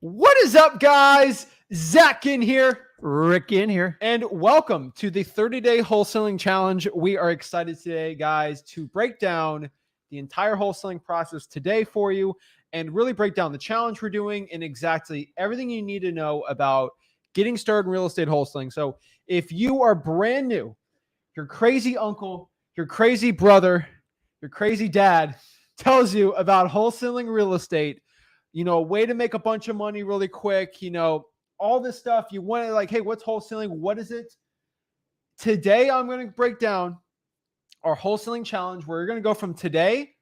What is up, guys? Zach Ginn here. Rick in here. And welcome to the 30-day wholesaling challenge. We are excited today, guys, to break down the entire wholesaling process today for you and really break down the challenge we're doing and exactly everything you need to know about getting started in real estate wholesaling. So if you are brand new, your crazy uncle, your crazy brother, your crazy dad tells you about wholesaling real estate, a way to make a bunch of money really quick, all this stuff. You want to like, hey, what's wholesaling? What is it? Today, I'm going to break down our wholesaling challenge. We're going to go from today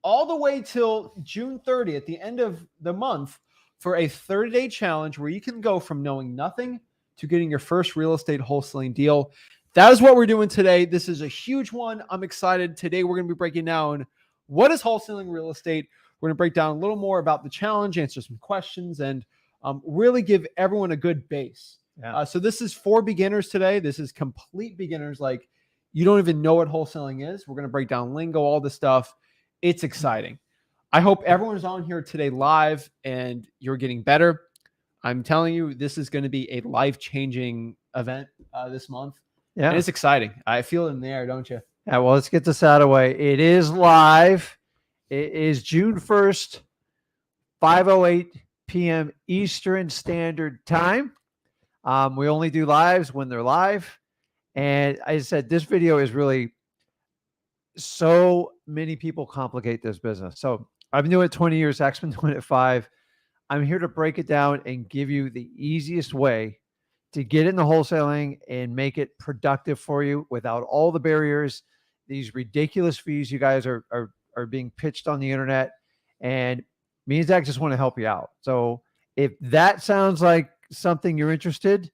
all the way till June 30th, the end of the month, for a 30-day challenge where you can go from knowing nothing to getting your first real estate wholesaling deal. That is what we're doing today. This is a huge one. I'm excited. Today, we're going to be breaking down what is wholesaling real estate. We're going to break down a little more about the challenge, answer some questions, and really give everyone a good base. Yeah. So this is for beginners today. This is complete beginners. Like, you don't even know what wholesaling is. We're going to break down lingo, all this stuff. It's exciting. I hope everyone's on here today live and you're getting better. I'm telling you, this is going to be a life-changing event this month. Yeah. And it's exciting. I feel it in the air, don't you? Yeah. Well, let's get this out of the way. It is live. It is June 1st, 5:08 p.m. Eastern Standard Time. We only do lives when they're live. And I said, this video is really, so many people complicate this business. So I've been doing it 20 years. Zach's been doing it 5. I'm here to break it down and give you the easiest way to get into wholesaling and make it productive for you without all the barriers, these ridiculous fees you guys are being pitched on the internet. And me and Zach just want to help you out. So if that sounds like something you're interested,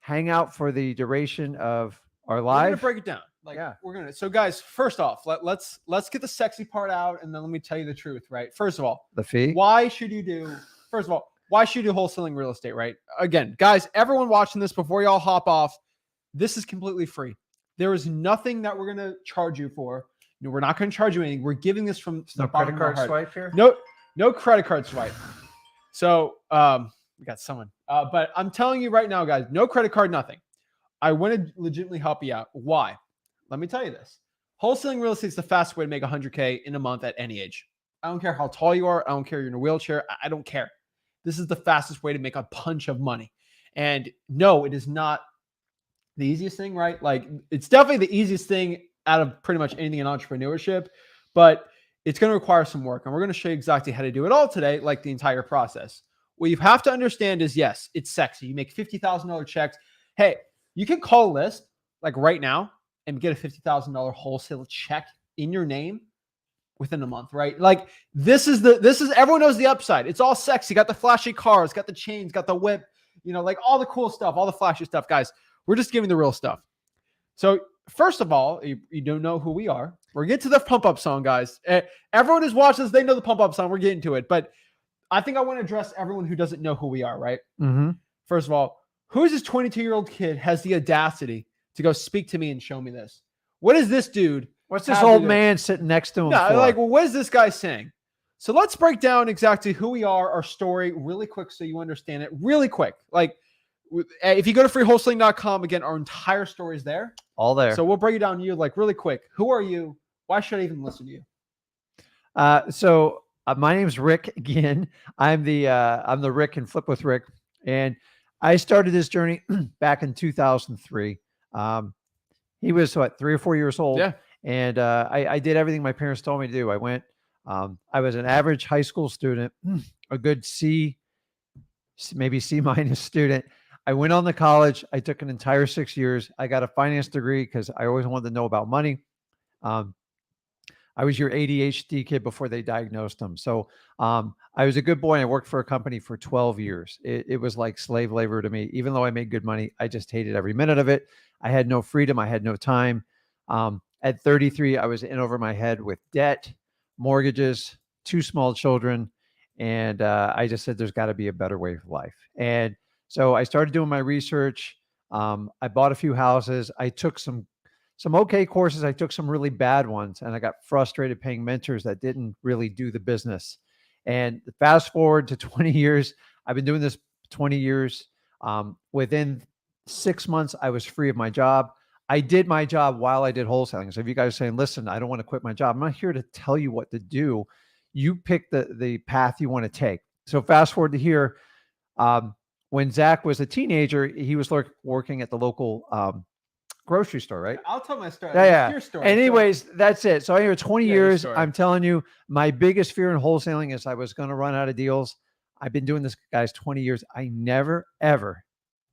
hang out for the duration of our live. We're gonna break it down. So guys, first off, let's get the sexy part out, and then let me tell you the truth, right? First of all, the fee. Why should you do wholesaling real estate, right? Again, guys, everyone watching this, before y'all hop off, this is completely free. There is nothing that we're gonna charge you for. We're not going to charge you anything. We're giving this from no credit card swipe here. No credit card swipe. So we got someone, but I'm telling you right now, guys, no credit card, nothing. I want to legitimately help you out. Why? Let me tell you this. Wholesaling real estate is the fastest way to make $100K in a month at any age. I don't care how tall you are. I don't care you're in a wheelchair. I don't care. This is the fastest way to make a bunch of money. And no, it is not the easiest thing, right? Like, it's definitely the easiest thing out of pretty much anything in entrepreneurship, but it's going to require some work. And we're going to show you exactly how to do it all today, like the entire process. What you have to understand is, yes, it's sexy. You make $50,000 checks. Hey, you can call a list like right now and get a $50,000 wholesale check in your name within a month, right? Like, this is everyone knows the upside. It's all sexy. Got the flashy cars, got the chains, got the whip, like all the cool stuff, all the flashy stuff. Guys, we're just giving the real stuff. So first of all, you don't know who we are. We're getting to the pump up song, guys. Everyone who's watching this, they know the pump up song. We're getting to it. But I think I want to address everyone who doesn't know who we are, right? Mm-hmm. First of all, who is this 22-year-old kid has the audacity to go speak to me and show me this? What is this dude? What's this old man sitting next to him? What is this guy saying? So let's break down exactly who we are, our story, really quick so you understand it. Really quick. If you go to freewholesaling.com, again, our entire story is there. All there. So we'll break it down to you really quick. Who are you? Why should I even listen to you? My name's Rick Ginn. I'm the Rick and Flip with Rick. And I started this journey back in 2003. He was 3 or 4 years old. Yeah. And I did everything my parents told me to do. I went, I was an average high school student, a good C, maybe C- student. I went on to college. I took an entire 6 years. I got a finance degree because I always wanted to know about money. I was your ADHD kid before they diagnosed him. So I was a good boy and I worked for a company for 12 years. It was like slave labor to me. Even though I made good money, I just hated every minute of it. I had no freedom. I had no time. At 33, I was in over my head with debt, mortgages, 2 small children. And I just said, there's got to be a better way of life. And so I started doing my research. I bought a few houses. I took some okay courses. I took some really bad ones, and I got frustrated paying mentors that didn't really do the business. And fast forward to 20 years, I've been doing this 20 years. Within 6 months, I was free of my job. I did my job while I did wholesaling. So if you guys are saying, listen, I don't want to quit my job, I'm not here to tell you what to do. You pick the path you want to take. So fast forward to here. When Zach was a teenager, he was working at the local grocery store, right? I'll tell my story. Yeah, It's your story. Anyways, that's it. So here, 20 Yeah, your years, story. I'm telling you, my biggest fear in wholesaling is I was going to run out of deals. I've been doing this, guys, 20 years. I never, ever,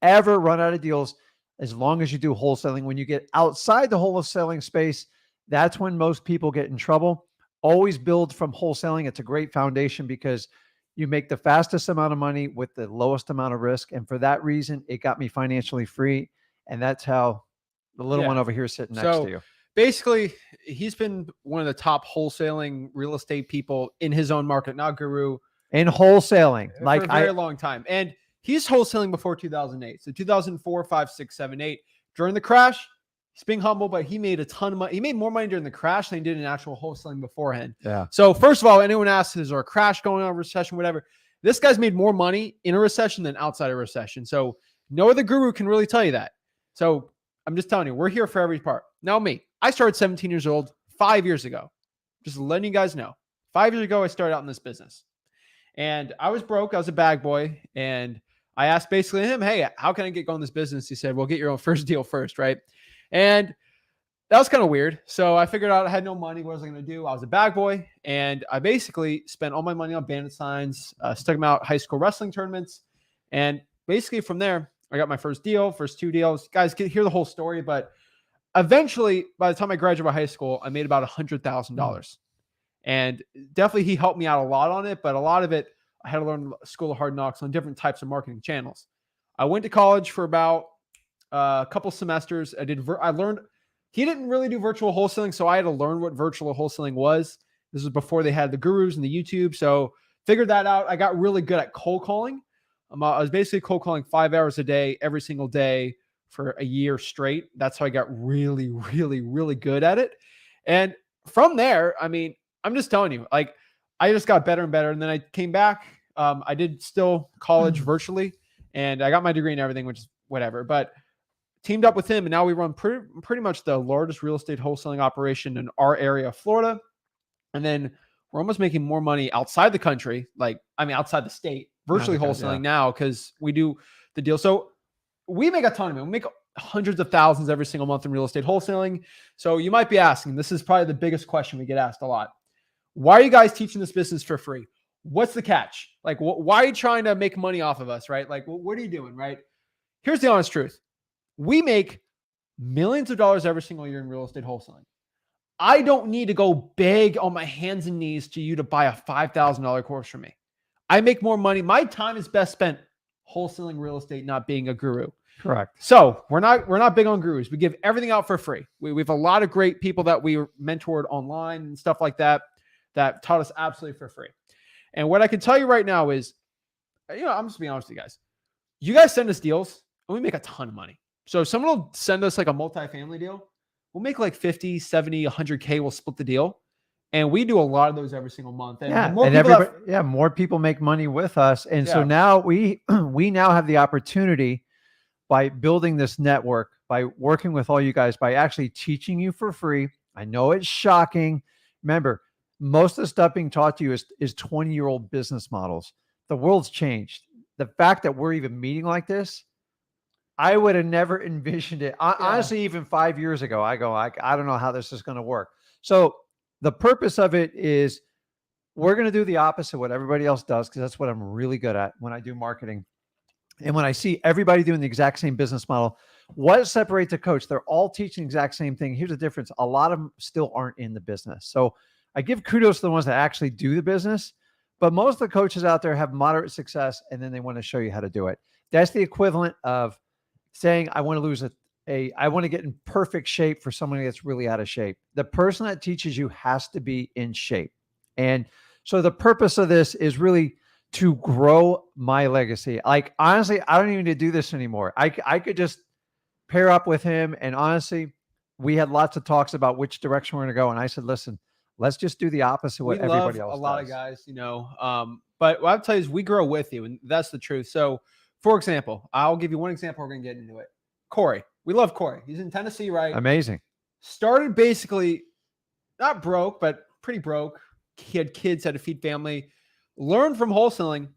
ever run out of deals as long as you do wholesaling. When you get outside the wholesaling space, that's when most people get in trouble. Always build from wholesaling. It's a great foundation because you make the fastest amount of money with the lowest amount of risk. And for that reason, it got me financially free. And that's how the little one over here sitting next to you. Basically, he's been one of the top wholesaling real estate people in his own market, not guru. In wholesaling, for a very long time. And he's wholesaling before 2008. So 2004, 5, 6, 7, 8. During the crash, he's being humble, but he made a ton of money. He made more money during the crash than he did in actual wholesaling beforehand. Yeah. So first of all, anyone asks, is there a crash going on, recession, whatever? This guy's made more money in a recession than outside a recession. So no other guru can really tell you that. So I'm just telling you, we're here for every part. Now me, I started 17 years old 5 years ago. Just letting you guys know. 5 years ago, I started out in this business. And I was broke. I was a bag boy. And I asked basically him, hey, how can I get going in this business? He said, well, get your own first deal first, right? And that was kind of weird. So I figured out I had no money. What was I going to do? I was a bag boy. And I basically spent all my money on bandit signs, stuck them out high school wrestling tournaments. And basically from there, I got my first deal, first 2 deals. Guys, hear the whole story. But eventually, by the time I graduated high school, I made about $100,000. And definitely he helped me out a lot on it. But a lot of it, I had to learn School of Hard Knocks on different types of marketing channels. I went to college for about a couple semesters. I learned, he didn't really do virtual wholesaling. So I had to learn what virtual wholesaling was. This was before they had the gurus and the YouTube. So figured that out. I got really good at cold calling. I was basically cold calling 5 hours a day, every single day for a year straight. That's how I got really, really, really good at it. And from there, I mean, I'm just telling you, like, I just got better and better. And then I came back. I did still college virtually, and I got my degree and everything, which is whatever. But teamed up with him, and now we run pretty much the largest real estate wholesaling operation in our area of Florida. And then we're almost making more money outside the country, outside the state, virtually wholesaling now because we do the deal. So we make a ton of money. We make hundreds of thousands every single month in real estate wholesaling. So you might be asking, this is probably the biggest question we get asked a lot. Why are you guys teaching this business for free? What's the catch? Like, why are you trying to make money off of us, right? Like, what are you doing, right? Here's the honest truth. We make millions of dollars every single year in real estate wholesaling. I don't need to go beg on my hands and knees to you to buy a $5,000 course from me. I make more money. My time is best spent wholesaling real estate, not being a guru. Correct. So we're not big on gurus. We give everything out for free. We have a lot of great people that we mentored online and stuff like that taught us absolutely for free. And what I can tell you right now is, I'm just being honest with you guys. You guys send us deals and we make a ton of money. So if someone will send us like a multifamily deal, we'll make like 50, 70, 100K. We'll split the deal. And we do a lot of those every single month. And more people make money with us. And so now we now have the opportunity by building this network, by working with all you guys, by actually teaching you for free. I know it's shocking. Remember, most of the stuff being taught to you is 20-year-old business models. The world's changed. The fact that we're even meeting like this, I would have never envisioned it. Honestly, even 5 years ago, I don't know how this is going to work. So the purpose of it is we're going to do the opposite of what everybody else does, because that's what I'm really good at when I do marketing. And when I see everybody doing the exact same business model, what separates a coach? They're all teaching the exact same thing. Here's the difference. A lot of them still aren't in the business. So I give kudos to the ones that actually do the business, but most of the coaches out there have moderate success, and then they want to show you how to do it. That's the equivalent of saying, I want to I want to get in perfect shape for someone that's really out of shape. The person that teaches you has to be in shape. And so the purpose of this is really to grow my legacy. Like, honestly, I don't even need to do this anymore. I could just pair up with him. And honestly, we had lots of talks about which direction we're going to go. And I said, listen, let's just do the opposite of what everybody else does. A lot of guys, But what I'll tell you is we grow with you, and that's the truth. So, for example, I'll give you one example. We're going to get into it. Corey. We love Corey. He's in Tennessee, right? Amazing. Started basically not broke, but pretty broke. He had kids, had to feed family, learned from wholesaling.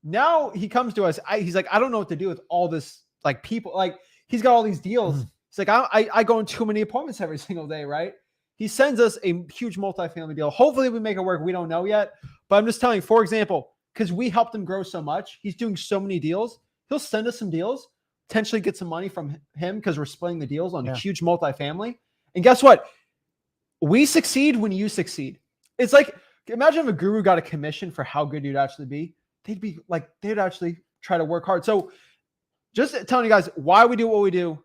Now he comes to us. He's like, I don't know what to do with all this, like people, like he's got all these deals. He's like, I go on too many appointments every single day, right? He sends us a huge multifamily deal. Hopefully we make it work. We don't know yet, but I'm just telling you, for example, because we helped him grow so much, he's doing so many deals. He'll send us some deals, potentially get some money from him because we're splitting the deals on a huge multifamily. And guess what? We succeed when you succeed. It's like, imagine if a guru got a commission for how good you'd actually be. They'd actually try to work hard. So just telling you guys why we do what we do.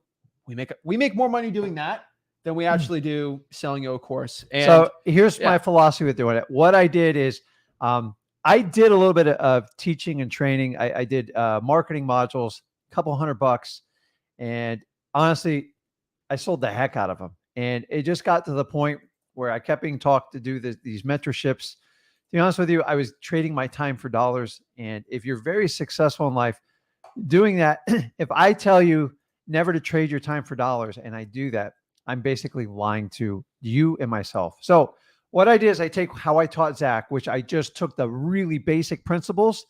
We make more money doing that than we actually do selling you a course. And so here's my philosophy with doing it. What I did is, I did a little bit of teaching and training. I did marketing modules, a couple $100, and honestly, I sold the heck out of them. And it just got to the point where I kept being talked to do these mentorships. To be honest with you, I was trading my time for dollars. And if you're very successful in life doing that, if I tell you never to trade your time for dollars, and I do that, I'm basically lying to you and myself. So what I did is I take how I taught Zach, which I just took the really basic principles,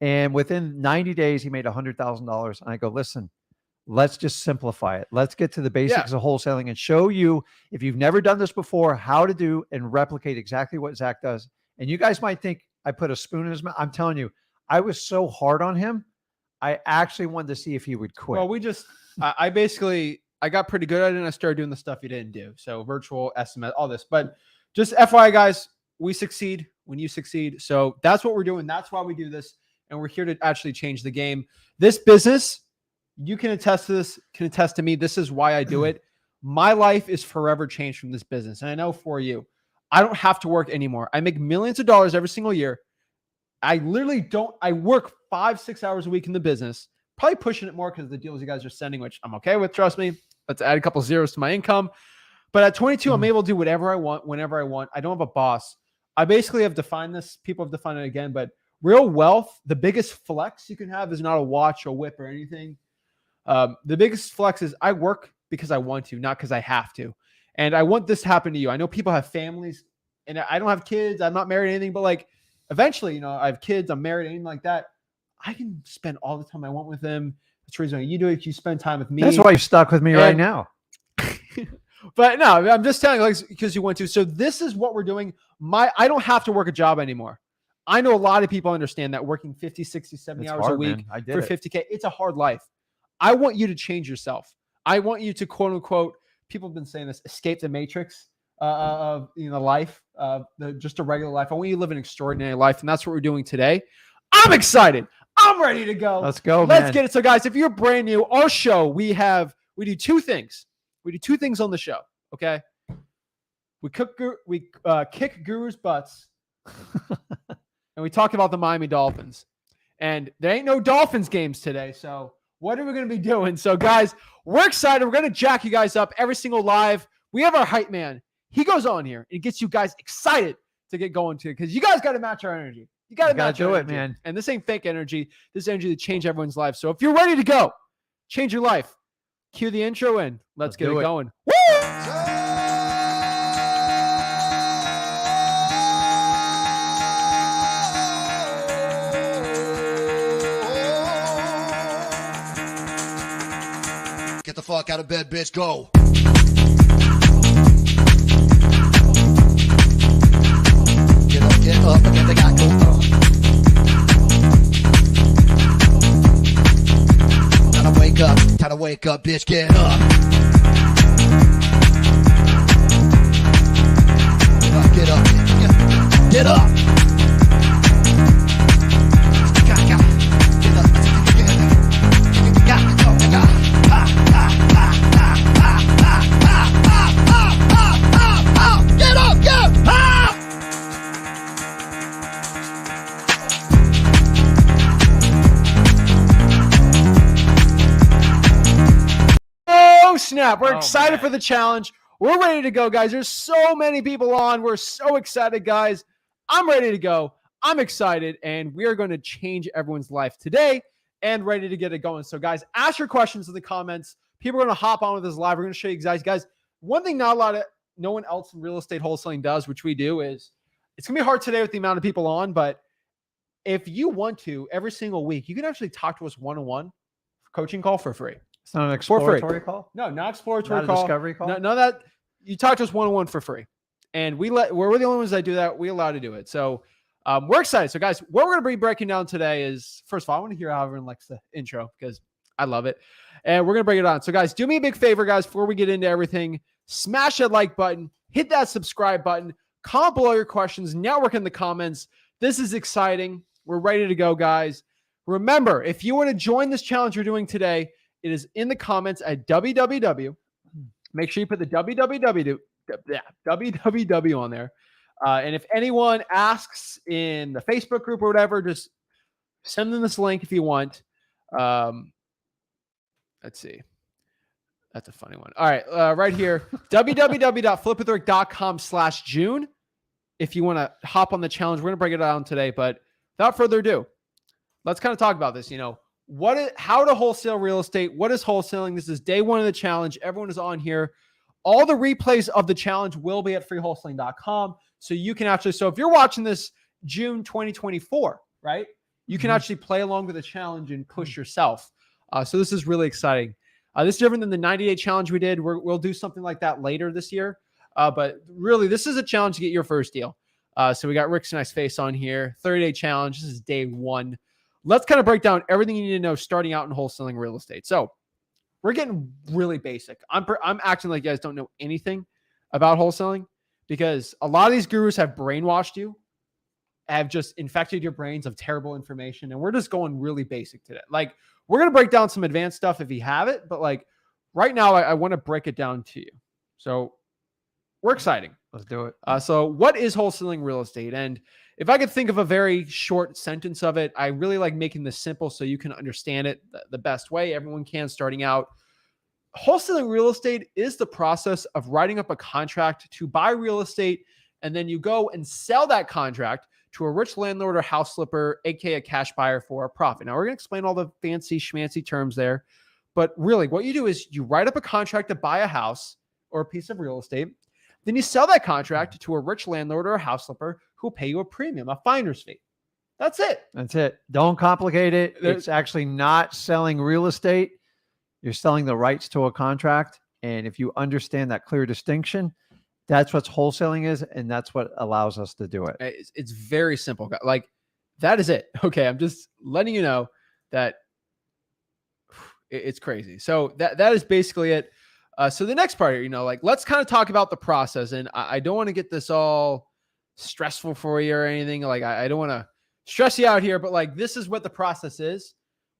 and within 90 days, he made $100,000. And I go, listen, let's just simplify it. Let's get to the basics of wholesaling and show you, if you've never done this before, how to do and replicate exactly what Zach does. And you guys might think I put a spoon in his mouth. I'm telling you, I was so hard on him. I actually wanted to see if he would quit. Well, I got pretty good at it, and I started doing the stuff you didn't do. So virtual SMS, all this. But just FYI, guys, we succeed when you succeed. So that's what we're doing. That's why we do this. And we're here to actually change the game. This business, you can attest to this, can attest to me. This is why I do it. My life is forever changed from this business. And I know for you, I don't have to work anymore. I make millions of dollars every single year. I work 5-6 hours a week in the business, probably pushing it more because of the deals you guys are sending, which I'm okay with. Trust me. Let's add a couple zeros to my income. But at 22, I'm able to do whatever I want, whenever I want. I don't have a boss. I basically have defined this. People have defined it again, but real wealth, the biggest flex you can have is not a watch, a whip, or anything. The biggest flex is I work because I want to, not because I have to. And I want this to happen to you. I know people have families, and I don't have kids. I'm not married or anything, but like eventually, I have kids, I'm married, anything like that. I can spend all the time I want with them. That's the reason why you do it. You spend time with me. That's why you're stuck with me right now. But no, I'm just telling you, like, because you want to. So this is what we're doing. I don't have to work a job anymore. I know a lot of people understand that working 50, 60, 70 hours a week for $50K, it's a hard life. I want you to change yourself. I want you to, quote unquote, people have been saying this, escape the matrix of life, just a regular life. I want you to live an extraordinary life. And that's what we're doing today. I'm excited. I'm ready to go. Let's go, Let's get it. So guys, if you're brand new, our show, we do two things. We do two things on the show. Okay. We kick gurus' butts and we talk about the Miami Dolphins, and there ain't no Dolphins games today. So what are we going to be doing? So guys, we're excited. We're going to jack you guys up every single live. We have our hype man. He goes on here and gets you guys excited to get going to, because you guys got to match our energy. You got to do it, man. And this ain't fake energy. This is energy to change everyone's life. So if you're ready to go, change your life, cue the intro in. Let's get it going. Woo! Get the fuck out of bed, bitch. Go. Get up, and get the guy go. Time to wake up, bitch. Get up. Get up. Get up. Snap. We're excited for the challenge. We're ready to go, guys. There's so many people on. We're so excited, guys. I'm ready to go. I'm excited, and we are going to change everyone's life today and ready to get it going. So, guys, ask your questions in the comments. People are going to hop on with this live. We're going to show you guys. One thing no one else in real estate wholesaling does, which we do, is it's going to be hard today with the amount of people on, but if you want to, every single week, you can actually talk to us one-on-one coaching call for free. It's not an exploratory call? No, not exploratory Not a call. discovery call? No, none of that. You talk to us one-on-one for free. And we're the only ones that do that. We allow to do it. So we're excited. So guys, what we're going to be breaking down today is, first of all, I want to hear how everyone likes the intro because I love it. And we're going to break it down. So guys, do me a big favor, guys, before we get into everything, smash that like button, hit that subscribe button, comment below your questions, network in the comments. This is exciting. We're ready to go, guys. Remember, if you want to join this challenge we're doing today, it is in the comments at www. Make sure you put the www on there. And if anyone asks in the Facebook group or whatever, just send them this link if you want. Let's see. That's a funny one. All right. Right here, www.flipwithrick.com/June. If you want to hop on the challenge, we're going to break it down today, but without further ado, let's kind of talk about this. How to wholesale real estate. What is wholesaling? This is day one of the challenge. Everyone is on here. All the replays of the challenge will be at freewholesaling.com. So you can actually, so if you're watching this June 2024, right, you can actually play along with the challenge and push yourself. So this is really exciting. This is different than the 90-day challenge we did. We'll do something like that later this year. But really, this is a challenge to get your first deal. So we got Rick's nice face on here. 30-day challenge. This is day one. Let's kind of break down everything you need to know starting out in wholesaling real estate. So we're getting really basic. I'm acting like you guys don't know anything about wholesaling because a lot of these gurus have brainwashed you, have just infected your brains of terrible information. And we're just going really basic today. Like, we're going to break down some advanced stuff if you have it. But like right now, I want to break it down to you. So we're exciting. Let's do it. So what is wholesaling real estate? And if I could think of a very short sentence of it, I really like making this simple so you can understand it the best way everyone can starting out. Wholesaling real estate is the process of writing up a contract to buy real estate, and then you go and sell that contract to a rich landlord or house flipper, aka a cash buyer, for a profit. Now, we're going to explain all the fancy schmancy terms there, but really what you do is you write up a contract to buy a house or a piece of real estate. Then you sell that contract to a rich landlord or a house flipper who will pay you a premium, a finder's fee. That's it. That's it. Don't complicate it. It's actually not selling real estate. You're selling the rights to a contract. And if you understand that clear distinction, that's what wholesaling is. And that's what allows us to do it. It's very simple. Like, that is it. Okay. I'm just letting you know that it's crazy. So that is basically it. So the next part, like, let's kind of talk about the process. And I don't want to get this all stressful for you or anything. Like, I don't want to stress you out here, but like, this is what the process is.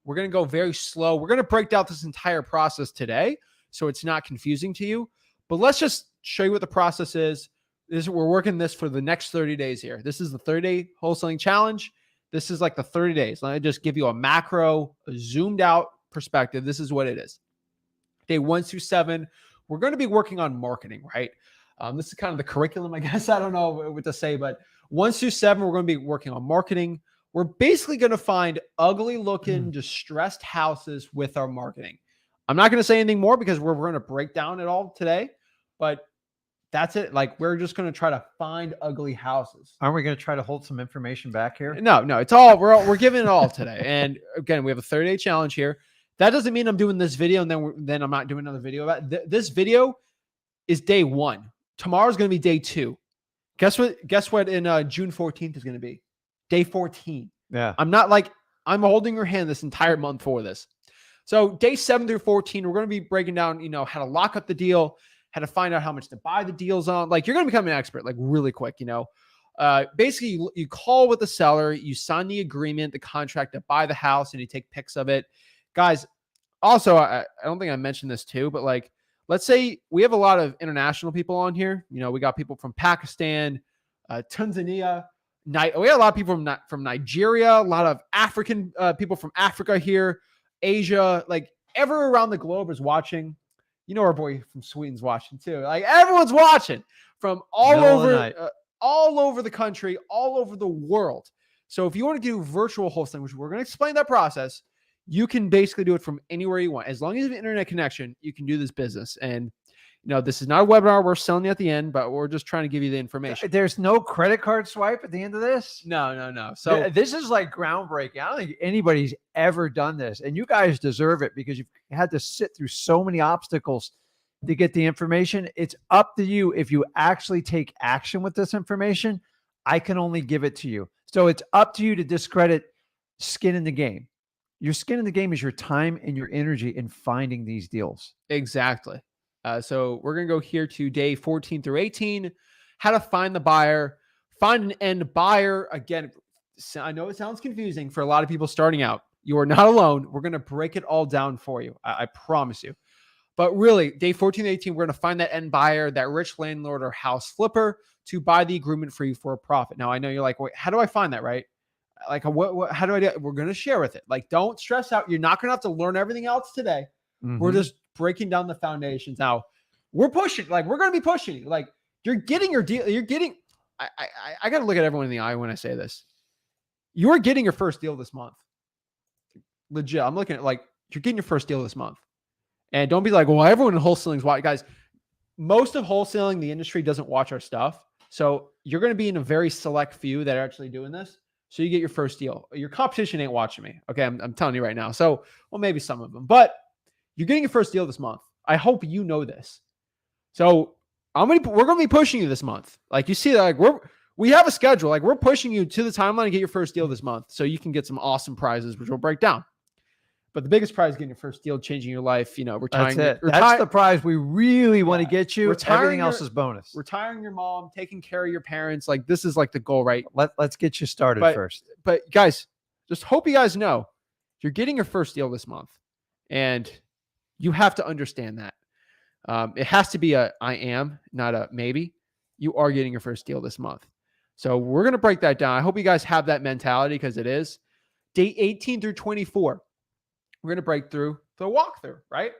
We're going to go very slow. We're going to break down this entire process today, so it's not confusing to you. But let's just show you what the process is. We're working this for the next 30 days here. This is the 30-day wholesaling challenge. This is like the 30 days. Let me just give you a macro, a zoomed out perspective. This is what it is. Day 1 through 7, we're going to be working on marketing, right? This is kind of the curriculum, I guess. I don't know what to say, but 1 through 7, we're going to be working on marketing. We're basically going to find ugly looking, distressed houses with our marketing. I'm not going to say anything more because we're going to break down it all today, but that's it. Like, we're just going to try to find ugly houses. Aren't we going to try to hold some information back here? No, it's all, we're giving it all today. And again, we have a 30-day challenge here. That doesn't mean I'm doing this video and then I'm not doing another video about it. This video is day 1. Tomorrow's going to be day 2. Guess what in June 14th is going to be? Day 14. Yeah. I'm holding your hand this entire month for this. So day 7 through 14, we're going to be breaking down, how to lock up the deal, how to find out how much to buy the deals on. Like, you're going to become an expert, like, really quick, basically you call with the seller, you sign the agreement, the contract to buy the house, and you take pics of it. Guys, also, I don't think I mentioned this too, but like, let's say we have a lot of international people on here. We got people from Pakistan, Tanzania. We have a lot of people from Nigeria, a lot of African people from Africa here, Asia, like everywhere around the globe is watching. Our boy from Sweden's watching too. Like, everyone's watching from all over the country, all over the world. So if you want to do virtual wholesaling, which we're going to explain that process, you can basically do it from anywhere you want. As long as you have an internet connection, you can do this business. And this is not a webinar we're selling you at the end, but we're just trying to give you the information. There's no credit card swipe at the end of this? No. So this is like groundbreaking. I don't think anybody's ever done this. And you guys deserve it because you've had to sit through so many obstacles to get the information. It's up to you. If you actually take action with this information, I can only give it to you. So it's up to you to discredit skin in the game. Your skin in the game is your time and your energy in finding these deals. Exactly. So we're going to go here to day 14 through 18, how to find the buyer, find an end buyer. Again, I know it sounds confusing for a lot of people starting out. You are not alone. We're going to break it all down for you. I promise you. But really, day 14 to 18, we're going to find that end buyer, that rich landlord or house flipper to buy the agreement for you for a profit. Now, I know you're like, wait, how do I find that, right? Like, how do I do it? We're going to share with it. Like, don't stress out. You're not going to have to learn everything else today. Mm-hmm. We're just breaking down the foundations. Now, we're pushing. Like, we're going to be pushing you. Like, you're getting your deal. You're getting, I got to look at everyone in the eye when I say this. You're getting your first deal this month. Legit. I'm looking at like, you're getting your first deal this month. And don't be like, well, everyone in wholesaling is watching. Guys, most of wholesaling, the industry doesn't watch our stuff. So you're going to be in a very select few that are actually doing this. So you get your first deal. Your competition ain't watching me. Okay. I'm telling you right now. So, well, maybe some of them, but you're getting your first deal this month. I hope you know this. So we're going to be pushing you this month. Like you see that, like we have a schedule. Like we're pushing you to the timeline to get your first deal this month. So you can get some awesome prizes, which we'll break down. But the biggest prize is getting your first deal, changing your life, retiring. That's it. That's the prize we really want to get you. Everything else is bonus. Retiring your mom, taking care of your parents. Like this is like the goal, right? Let's get you started first. But guys, just hope you guys know you're getting your first deal this month. And you have to understand that. It has to be I am, not a maybe. You are getting your first deal this month. So we're going to break that down. I hope you guys have that mentality because it is. Day 18 through 24. We're going to break through the walkthrough, right?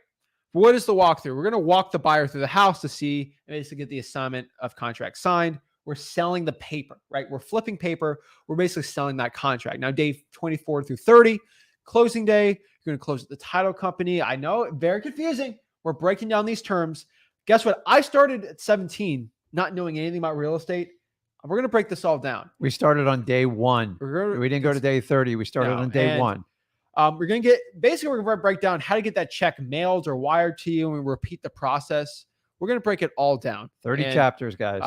What is the walkthrough? We're going to walk the buyer through the house to see and basically get the assignment of contract signed. We're selling the paper, right? We're flipping paper. We're basically selling that contract. Now, day 24 through 30, closing day, you're going to close at the title company. I know, very confusing. We're breaking down these terms. Guess what? I started at 17, not knowing anything about real estate. We're going to break this all down. We started on day 1. We didn't go to day 30. We started on day 1. We're going to we're going to break down how to get that check mailed or wired to you and repeat the process. We're going to break it all down. 30 chapters, guys.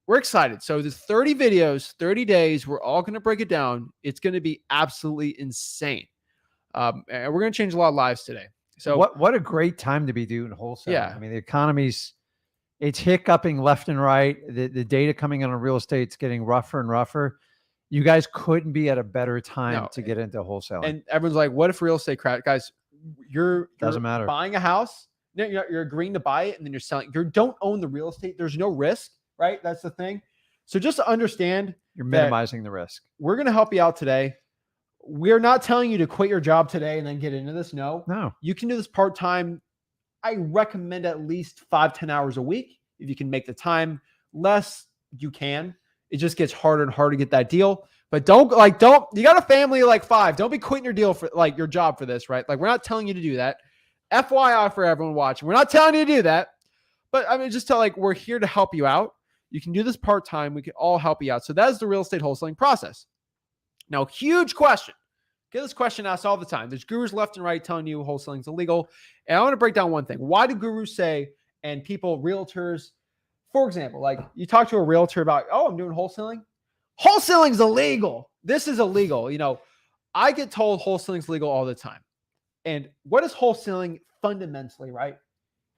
We're excited. So there's 30 videos, 30 days. We're all going to break it down. It's going to be absolutely insane. And we're going to change a lot of lives today. So what a great time to be doing wholesale. Yeah. I mean, the economy's, it's hiccuping left and right. The data coming on real estate's getting rougher and rougher. You guys couldn't be at a better time to get into wholesale. And everyone's like, what if real estate crash? Guys, doesn't matter. Buying a house, you're agreeing to buy it and then you're selling. You don't own the real estate. There's no risk, right? That's the thing. So just to understand, you're minimizing the risk. We're going to help you out today. We're not telling you to quit your job today and then get into this. No. You can do this part-time. I recommend at least 5-10 hours a week. If you can make the time less, you can. It just gets harder and harder to get that deal. But don't, you got a family of like 5. Don't be quitting your deal for your job for this, right? Like we're not telling you to do that. FYI for everyone watching. We're not telling you to do that. But I mean, just we're here to help you out. You can do this part-time. We can all help you out. So that is the real estate wholesaling process. Now, huge question. Get this question asked all the time. There's gurus left and right telling you wholesaling is illegal. And I want to break down one thing. Why do gurus say, and people, realtors, for example, like you talk to a realtor about, oh, I'm doing wholesaling. Wholesaling is illegal. This is illegal. I get told wholesaling is legal all the time. And what is wholesaling fundamentally, right?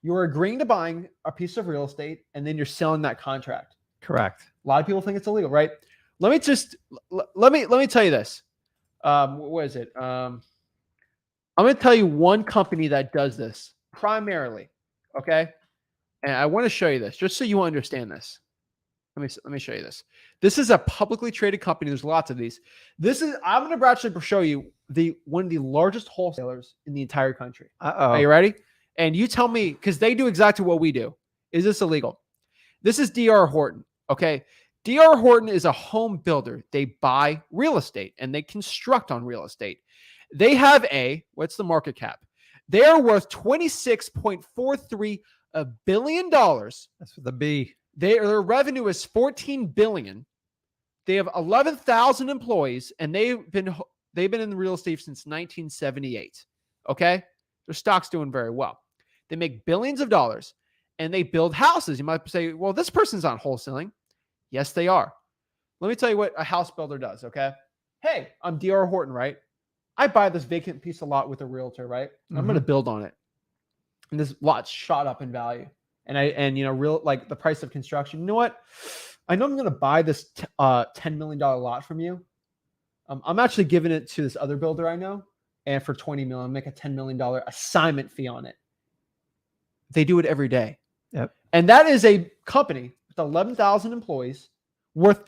You're agreeing to buying a piece of real estate and then you're selling that contract. Correct. A lot of people think it's illegal, right? Let me tell you this. What is it? I'm going to tell you one company that does this primarily. Okay. And I want to show you this just so you understand this. Let me show you this. This is a publicly traded company. There's lots of these. I'm going to actually show you one of the largest wholesalers in the entire country. Are you ready? And you tell me, because they do exactly what we do. Is this illegal? This is D.R. Horton. Okay. D.R. Horton is a home builder. They buy real estate and they construct on real estate. They have what's the market cap? They are worth $26.43 billion. That's with the B. Their revenue is $14 billion. They have 11,000 employees, and they've been in the real estate since 1978. Okay, their stock's doing very well. They make billions of dollars, and they build houses. You might say, "Well, this person's on wholesaling." Yes, they are. Let me tell you what a house builder does. Okay, hey, I'm D.R. Horton, right? I buy this vacant piece of lot with a realtor, right? I'm going to build on it, and this lot's shot up in value. And the price of construction. You know what? I know I'm going to buy this $10 million lot from you. I'm actually giving it to this other builder I know, and for $20 million, make a $10 million assignment fee on it. They do it every day. Yep. And that is a company with 11,000 employees worth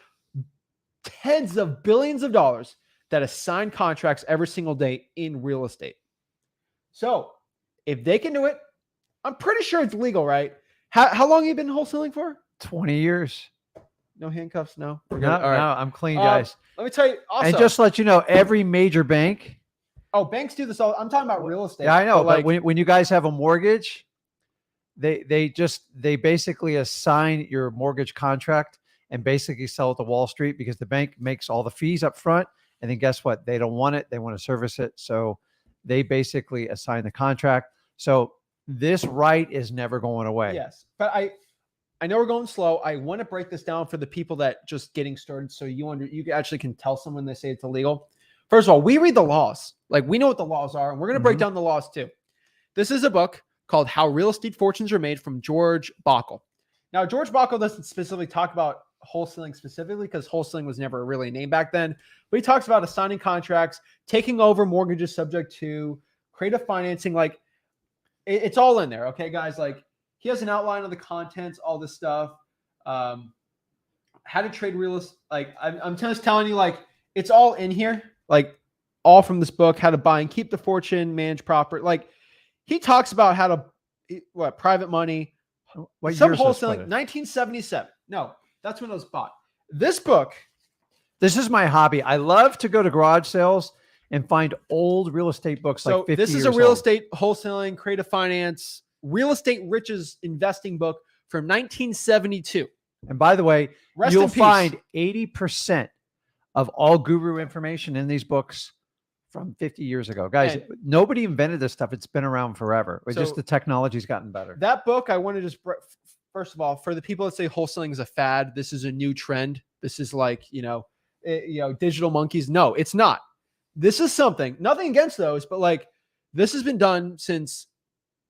tens of billions of dollars that assign contracts every single day in real estate. So if they can do it, I'm pretty sure it's legal, right? How long have you been wholesaling for? 20 years. No handcuffs, no? We're No, good. All right. no, I'm clean, guys. Let me tell you also. And just to let you know, every major bank. Oh, banks do this all. I'm talking about real estate. Yeah, I know. But But when you guys have a mortgage, they basically assign your mortgage contract and basically sell it to Wall Street because the bank makes all the fees up front. And then guess what? They don't want it. They want to service it. So they basically assign the contract. So this right is never going away. Yes. But I know we're going slow. I want to break this down for the people that just getting started. So you actually can tell someone they say it's illegal. First of all, we read the laws. Like we know what the laws are, and we're going to break down the laws too. This is a book called How Real Estate Fortunes Are Made from George Bockel. Now, George Bockel doesn't specifically talk about wholesaling specifically because wholesaling was never really a name back then. But he talks about assigning contracts, taking over mortgages subject to creative financing. Like it's all in there. Okay, guys, like he has an outline of the contents, all this stuff, how to trade real estate. Like I'm just telling you, like it's all in here, like all from this book, how to buy and keep the fortune, manage proper. Like he talks about how to, private money, some wholesaling, 1977. No, that's when it was bought. This book. This is my hobby. I love to go to garage sales and find old real estate books. So like 50 this is years a real old. estate wholesaling, creative finance, real estate riches investing book from 1972. And by the way, Rest you'll in peace. find 80% of all guru information in these books from 50 years ago. Guys, And- nobody invented this stuff. It's been around forever. It's So- just the technology's gotten better. That book, I want to just, first of all, for the people that say wholesaling is a fad, this is a new trend. This is like, digital monkeys. No, it's not. This is something, nothing against those, but like this has been done since,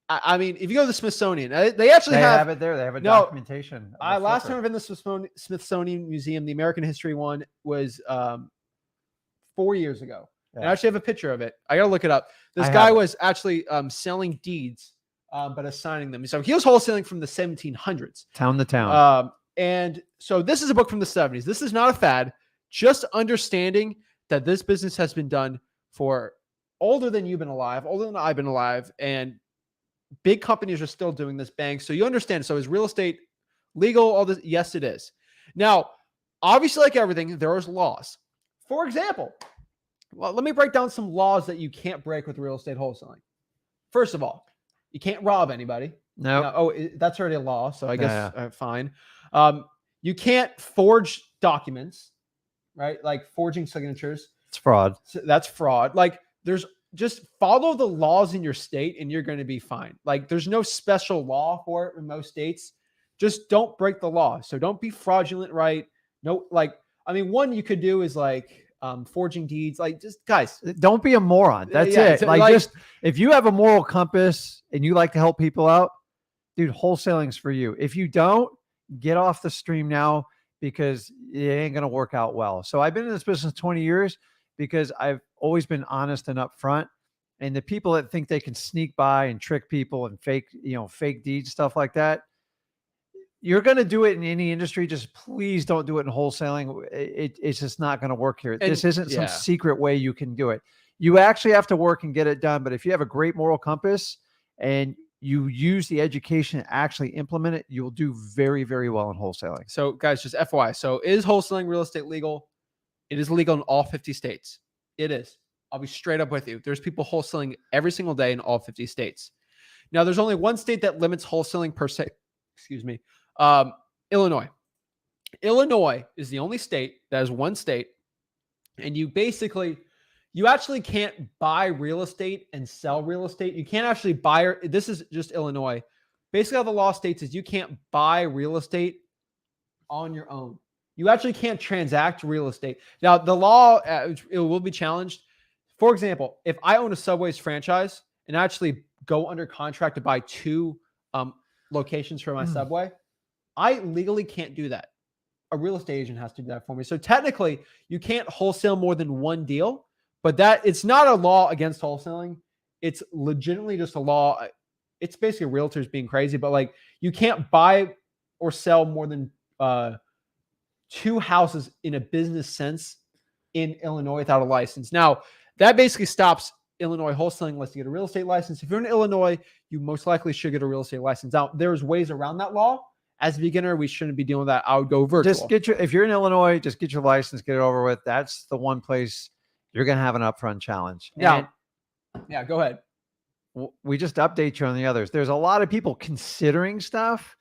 I mean, if you go to the Smithsonian, they actually They have have it there. They have a No, documentation. of the last time flipper. I've been to the Smithsonian Museum, the American History one was 4 years ago. And I Yeah. actually have a picture of it. I got to look it up. This I guy have it. was actually selling deeds, but assigning them. So he was wholesaling from the 1700s. Town to town. And so this is a book from the 70s. This is not a fad. Just understanding that this business has been done for older than you've been alive, older than I've been alive, and big companies are still doing this, banks. So you understand. So is real estate legal? All this? Yes, it is. Now, obviously, like everything, there is laws. For example, well, let me break down some laws that you can't break with real estate wholesaling. First of all, you can't rob anybody. No. No, that's already a law, so I guess Yeah. fine. You can't forge documents, right? Like forging signatures. It's fraud. So that's fraud. Like there's just follow the laws in your state and you're going to be fine. Like there's no special law for it in most states. Just don't break the law. So don't be fraudulent, right? No, one you could do is like forging deeds. Like just guys, Don't be a moron. That's Yeah, it. so, Like just if you have a moral compass and you like to help people out, dude, wholesaling's for you. If you don't, get off the stream now because it ain't going to work out well. So I've been in this business 20 years because I've always been honest and upfront. And the people that think they can sneak by and trick people and fake deeds, stuff like that, you're going to do it in any industry. Just please don't do it in wholesaling. It's just not going to work here. And- this isn't some yeah. secret way you can do it. You actually have to work and get it done. But if you have a great moral compass and you use the education to actually implement it, you'll do very, very well in wholesaling. So guys, just FYI. So is wholesaling real estate legal? It is legal in all 50 states. It is. I'll be straight up with you. There's people wholesaling every single day in all 50 states. Now, there's only one state that limits wholesaling per se. Excuse me. Illinois. Illinois is the only state that is one state. And you actually can't buy real estate and sell real estate. You can't actually buy. This is just Illinois. Basically, how the law states is you can't buy real estate on your own. You actually can't transact real estate. Now, the law, it will be challenged. For example, if I own a Subway's franchise and actually go under contract to buy 2 locations for my Subway, I legally can't do that. A real estate agent has to do that for me. So technically, you can't wholesale more than one deal, but it's not a law against wholesaling. It's legitimately just a law. It's basically realtors being crazy, but like you can't buy or sell more than 2 houses in a business sense in Illinois without a license. Now, that basically stops Illinois wholesaling unless you get a real estate license. If you're in Illinois, you most likely should get a real estate license. Now, there's ways around that law. As a beginner, we shouldn't be dealing with that. I would go virtual. If you're in Illinois, just get your license, get it over with. That's the one place you're going to have an upfront challenge. Yeah. Yeah, go ahead. We just update you on the others. There's a lot of people considering stuff.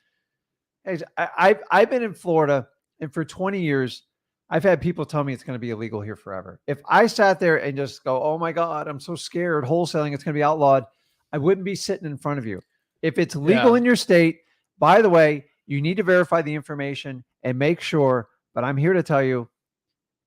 I've been in Florida, and for 20 years, I've had people tell me it's going to be illegal here forever. If I sat there and just go, oh my God, I'm so scared, wholesaling, it's going to be outlawed, I wouldn't be sitting in front of you. If it's legal in your state, by the way, you need to verify the information and make sure, but I'm here to tell you,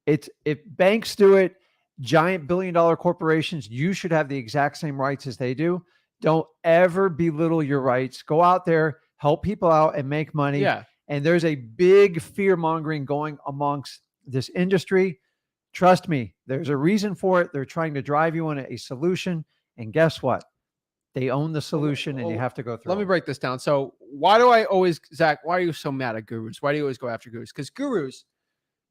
if banks do it, giant billion-dollar corporations, you should have the exact same rights as they do. Don't ever belittle your rights. Go out there, help people out, and make money. Yeah. And there's a big fear-mongering going amongst this industry. Trust me, there's a reason for it. They're trying to drive you on a solution. And guess what? They own the solution and you have to go through. Let me break this down. So why do I always, Zach, why are you so mad at gurus? Why do you always go after gurus? Because gurus,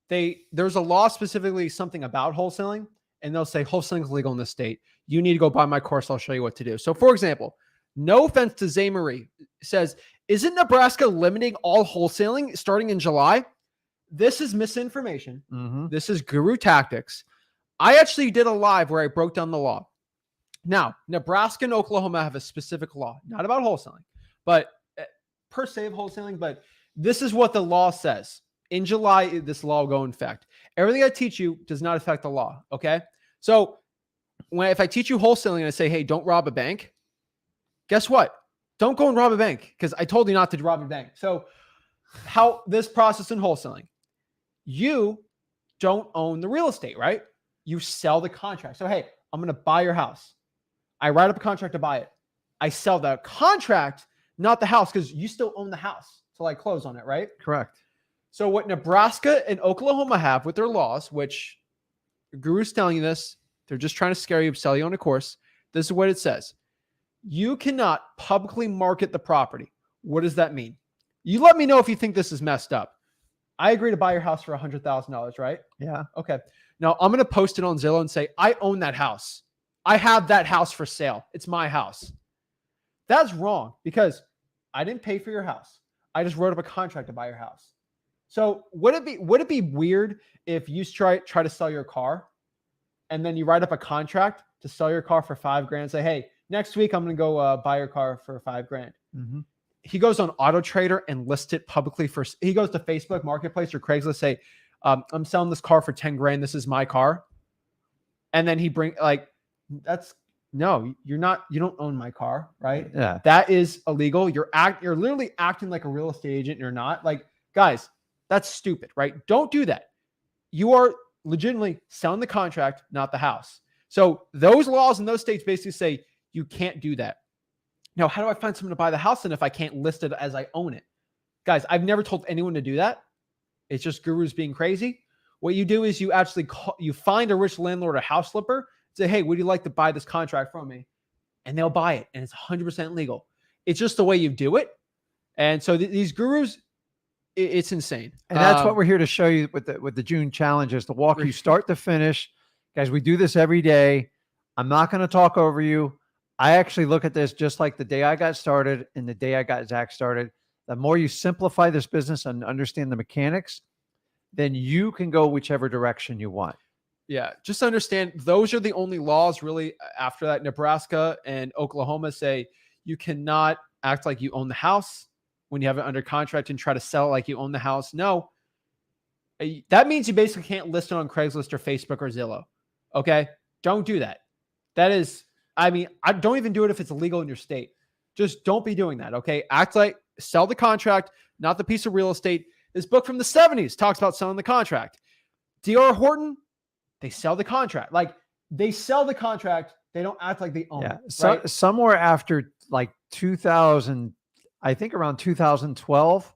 there's a law specifically something about wholesaling, and they'll say wholesaling is legal in this state. You need to go buy my course. I'll show you what to do. So for example, no offense to Zay Marie, says, isn't Nebraska limiting all wholesaling starting in July? This is misinformation. This is guru tactics. I actually did a live where I broke down the law. Now, Nebraska and Oklahoma have a specific law, not about wholesaling, but per se of wholesaling, but this is what the law says. In July, this law will go in effect. Everything I teach you does not affect the law, okay? So if I teach you wholesaling and I say, hey, don't rob a bank, guess what? Don't go and rob a bank because I told you not to rob a bank. So how this process in wholesaling, you don't own the real estate, right? You sell the contract. So, hey, I'm going to buy your house. I write up a contract to buy it. I sell the contract, not the house, because you still own the house till I close on it, right? Correct. So what Nebraska and Oklahoma have with their laws, which the guru's telling you this, they're just trying to scare you, sell you on a course. This is what it says. You cannot publicly market the property. What does that mean? You let me know if you think this is messed up. I agree to buy your house for $100,000, right? Yeah. Okay. Now I'm going to post it on Zillow and say, I own that house. I have that house for sale. It's my house. That's wrong because I didn't pay for your house. I just wrote up a contract to buy your house. So would it be weird if you try to sell your car and then you write up a contract to sell your car for $5,000 and say, hey, next week I'm going to go buy your car for $5,000. He goes on Auto Trader and lists it publicly he goes to Facebook Marketplace or Craigslist, say, I'm selling this car for $10,000. This is my car. And then he you're not, you don't own my car, right? Yeah. That is illegal. You're literally acting like a real estate agent. You're not. Like, guys, that's stupid, right? Don't do that. You are legitimately selling the contract, not the house. So those laws in those states basically say you can't do that. Now, how do I find someone to buy the house then if I can't list it as I own it? Guys, I've never told anyone to do that. It's just gurus being crazy. What you do is you actually you find a rich landlord or house flipper, say, hey, would you like to buy this contract from me? And they'll buy it. And it's 100% legal. It's just the way you do it. And so these gurus, it's insane. And that's what we're here to show you with the June challenge, is to walk you start to finish. Guys, we do this every day. I'm not going to talk over you. I actually look at this just like the day I got started and the day I got Zach started. The more you simplify this business and understand the mechanics, then you can go whichever direction you want. Yeah, just understand those are the only laws really after that. Nebraska and Oklahoma say you cannot act like you own the house when you have it under contract and try to sell it like you own the house. No, that means you basically can't list it on Craigslist or Facebook or Zillow. Okay, don't do that. That is, I mean, I don't even do it if it's illegal in your state. Just don't be doing that. Okay, act like sell the contract, not the piece of real estate. This book from the 70s talks about selling the contract. D.R. Horton, they sell the contract. Like they sell the contract. They don't act like they own it. So, Right? somewhere after like 2000, I think around 2012,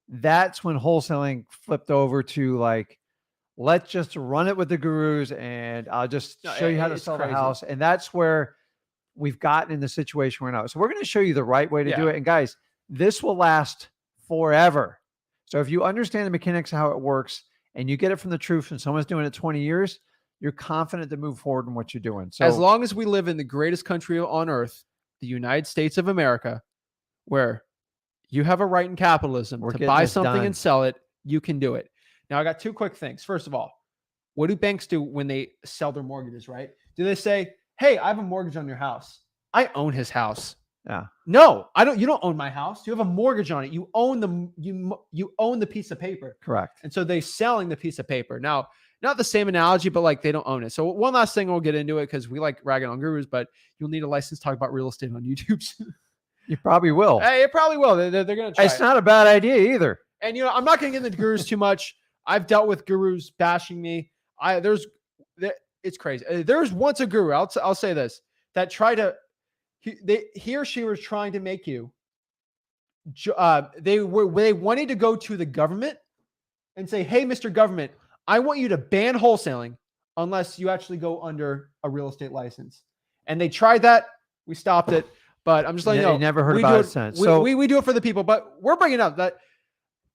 that's when wholesaling flipped over to like, let's just run it with the gurus and I'll just show you how to sell the house. And that's where we've gotten in the situation we're now. So we're going to show you the right way to do it. And guys, this will last forever. So if you understand the mechanics of how it works and you get it from the truth and someone's doing it 20 years, you're confident to move forward in what you're doing. So as long as we live in the greatest country on earth, the United States of America, where you have a right in capitalism to buy something and sell it, you can do it. Now, I got two quick things. First of all, what do banks do when they sell their mortgages, right? Do they say, hey, I have a mortgage on your house. I own his house. Yeah. No, I don't. You don't own my house. You have a mortgage on it. You own you own the piece of paper. Correct. And so they're selling the piece of paper. Now, not the same analogy, but like they don't own it. So one last thing, we'll get into it because we like ragging on gurus, but you'll need a license to talk about real estate on YouTube. You probably will. Hey, it probably will. They're going to try. It's not a bad idea either. And I'm not going to get into gurus too much. I've dealt with gurus bashing me. It's crazy. There's once a guru. I'll say this, that tried to. He or she was trying to make you. They wanted to go to the government and say, "Hey, Mr. Government, I want you to ban wholesaling unless you actually go under a real estate license." And they tried that. We stopped it. But I'm just letting you know. You never heard about it since. So we do it for the people. But we're bringing up that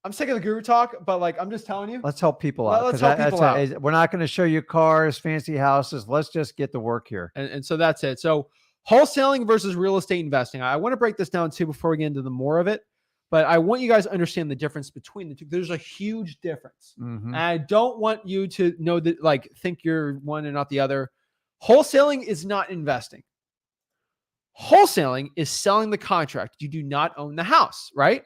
I'm sick of the guru talk. But like I'm just telling you, let's help people out. Let's help people out. We're not going to show you cars, fancy houses. Let's just get to work here. And so that's it. So wholesaling versus real estate investing. I want to break this down too before we get into the more of it. But I want you guys to understand the difference between the two. There's a huge difference. Mm-hmm. And I don't want you to know that, like, think you're one and not the other. Wholesaling is not investing. Wholesaling is selling the contract. You do not own the house, right?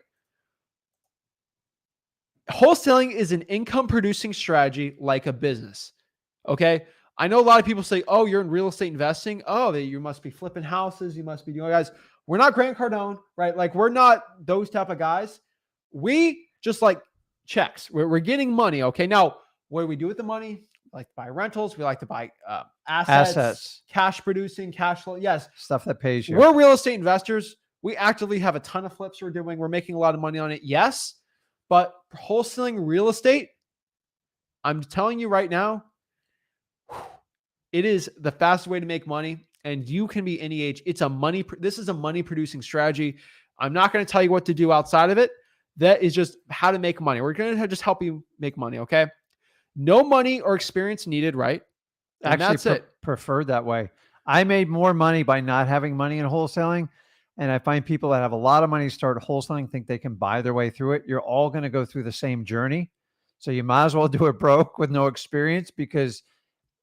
Wholesaling is an income producing strategy like a business. Okay. I know a lot of people say, oh, you're in real estate investing. Oh, you must be flipping houses. You must be doing, guys. We're not Grant Cardone, right? Like we're not those type of guys. We just like checks. We're getting money. Okay. Now, what do we do with the money? We like to buy rentals. We like to buy assets, cash producing, cash flow. Yes. Stuff that pays you. We're real estate investors. We actively have a ton of flips we're doing. We're making a lot of money on it. Yes. But wholesaling real estate, I'm telling you right now, it is the fastest way to make money. And you can be any age. This is a money producing strategy. I'm not going to tell you what to do outside of it. That is just how to make money. We're going to just help you make money. Okay. No money or experience needed, right? And actually, that's it. Preferred that way. I made more money by not having money in wholesaling. And I find people that have a lot of money start wholesaling, think they can buy their way through it. You're all going to go through the same journey. So you might as well do it broke with no experience, because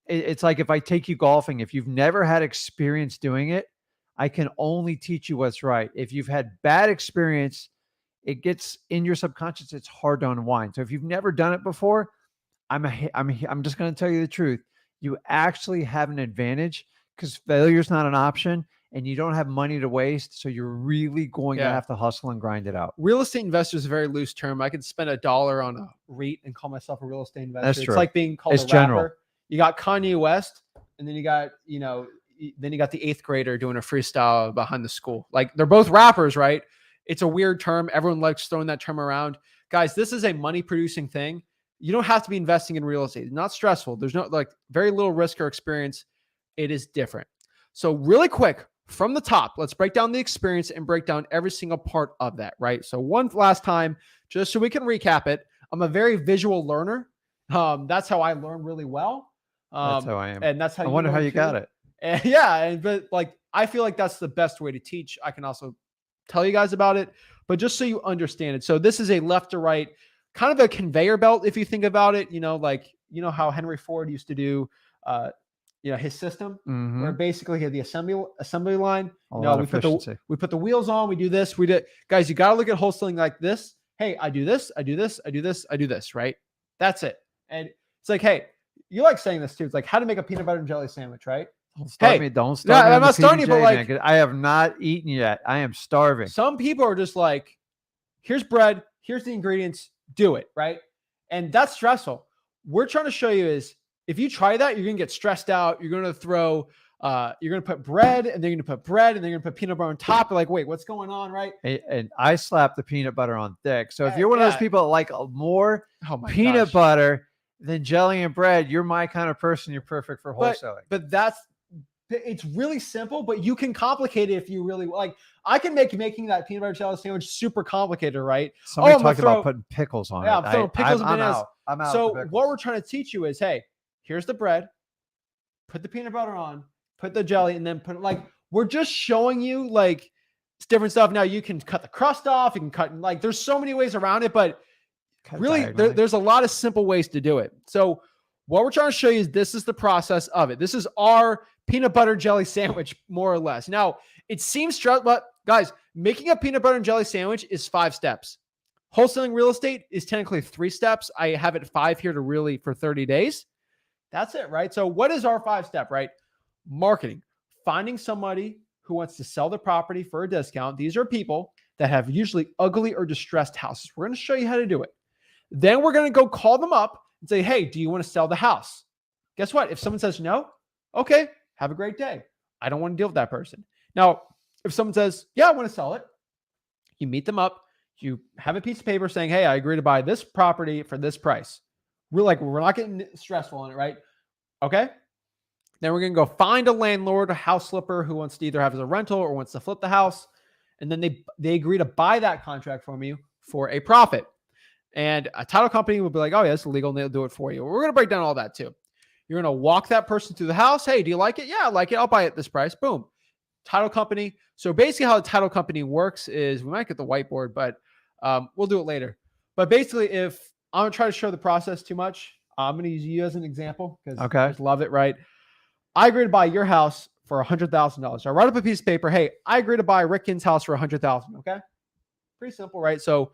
it's like if I take you golfing, if you've never had experience doing it, I can only teach you what's right. If you've had bad experience, it gets in your subconscious. It's hard to unwind. So if you've never done it before, I'm just going to tell you the truth. You actually have an advantage because failure is not an option and you don't have money to waste. So you're really going to have to hustle and grind it out. Real estate investor is a very loose term. I could spend $1 on a REIT and call myself a real estate investor. That's true. It's like being called a general. Rapper. You got Kanye West, and then you got, then you got the 8th grader doing a freestyle behind the school. Like they're both rappers, right? It's a weird term. Everyone likes throwing that term around. Guys, this is a money producing thing. You don't have to be investing in real estate. It's not stressful. There's no very little risk or experience. It is different. So really quick from the top, let's break down the experience and break down every single part of that, right? So one last time, just so we can recap it. I'm a very visual learner. That's how I learn really well. That's how I am. And that's how I wonder how you got it. And yeah, but like I feel like that's the best way to teach. I can also tell you guys about it, but just so you understand it. So this is a left to right, kind of a conveyor belt if you think about it. Like how Henry Ford used to do, his system, where basically he had the assembly line. A lot of efficiency. We put the wheels on. We do this. We do, guys. You got to look at wholesaling like this. Hey, I do this. I do this. I do this. I do this. Right. That's it. And it's like, hey, you like saying this too. It's like how to make a peanut butter and jelly sandwich, right? Don't start me. Don't start me. I'm not starting you, but like, I have not eaten yet. I am starving. Some people are just like, here's bread, here's the ingredients, do it, right? And that's stressful. We're trying to show you is if you try that, you're gonna get stressed out. You're gonna you're gonna put bread, and then you're gonna put bread, and then you're gonna put peanut butter on top. You're like, wait, what's going on, right? And I slap the peanut butter on thick. So if you're one of those people that like more peanut gosh. butter than jelly and bread, you're my kind of person. You're perfect for wholesaling. But it's really simple, but you can complicate it if you really like. I can making that peanut butter jelly sandwich super complicated, right? Somebody talked about putting pickles on it. Yeah, I'm throwing pickles and bananas. I'm out. So what we're trying to teach you is, hey, here's the bread, put the peanut butter on, put the jelly, and then put it like we're just showing you like different stuff. Now you can cut the crust off. You can cut like there's so many ways around it, but really there's a lot of simple ways to do it. So what we're trying to show you is this is the process of it. This is our peanut butter jelly sandwich, more or less. Now, it seems stressful, but guys, making a peanut butter and jelly sandwich is 5 steps. Wholesaling real estate is technically 3 steps. I have it 5 here for 30 days. That's it, right? So what is our 5 step, right? Marketing, finding somebody who wants to sell the property for a discount. These are people that have usually ugly or distressed houses. We're going to show you how to do it. Then we're going to go call them up and say, hey, do you want to sell the house? Guess what? If someone says no, okay, have a great day. I don't want to deal with that person. Now, if someone says, yeah, I want to sell it, you meet them up, you have a piece of paper saying, hey, I agree to buy this property for this price. We're not getting stressful on it, right? Okay. Then we're going to go find a landlord, a house flipper who wants to either have as a rental or wants to flip the house. And then they agree to buy that contract from you for a profit. And a title company will be like, oh, yeah, it's legal, and they'll do it for you. We're going to break down all that too. You're going to walk that person through the house. Hey, do you like it? Yeah, I like it. I'll buy it at this price. Boom. Title company. So basically how the title company works is we might get the whiteboard, but we'll do it later. But basically, if I'm going to try to show the process too much, I'm going to use you as an example because I just love it, right? I agree to buy your house for $100,000. I write up a piece of paper. Hey, I agree to buy Rick Ginn's house for $100,000. Okay. Pretty simple, right? So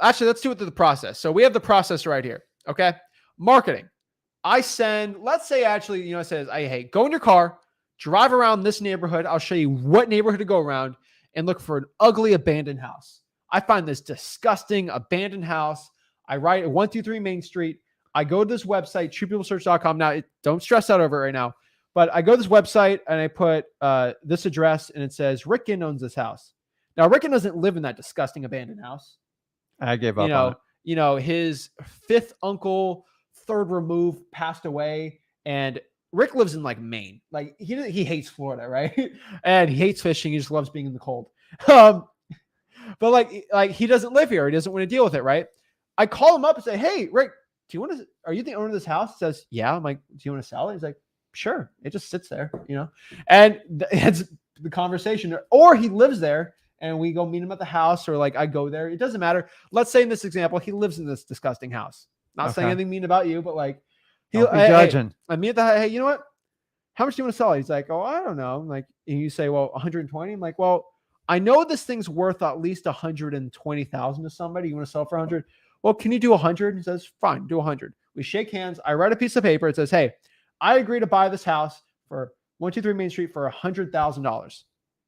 actually, let's do it through the process. So we have the process right here. Okay. Marketing. I send, let's say actually, it says, hey, go in your car, drive around this neighborhood. I'll show you what neighborhood to go around and look for an ugly abandoned house. I find this disgusting abandoned house. I write 123 Main Street. I go to this website, truepeoplesearch.com. Now, don't stress out over it right now, but I go to this website and I put this address and it says, Rick Ginn owns this house. Now, Rick Ginn doesn't live in that disgusting abandoned house. I gave up on it. His 5th uncle, 3rd remove, passed away, and Rick lives in like Maine. Like he hates Florida, right? And he hates fishing. He just loves being in the cold. But like he doesn't live here. He doesn't want to deal with it, right? I call him up and say, hey, Rick, are you the owner of this house? He says, yeah. I'm like, do you want to sell it? He's like, sure. It just sits there, and it's the conversation. Or he lives there and we go meet him at the house, or like I go there. It doesn't matter. Let's say in this example, he lives in this disgusting house. Not saying anything mean about you, but like Don't be judging. I meet the hey, you know what? How much do you want to sell it? He's like, oh, I don't know. I'm like, and you say, well, 120. I'm like, well, I know this thing's worth at least 120,000 to somebody. You want to sell it for 100? Well, can you do 100? He says, fine, do 100. We shake hands. I write a piece of paper. It says, hey, I agree to buy this house for 123 Main Street for $100,000.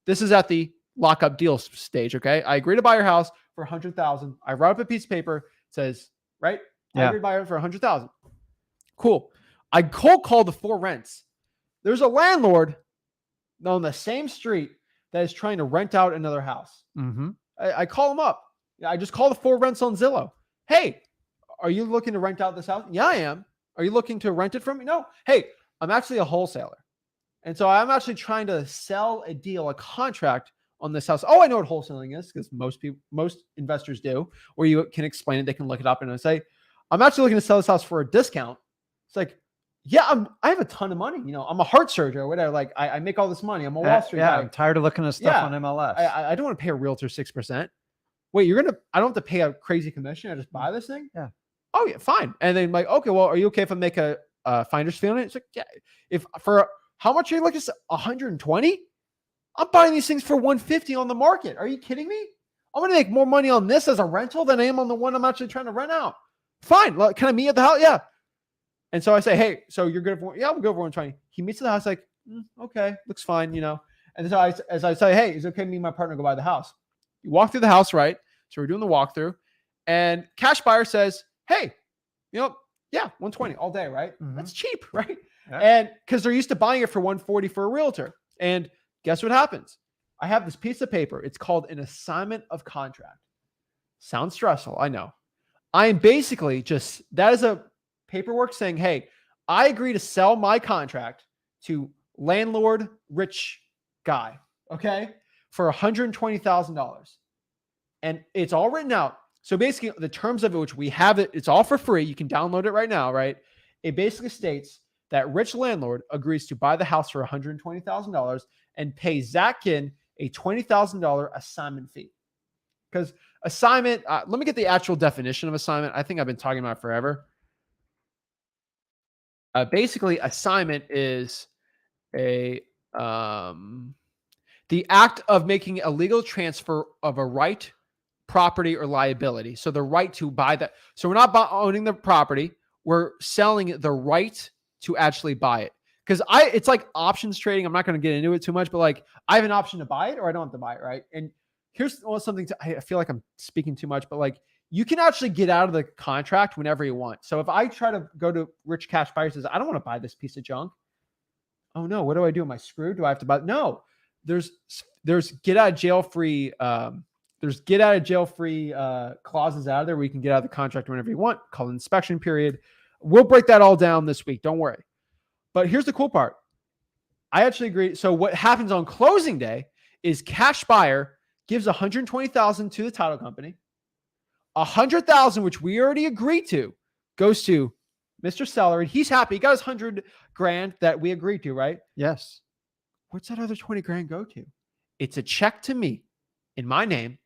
This is at the lockup deal stage. Okay. I agree to buy your house for 100,000. I write up a piece of paper. It says, right? I agree to buy it for 100,000. Cool. I cold call the 4 rents. There's a landlord on the same street that is trying to rent out another house. Mm-hmm. I call him up. I just call the 4 rents on Zillow. Hey, are you looking to rent out this house? Yeah, I am. Are you looking to rent it from me? No. Hey, I'm actually a wholesaler. And so I'm actually trying to sell a deal, a contract on this house. Oh, I know what wholesaling is because most investors do, where you can explain it. They can look it up and say, I'm actually looking to sell this house for a discount. It's like, Yeah, I have a ton of money. You know, I'm a heart surgeon or whatever. Like I make all this money. I'm a Wall Street yeah, guy. I'm tired of looking at stuff Yeah, on MLS. I don't want to pay a realtor 6%. Wait, I don't have to pay a crazy commission. I just buy this thing. Yeah. Oh yeah, fine. And then like, okay, well, are you okay if I make a finder's fee on it? It's like, yeah. If for how much are you looking at? 120? I'm buying these things for 150 on the market. Are you kidding me? I'm going to make more money on this as a rental than I am on the one I'm actually trying to rent out. Fine. Can I meet at the house? Yeah. And so I say, hey, so you're good for, yeah, I'm good for 120. He meets at the house like, okay, looks fine, you know. And so as I say, hey, is it okay me and my partner go by the house? You walk through the house, right? So we're doing the walkthrough, and cash buyer says, hey, you know, yeah, 120 all day, right? Mhm. That's cheap, right? Yeah. And because they're used to buying it for 140 for a realtor. And guess what happens? I have this piece of paper. It's called an assignment of contract. Sounds stressful, I know. I am basically that is a paperwork saying, hey, I agree to sell my contract to landlord rich guy, okay, for $120,000. And it's all written out. So basically, the terms of it, which we have it, it's all for free. You can download it right now, right? It basically states that rich landlord agrees to buy the house for $120,000 and pay Zach Ginn a $20,000 assignment fee. Because assignment, let me get the actual definition of assignment. I think I've been talking about it forever. Basically, assignment is the act of making a legal transfer of a right, property, or liability. So the right to buy that. So we're not owning the property. We're selling the right to actually buy it. Because it's like options trading. I'm not going to get into it too much, but like I have an option to buy it or I don't have to buy it, right? And here's something I feel like I'm speaking too much, but like you can actually get out of the contract whenever you want. So if I try to go to rich cash buyers, says I don't want to buy this piece of junk. Oh no, what do I do? Am I screwed? Do I have to buy? No, there's get out of jail free. There's get out of jail free clauses out of there where you can get out of the contract whenever you want, called inspection period. We'll break that all down this week. Don't worry. But here's the cool part. I actually agree. So what happens on closing day is cash buyer gives $120,000 to the title company. $100,000, which we already agreed to, goes to Mr. Seller, and he's happy. He got his $100,000 that we agreed to, right? Yes. Where's that other $20,000 go to? It's a check to me in my name.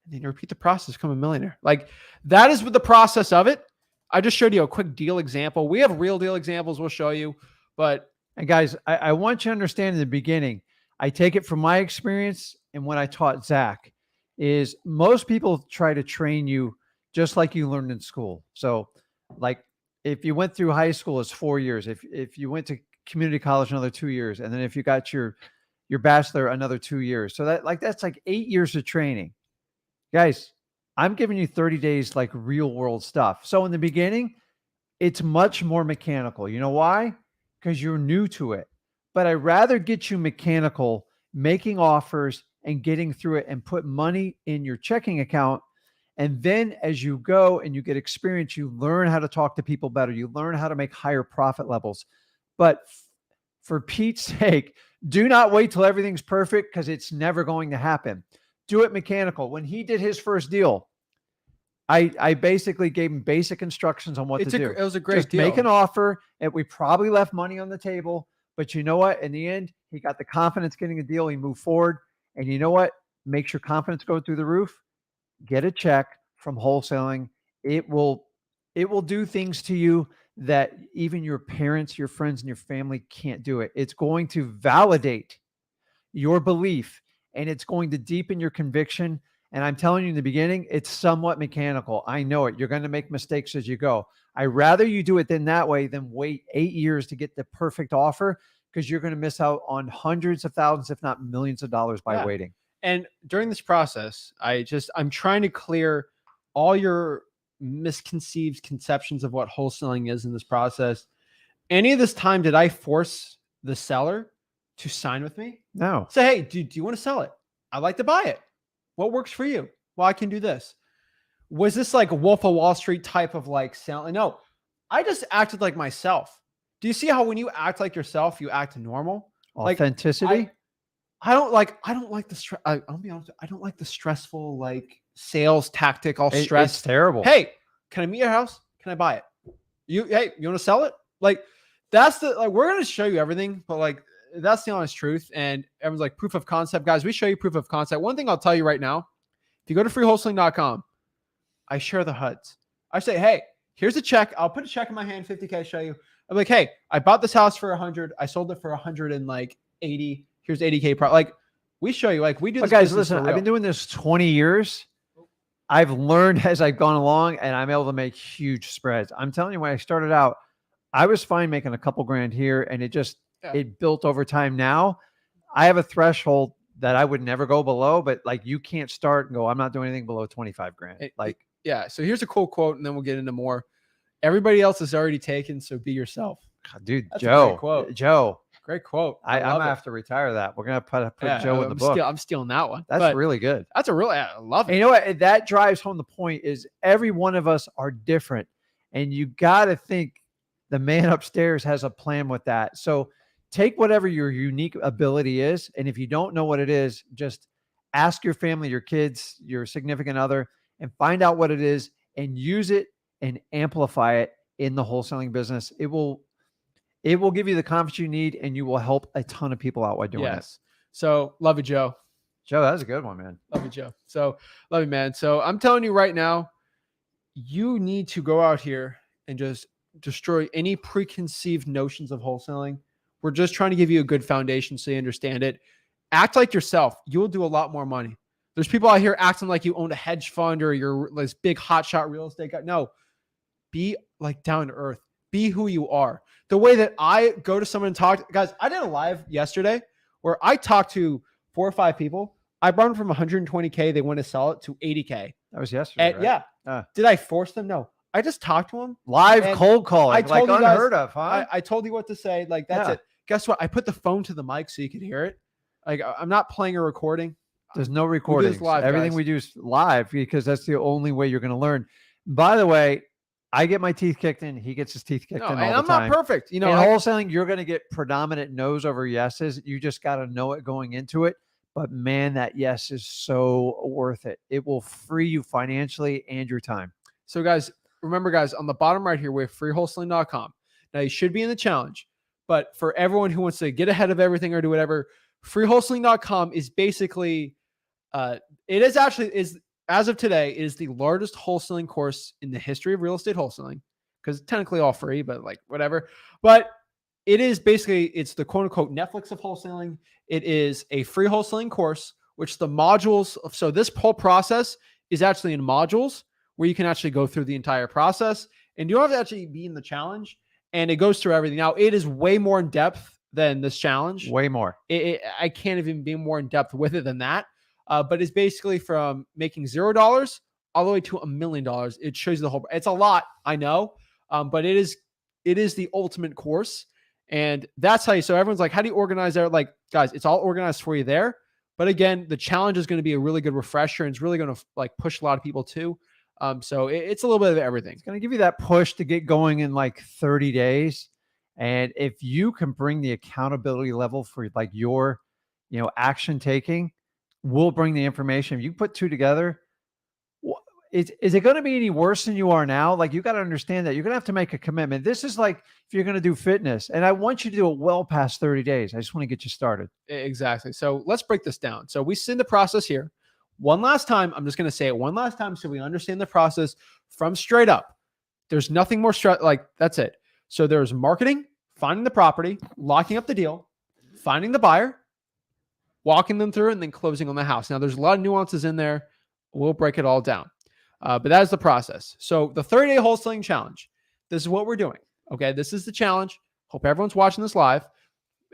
And then you repeat the process, become a millionaire. Like that is what the process of it. I just showed you a quick deal example. We have real deal examples we'll show you. But and guys, I want you to understand in the beginning, I take it from my experience and when I taught Zach, is most people try to train you just like you learned in school. So like if you went through high school, it's 4 years. If you went to community college, another 2 years. And then if you got your bachelor, another 2 years. So that's like 8 years of training. Guys, I'm giving you 30 days, like real world stuff. So in the beginning, it's much more mechanical. You know why? Because you're new to it. But I'd rather get you mechanical, making offers and getting through it and put money in your checking account. And then as you go and you get experience, you learn how to talk to people better. You learn how to make higher profit levels. But for Pete's sake, do not wait till everything's perfect because it's never going to happen. Do it mechanical. When he did his first deal, I basically gave him basic instructions on what to do. It was a great deal. Make an offer, and we probably left money on the table. But you know what? In the end, he got the confidence getting a deal. He moved forward. And you know what? Makes your confidence go through the roof. Get a check from wholesaling. It will do things to you that even your parents, your friends, and your family can't do it. It's going to validate your belief and it's going to deepen your conviction. And I'm telling you in the beginning, it's somewhat mechanical. I know it. You're going to make mistakes as you go. I'd rather you do it that way than wait 8 years to get the perfect offer because you're going to miss out on hundreds of thousands, if not millions of dollars by waiting. And during this process, I'm trying to clear all your misconceived conceptions of what wholesaling is in this process. Any of this time, did I force the seller to sign with me? No. Say, hey, do you want to sell it? I'd like to buy it. What works for you? Well, I can do this. Was this like a Wolf of Wall Street type of like selling? No, I just acted like myself. Do you see how when you act like yourself, you act normal? Authenticity? Like, I don't like the stress. I'll be honest. I don't like the stressful like sales tactic. All stressed. It's terrible. Hey, can I meet your house? Can I buy it? You want to sell it? Like that's the, like, we're going to show you everything, but like, that's the honest truth. And everyone's like, proof of concept. Guys, we show you proof of concept. One thing I'll tell you right now, if you go to freewholesaling.com, I share the HUDs. I say, hey, here's a check. I'll put a check in my hand, 50K, show you. I'm like, hey, I bought this house for 100. I sold it for 180. Here's 80K. Like, we show you, like, we do this. But guys, listen, I've been doing this 20 years. I've learned as I've gone along, and I'm able to make huge spreads. I'm telling you, when I started out, I was fine making a couple grand here, and it built over time. Now I have a threshold that I would never go below, but like, you can't start and go, I'm not doing anything below 25 grand. Yeah. So here's a cool quote, and then we'll get into more. Everybody else is already taken, so be yourself. Dude, That's Joe, a great quote. Joe. Great quote. I'm gonna have to retire that. We're gonna put Joe in the book. I'm stealing that one. That's really good. That's a really, I love it. And you know what? That drives home the point is every one of us are different. And you got to think the man upstairs has a plan with that. So take whatever your unique ability is. And if you don't know what it is, just ask your family, your kids, your significant other, and find out what it is and use it and amplify it in the wholesaling business. It will give you the confidence you need, and you will help a ton of people out while doing it. So love you, Joe. Joe, that was a good one, man. Love you, Joe. So love you, man. So I'm telling you right now, you need to go out here and just destroy any preconceived notions of wholesaling. We're just trying to give you a good foundation so you understand it. Act like yourself. You'll do a lot more money. There's people out here acting like you own a hedge fund or you're this big hotshot real estate guy. No, be like down to earth. Be who you are. The way that I go to someone and talk, guys, I did a live yesterday where I talked to 4 or 5 people. I brought them from 120K. They want to sell it to 80K. That was yesterday. And, right? Yeah. Did I force them? No. I just talked to them. Live cold calling. Like unheard of, huh? I told you what to say. Like, that's it. Guess what? I put the phone to the mic so you could hear it. Like, I'm not playing a recording. There's no recordings. Everything we do is live because that's the only way you're going to learn. By the way, I get my teeth kicked in. He gets his teeth kicked in all the time. And I'm not perfect. You know, in wholesaling, you're going to get predominant no's over yeses. You just got to know it going into it. But man, that yes is so worth it. It will free you financially and your time. So guys, remember guys, on the bottom right here, we have freewholesaling.com. Now you should be in the challenge, but for everyone who wants to get ahead of everything or do whatever, freewholesaling.com is basically, as of today, it is the largest wholesaling course in the history of real estate wholesaling, because technically all free, but like whatever. But it is basically, it's the quote unquote Netflix of wholesaling. It is a free wholesaling course, which the modules, so this whole process is actually in modules where you can actually go through the entire process and you don't have to actually be in the challenge, and it goes through everything. Now it is way more in depth than this challenge. Way more. I can't even be more in depth with it than that. But it's basically from making $0 all the way to $1 million. It shows you the whole, it's a lot, I know. But it is the ultimate course. And that's how so everyone's like, how do you organize that? Like, guys, it's all organized for you there. But again, the challenge is going to be a really good refresher, and it's really going to like push a lot of people too. So it's a little bit of everything. It's going to give you that push to get going in like 30 days. And if you can bring the accountability level for like your, action taking, we'll bring the information. If you put two together, is it going to be any worse than you are now? Like, you got to understand that you're going to have to make a commitment. This is like if you're going to do fitness, and I want you to do it well past 30 days. I just want to get you started. Exactly. So let's break this down. So we see the process here. One last time, I'm just going to say it one last time so we understand the process from straight up. There's nothing more like that's it. So there's marketing, finding the property, locking up the deal, finding the buyer, walking them through, and then closing on the house. Now there's a lot of nuances in there. We'll break it all down. But that is the process. So the 30-day wholesaling challenge, this is what we're doing. Okay, this is the challenge. Hope everyone's watching this live.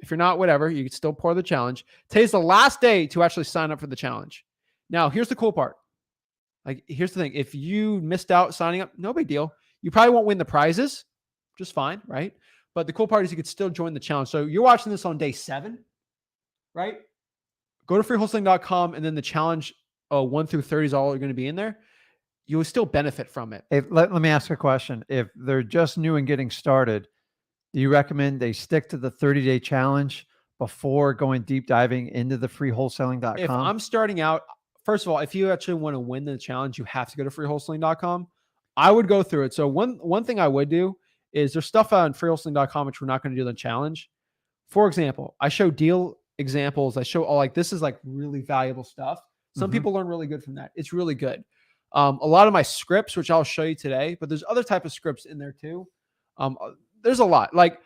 If you're not, whatever, you can still pour the challenge. Today's the last day to actually sign up for the challenge. Now, here's the cool part. Like, here's the thing. If you missed out signing up, no big deal. You probably won't win the prizes. Just fine, right? But the cool part is you could still join the challenge. So you're watching this on day 7, right? Go to freewholesaling.com, and then the challenge 1 through 30 is all going to be in there. You will still benefit from it. Let me ask a question. If they're just new and getting started, do you recommend they stick to the 30-day challenge before going deep diving into the freewholesaling.com? If I'm starting out, first of all, if you actually want to win the challenge, you have to go to freewholesaling.com. I would go through it. So one thing I would do is there's stuff on freewholesaling.com which we're not going to do the challenge. For example, I show deal examples. I show all like this is like really valuable stuff. Some people learn really good from that. It's really good. A lot of my scripts, which I'll show you today, but there's other type of scripts in there too. There's a lot. Like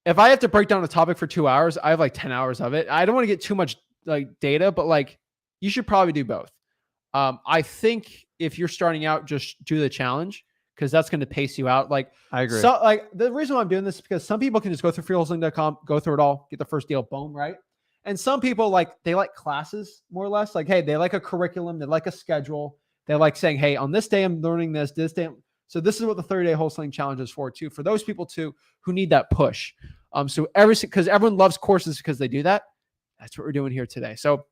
if I have to break down a topic for 2 hours, I have like 10 hours of it. I don't want to get too much like data, but like you should probably do both. I think if you're starting out, just do the challenge because that's going to pace you out. Like I agree. So like the reason why I'm doing this is because some people can just go through freewholesaling.com, go through it all, get the first deal, boom, right? And some people like they like classes more or less. Like, hey, they like a curriculum, they like a schedule. They like saying, hey, on this day I'm learning this day. So this is what the 30-day wholesaling challenge is for too. For those people too who need that push. So because everyone loves courses because they do that. That's what we're doing here today. So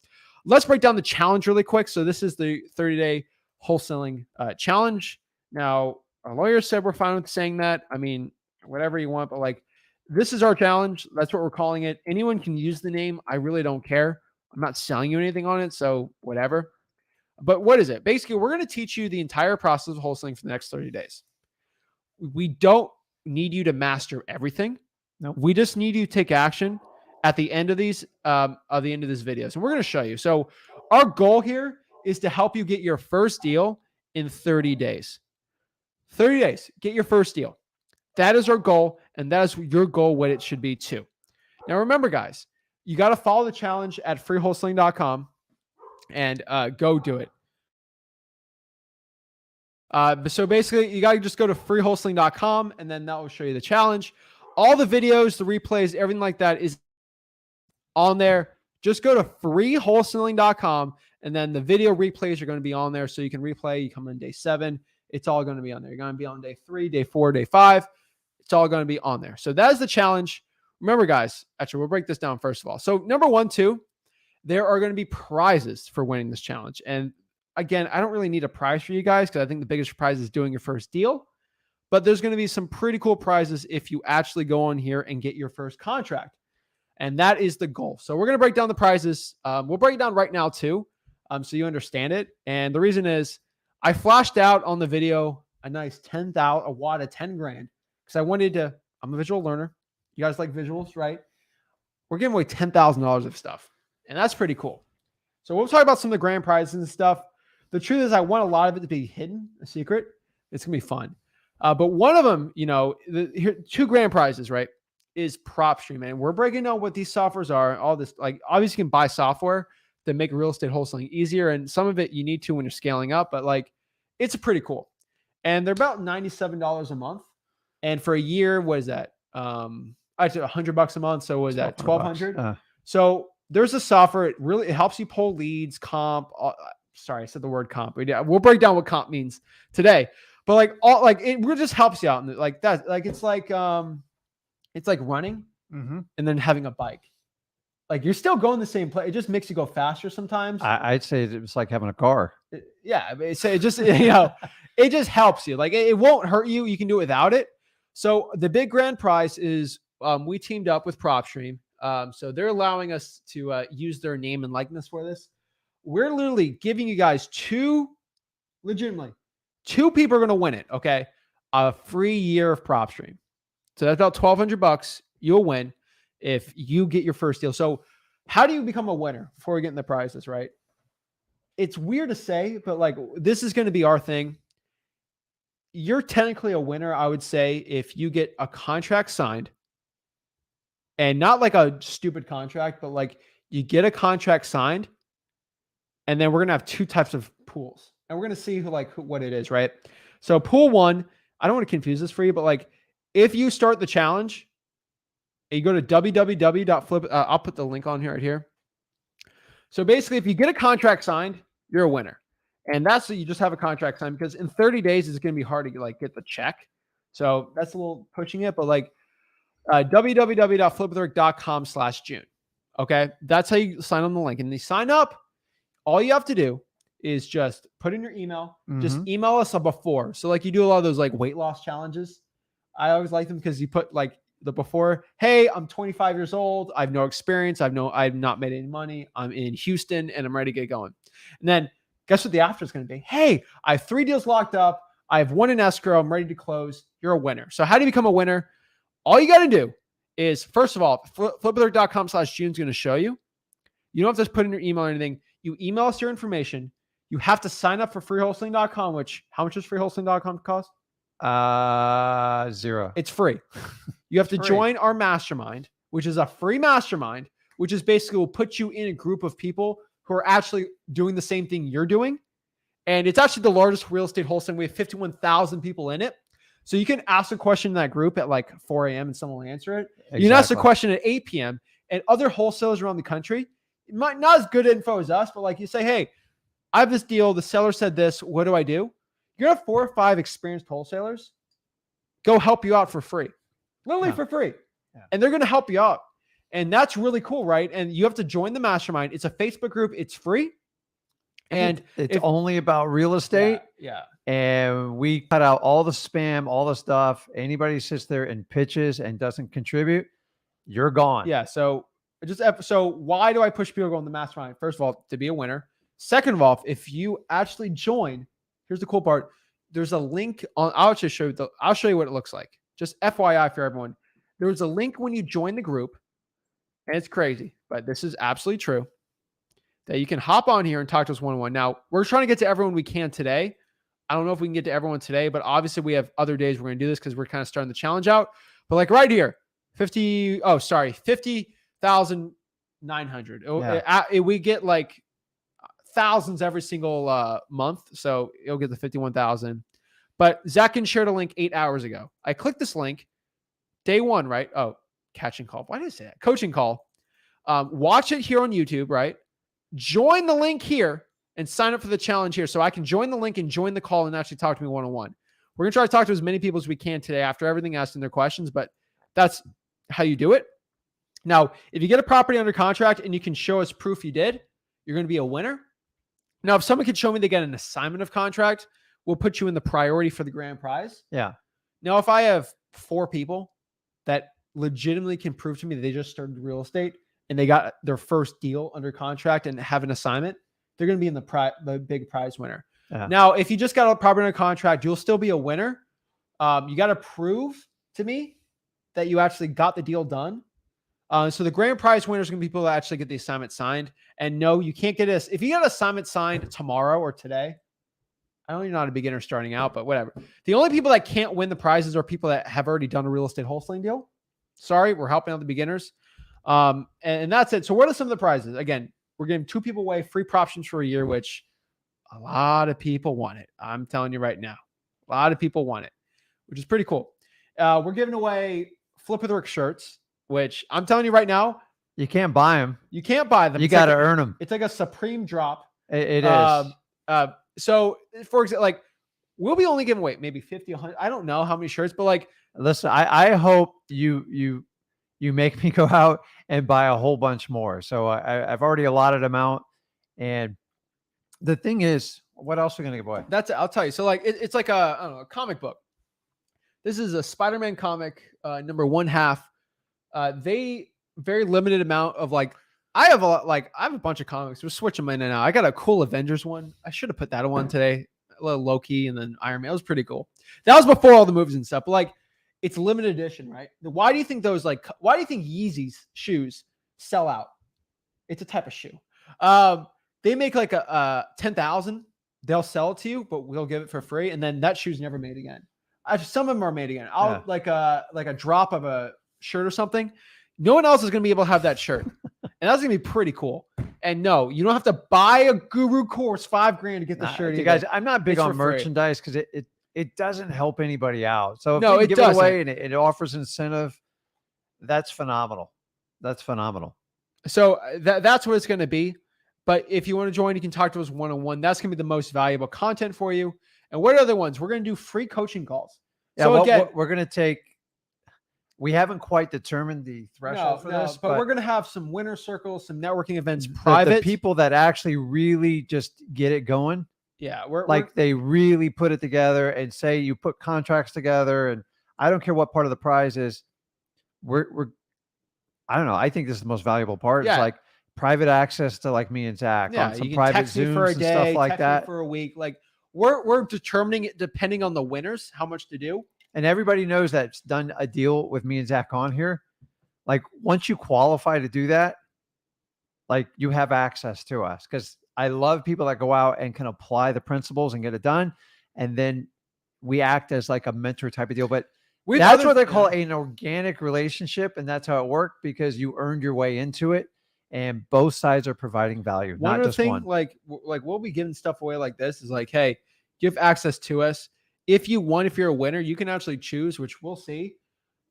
let's break down the challenge really quick. So this is the 30-day wholesaling challenge. Now, our lawyer said we're fine with saying that. I mean, whatever you want, but like this is our challenge. That's what we're calling it. Anyone can use the name. I really don't care. I'm not selling you anything on it. So whatever. But what is it? Basically, we're going to teach you the entire process of wholesaling for the next 30 days. We don't need you to master everything. No, we just need you to take action at the end of these, videos. And we're going to show you. So our goal here is to help you get your first deal in 30 days. 30 days, get your first deal. That is our goal. And that is your goal, what it should be too. Now, remember guys, you got to follow the challenge at freewholesaling.com and go do it. So basically you got to just go to freewholesaling.com and then that will show you the challenge. All the videos, the replays, everything like that is on there. Just go to freewholesaling.com and then the video replays are going to be on there. So you can replay, you come in day 7. It's all going to be on there. You're going to be on day 3, day 4, day 5. It's all going to be on there. So that is the challenge. Remember guys, actually we'll break this down first of all. So number 1, 2, there are going to be prizes for winning this challenge. And again, I don't really need a prize for you guys because I think the biggest prize is doing your first deal. But there's going to be some pretty cool prizes if you actually go on here and get your first contract. And that is the goal. So we're going to break down the prizes. We'll break it down right now too, so you understand it. And the reason is I flashed out on the video a nice a wad of 10 grand because I wanted to, I'm a visual learner. You guys like visuals, right? We're giving away $10,000 of stuff. And that's pretty cool. So we'll talk about some of the grand prizes and stuff. The truth is I want a lot of it to be hidden, a secret. It's going to be fun. But one of them, here 2 grand prizes, right, is PropStream. And we're breaking down what these softwares are. All this, like, obviously you can buy software that make real estate wholesaling easier. And some of it you need to when you're scaling up, but like, it's pretty cool. And they're about $97 a month. And for a year, what is that? I said $100 a month. So what is that? 1,200. So there's a software. It helps you pull leads, comp. Sorry, I said the word comp. We'll break down what comp means today. But it really just helps you out. And like that, like it's like running and then having a bike. Like you're still going the same place. It just makes you go faster sometimes. I'd say it's like having a car. Yeah, it just it just helps you. Like it won't hurt you. You can do it without it. So the big grand prize is we teamed up with PropStream. So they're allowing us to use their name and likeness for this. We're literally giving you guys 2 people are going to win it. Okay. A free year of PropStream. So that's about $1,200. You'll win if you get your first deal. So how do you become a winner before we get into the prizes, right? It's weird to say, but like, this is going to be our thing. You're technically a winner, I would say, if you get a contract signed and not like a stupid contract, but like you get a contract signed and then we're going to have 2 types of pools. And we're going to see what it is, right? So pool 1, I don't want to confuse this for you, but like if you start the challenge, and you go to www.flip, I'll put the link on here right here. So basically, if you get a contract signed, you're a winner. And that's what you just have a contract signed because in 30 days, it's going to be hard to get the check. So that's a little pushing it, but like www.flipwithrick.com/June. Okay. That's how you sign on the link. And you sign up, all you have to do is just put in your email, just email us before. So like you do a lot of those like weight loss challenges. I always like them because you put like the before, hey, I'm 25 years old. I have no experience. I've not made any money. I'm in Houston and I'm ready to get going. And then guess what the after is going to be? Hey, I have 3 deals locked up. I have one in escrow. I'm ready to close. You're a winner. So how do you become a winner? All you got to do is, first of all, flipwither.com/June is going to show you. You don't have to put in your email or anything. You email us your information. You have to sign up for freewholesaling.com, which how much does freewholesaling.com cost? 0. It's free. You have to Free. join our mastermind, which is a free mastermind, which is basically will put you in a group of people who are actually doing the same thing you're doing. And it's actually the largest real estate wholesaling. We have 51,000 people in it. So you can ask a question in that group at like 4 a.m. and someone will answer it. Exactly. You can ask a question at 8 p.m. and other wholesalers around the country, it might not as good info as us, but like you say, hey, I have this deal. The seller said this. What do I do? You're going to have 4 or 5 experienced wholesalers go help you out for free, literally for free. Yeah. And they're going to help you out. And that's really cool, right? And you have to join the mastermind. It's a Facebook group. It's free. And it's only about real estate. Yeah. And we cut out all the spam, all the stuff. Anybody sits there and pitches and doesn't contribute, you're gone. Yeah. So why do I push people to go in the mastermind? First of all, to be a winner. Second of all, if you actually join, here's the cool part. There's a link on, I'll show you what it looks like. Just FYI for everyone. There's a link when you join the group, and it's crazy, but this is absolutely true, that you can hop on here and talk to us one-on-one. Now, we're trying to get to everyone we can today. I don't know if we can get to everyone today, but obviously we have other days we're going to do this because we're kind of starting the challenge out. But like right here, 50,900. Yeah. We get like thousands every single month. So it'll get the 51,000. But Zach Ginn shared a link 8 hours ago. I clicked this link. Day one, right? Oh, catching call. Why did I say that? Coaching call. Watch it here on YouTube, right? Join the link here and sign up for the challenge here. So I can join the link and join the call and actually talk to me one-on-one. We're going to try to talk to as many people as we can today after everything, asking their questions, but that's how you do it. Now, if you get a property under contract and you can show us proof you did, you're going to be a winner. Now, if someone could show me they get an assignment of contract, we'll put you in the priority for the grand prize. Yeah. Now, if I have 4 people that legitimately can prove to me that they just started real estate and they got their first deal under contract and have an assignment, they're going to be in the big prize winner. Yeah. Now, if you just got a property under contract, you'll still be a winner. You got to prove to me that you actually got the deal done. So the grand prize winners are going to be people that actually get the assignment signed. And no, you can't get this. If you get an assignment signed tomorrow or today, I know you're not a beginner starting out, but whatever. The only people that can't win the prizes are people that have already done a real estate wholesaling deal. Sorry, we're helping out the beginners. And that's it. So what are some of the prizes? Again, we're giving 2 people away free PropStreams for a year, which a lot of people want it. I'm telling you right now, a lot of people want it, which is pretty cool. We're giving away Flip with Rick shirts, which I'm telling you right now, You can't buy them. you can't buy them. You It's got to like earn them. It's like a supreme drop. It is. So for example, like we'll be only giving away maybe 50, 100. I don't know how many shirts, but like, Listen, I hope you make me go out and buy a whole bunch more. So I've already allotted them out. And the thing is, what else are we going to give away? that's it. I'll tell you. So like, it's like a, I don't know, a comic book. This is a Spider-Man comic, number 1/2. They very limited amount of like, I have a bunch of comics. We're switching them in and out. I got a cool Avengers one. I should have put that one today. A little Loki and then Iron Man. It was pretty cool. That was before all the movies and stuff. But like, it's limited edition, right? Why do you think why do you think Yeezy's shoes sell out? It's a type of shoe. They make like a 10,000. They'll sell it to you, but we'll give it for free. And then that shoe's never made again. Some of them are made again. Like a drop of a shirt or something. No one else is going to be able to have that shirt. And that's going to be pretty cool. And no, you don't have to buy a guru course $5,000 to get the shirt. You guys, I'm not big It's on for free. merchandise because it doesn't help anybody out. So if No, we it can give it away doesn't. and it offers incentive, that's phenomenal. That's phenomenal. So that's what it's going to be. But if you want to join, you can talk to us one-on-one. That's going to be the most valuable content for you. And what other ones? We're going to do free coaching calls. Yeah, So again, we're going to take. We haven't quite determined the threshold for this, but we're going to have some winner circles, some networking events, the private. people that actually really just get it going. Yeah, They really put it together and say you put contracts together, and I don't care what part of the prize is. We're I don't know. I think this is the most valuable part. Yeah. It's like private access to like me and Zach on some you can private text me Zooms for a and day, stuff like text me that. for a week. Like we're determining it depending on the winners, how much to do. And everybody knows that's done a deal with me and Zach on here. Like once you qualify to do that, like you have access to us, because I love people that go out and can apply the principles and get it done. And then we act as like a mentor type of deal. But that's what they call an organic relationship. And that's how it worked, because you earned your way into it and both sides are providing value. One not of the just things, one. like we'll be giving stuff away like this is like, hey, you have access to us. If you won, if you're a winner, you can actually choose, which we'll see.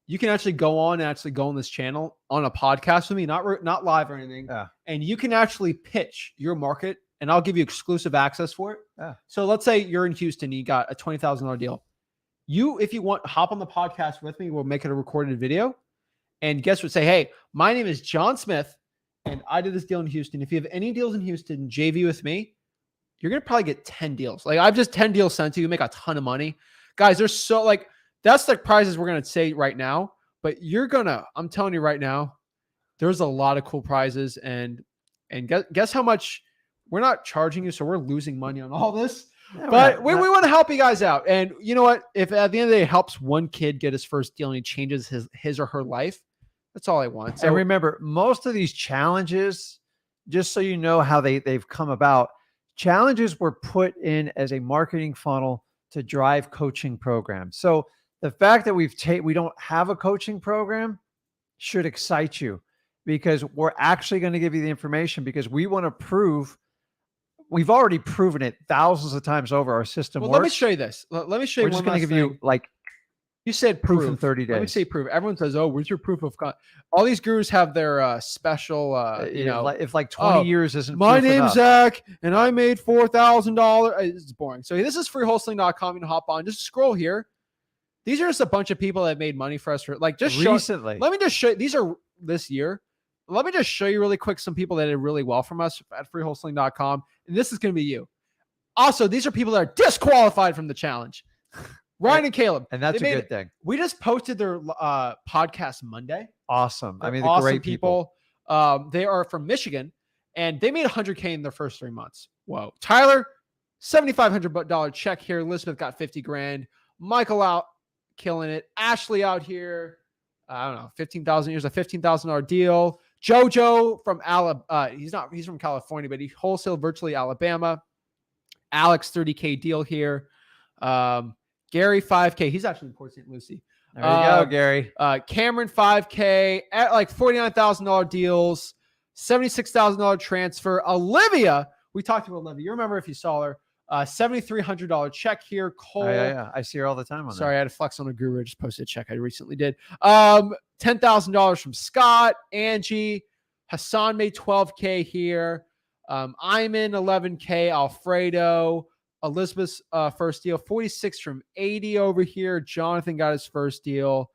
You can actually go on this channel on a podcast with me, not live or anything. Yeah. And you can actually pitch your market and I'll give you exclusive access for it. Yeah. So let's say you're in Houston, you got a $20,000 deal. If you want, hop on the podcast with me. We'll make it a recorded video. And guess what? Say, hey, my name is John Smith and I did this deal in Houston. If you have any deals in Houston, JV with me, you're going to probably get 10 deals. Like I've just 10 deals sent to you, make a ton of money. Guys, there's so like, that's the prizes we're going to say right now, but I'm telling you right now, there's a lot of cool prizes and guess how much we're not charging you. So we're losing money on all this, but we want to help you guys out. And you know what? If at the end of the day it helps one kid get his first deal and he changes his or her life, that's all I want. So and remember, most of these challenges, just so you know how they've come about, challenges were put in as a marketing funnel to drive coaching programs. So the fact that we don't have a coaching program should excite you, because we're actually going to give you the information, because we want to prove, we've already proven it thousands of times over, our system works. Let me show you this. Let me show you. We're just going to give you like, you said proof in 30 days. Let me say proof. Everyone says, oh, where's your proof of all these gurus have their special, if like 20 years isn't my proof name's enough. Zach and I made $4,000. It's boring. So this is freewholesaling.com. You can hop on, just scroll here. These are just a bunch of people that made money for us for like just recently. Let me just show you. These are this year. Let me just show you really quick some people that did really well from us at freewholesaling.com. And this is going to be you. Also, these are people that are disqualified from the challenge. Ryan and Caleb. And that's a good thing. We just posted their podcast Monday. Awesome. They're I mean, awesome great people. They are from Michigan and they made $100K in their first 3 months. Whoa. Tyler, $7,500 check here. Elizabeth got 50 grand. Michael out killing it. Ashley out here. I don't know, 15,000 years, a $15,000 deal. Jojo from he's from California, but he wholesaled virtually Alabama. Alex, 30K deal here. Gary, 5K. He's actually in Port St. Lucie. There you go, Gary. Cameron, 5K at like $49,000 deals, $76,000 transfer. Olivia, we talked about Olivia. You remember if you saw her. $7,300 check here. Cole. Yeah. I see her all the time on Sorry, there. I had to flex on a guru. I just posted a check I recently did. $10,000 from Scott. Angie. Hassan made 12K here. Iman, 11K. Alfredo. Elizabeth's first deal. 46 from 80 over here. Jonathan got his first deal.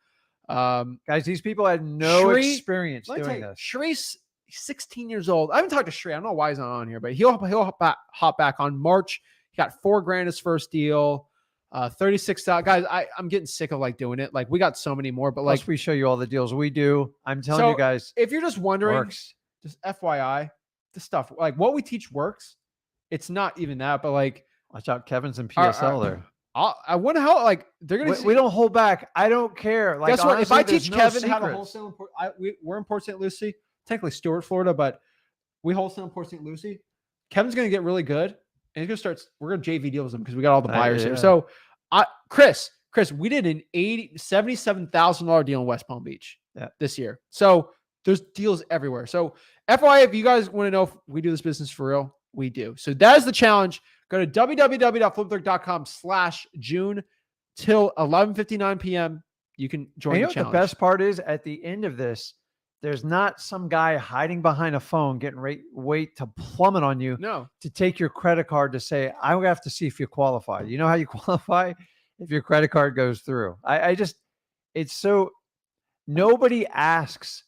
Guys, these people had no experience doing this. Shree's 16 years old. I haven't talked to Shree. I don't know why he's not on here, but he'll hop back on March. He got $4,000 his first deal. 36,000. Guys, I'm getting sick of like doing it. Like we got so many more, but like plus we show you all the deals we do. I'm telling you guys, if you're just wondering, works. Just FYI, the stuff like what we teach works. It's not even that, but like watch out, Kevin's in PSL there. I wonder how like they're gonna. We don't hold back. I don't care. Like guess what? Honestly, if I teach Kevin how to secrets. wholesale, we're in Port St. Lucie, technically Stewart, Florida, but we wholesale in Port St. Lucie. Kevin's gonna get really good, and he's gonna start. We're gonna JV deals with him because we got all the buyers here. So, Chris, we did an $77,000 deal in West Palm Beach this year. So there's deals everywhere. So FYI, if you guys want to know if we do this business for real, we do. So that is the challenge. Go to www.flipbook.com/June till 11:59 p.m. You can join the challenge. The best part is at the end of this, there's not some guy hiding behind a phone getting wait to plummet on you to take your credit card to say, I have to see if you qualify. You know how you qualify? If your credit card goes through. It's so, nobody asks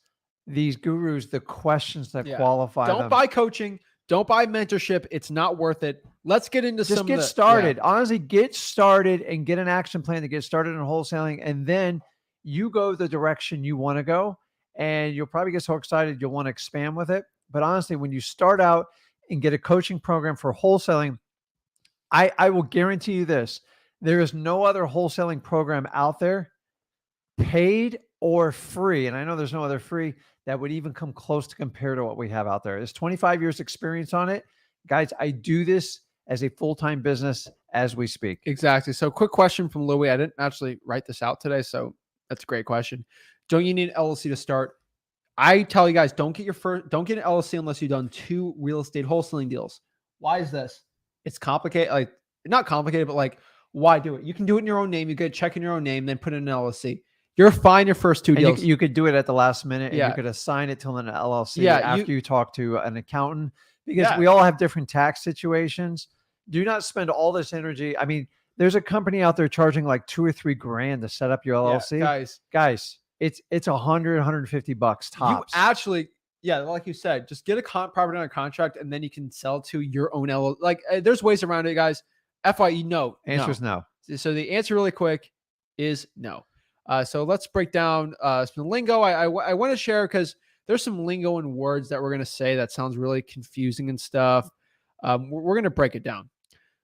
these gurus the questions that qualify them. Don't buy coaching. Don't buy mentorship. It's not worth it. Let's get into just get started. Honestly, get started and get an action plan to get started in wholesaling. And then you go the direction you want to go. And you'll probably get so excited you'll want to expand with it. But honestly, when you start out and get a coaching program for wholesaling, I will guarantee you this. There is no other wholesaling program out there, paid or free, and I know there's no other free, that would even come close to compare to what we have out there. There's 25 years experience on it. Guys, I do this as a full-time business as we speak. Exactly. So quick question from Louis. I didn't actually write this out today, so that's a great question. Don't you need an LLC to start? I tell you guys, don't get an LLC unless you've done 2 real estate wholesaling deals. Why is this? It's complicated. Like, not complicated, but like, why do it? You can do it in your own name. You get a check in your own name, then put in an LLC. You're fine your first 2 deals. You could do it at the last minute, and Yeah. you could assign it to an LLC Yeah, after you talk to an accountant, because we all have different tax situations. Do not spend all this energy. I mean, there's a company out there charging like $2 or $3 grand to set up your LLC. Guys, it's $100, $150 tops. You actually, like you said, just get a property under contract, and then you can sell to your own LLC. Like, there's ways around it, guys. FYE, no. Answer is no. So the answer really quick is no. So let's break down some lingo. I want to share, because there's some lingo and words that we're going to say that sounds really confusing and stuff. We're going to break it down.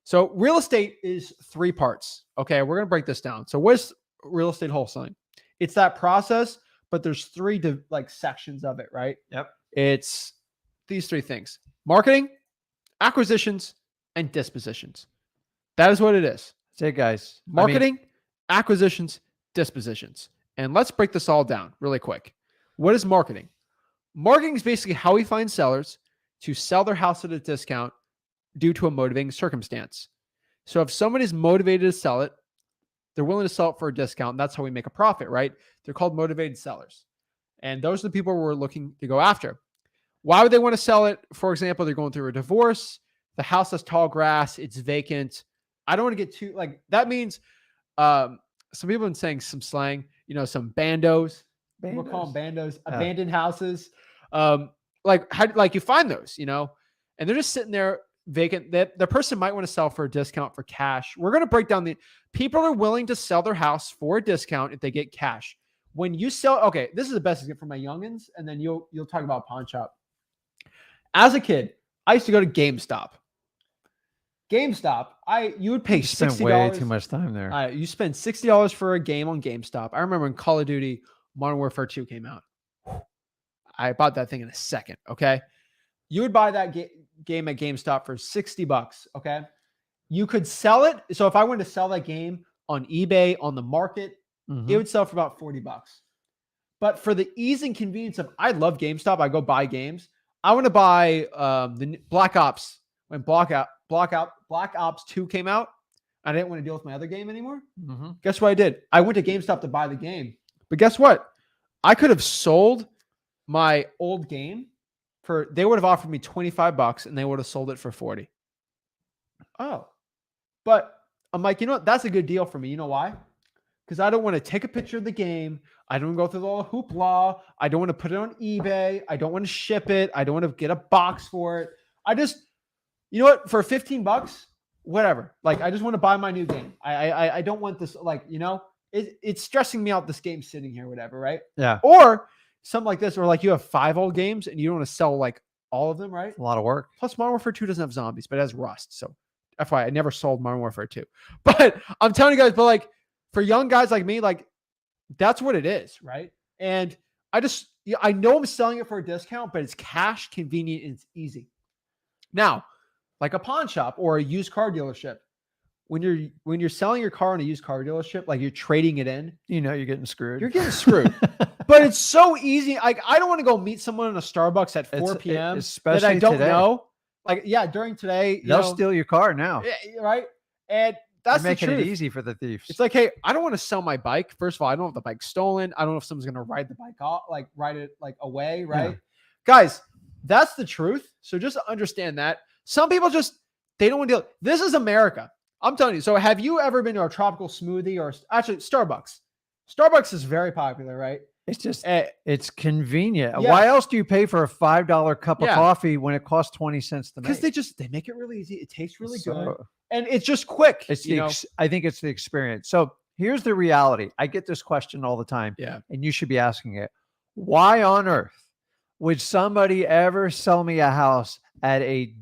So real estate is 3 parts. Okay, we're going to break this down. So what's real estate wholesaling? It's that process, but there's 3 sections of it, right? Yep. It's these 3 things: marketing, acquisitions, and dispositions. That is what it is. That's it, guys. Marketing, acquisitions, dispositions. And let's break this all down really quick. What is marketing? Marketing is basically how we find sellers to sell their house at a discount due to a motivating circumstance. So if somebody is motivated to sell it, they're willing to sell it for a discount. And that's how we make a profit, right? They're called motivated sellers. And those are the people we're looking to go after. Why would they want to sell it? For example, they're going through a divorce. The house has tall grass. It's vacant. I don't want to get too, that means some people have been saying some slang, some bandos. We'll call them bandos, abandoned houses. How you find those, and they're just sitting there vacant. The person might want to sell for a discount for cash. We're going to break down people are willing to sell their house for a discount if they get cash. When you sell, okay, this is the best example for my youngins, and then you'll talk about pawn shop. As a kid, I used to go to GameStop. You would pay $60. Spent way too much time there. You spend $60 for a game on GameStop. I remember when Call of Duty Modern Warfare 2 came out. I bought that thing in a second. Okay. You would buy that game at GameStop for $60. Okay. You could sell it. So if I wanted to sell that game on eBay, on the market, it would sell for about $40. But for the ease and convenience of, I love GameStop. I go buy games. I want to buy the Black Ops. When Black Ops 2 came out, I didn't want to deal with my other game anymore. Guess what I did? I went to GameStop to buy the game. But guess what? I could have sold my old game they would have offered me $25 and they would have sold it for $40. Oh, but I'm like, that's a good deal for me. You know why? Because I don't want to take a picture of the game. I don't go through all the hoopla. I don't want to put it on eBay. I don't want to ship it. I don't want to get a box for it. I just, for $15, whatever. I just want to buy my new game. I don't want this, it's stressing me out, this game sitting here, whatever, right? Yeah. Or something like this, where you have 5 old games and you don't want to sell all of them, right? A lot of work. Plus, Modern Warfare 2 doesn't have zombies, but it has Rust. So, FYI, I never sold Modern Warfare 2. But I'm telling you guys, for young guys like me, that's what it is, right? And I know I'm selling it for a discount, but it's cash, convenient, and it's easy. Now, like a pawn shop or a used car dealership, when you're selling your car in a used car dealership, you're trading it in, you're getting screwed. You're getting screwed. But it's so easy. I don't want to go meet someone in a Starbucks at 4 p.m. especially that I don't today. know. During today, they'll steal your car now. Right? And that's You're making the truth. it easy for the thieves. It's hey, I don't want to sell my bike. First of all, I don't have the bike stolen. I don't know if someone's gonna ride the bike off, ride it away, right? Yeah. Guys, that's the truth. So just understand that. Some people they don't want to deal. This is America. I'm telling you. So have you ever been to a tropical smoothie or actually Starbucks? Starbucks is very popular, right? It's just, it's convenient. Yeah. Why else do you pay for a $5 cup of coffee when it costs 20 cents to make? Because they make it really easy. It tastes really good. And it's just quick. I think it's the experience. So here's the reality. I get this question all the time. Yeah. And you should be asking it. Why on earth would somebody ever sell me a house at a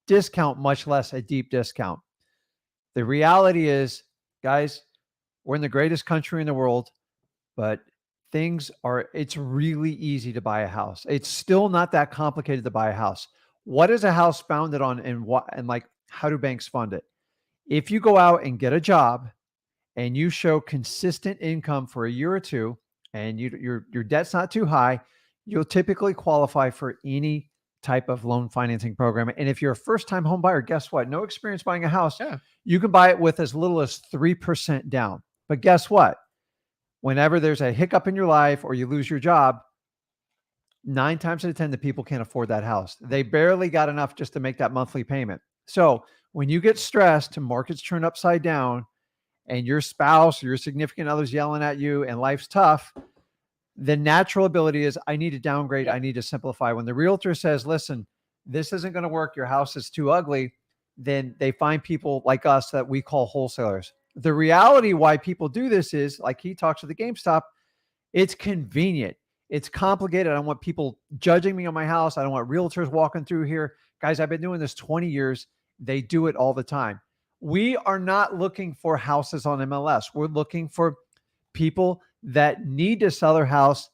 discount, much less a deep discount? The reality is, guys, we're in the greatest country in the world, but it's really easy to buy a house. It's still not that complicated to buy a house. What is a house founded on, and like, how do banks fund it? If you go out and get a job and you show consistent income for a year or two, and your debt's not too high, you'll typically qualify for any type of loan financing program. And if you're a first-time home buyer, guess what? No experience buying a house. Yeah. You can buy it with as little as 3% down. But guess what? Whenever there's a hiccup in your life or you lose your job, 9 times out of 10, the people can't afford that house. They barely got enough just to make that monthly payment. So when you get stressed, markets turn upside down, and your spouse or your significant other's yelling at you and life's tough, the natural ability is, I need to downgrade. I need to simplify. When the realtor says, listen, this isn't going to work, your house is too ugly, then they find people like us that we call wholesalers. The reality why people do this is, like he talks to the GameStop, it's convenient. It's complicated. I don't want people judging me on my house. I don't want realtors walking through here. Guys, I've been doing this 20 years. They do it all the time. We are not looking for houses on MLS. We're looking for people that need to sell their house,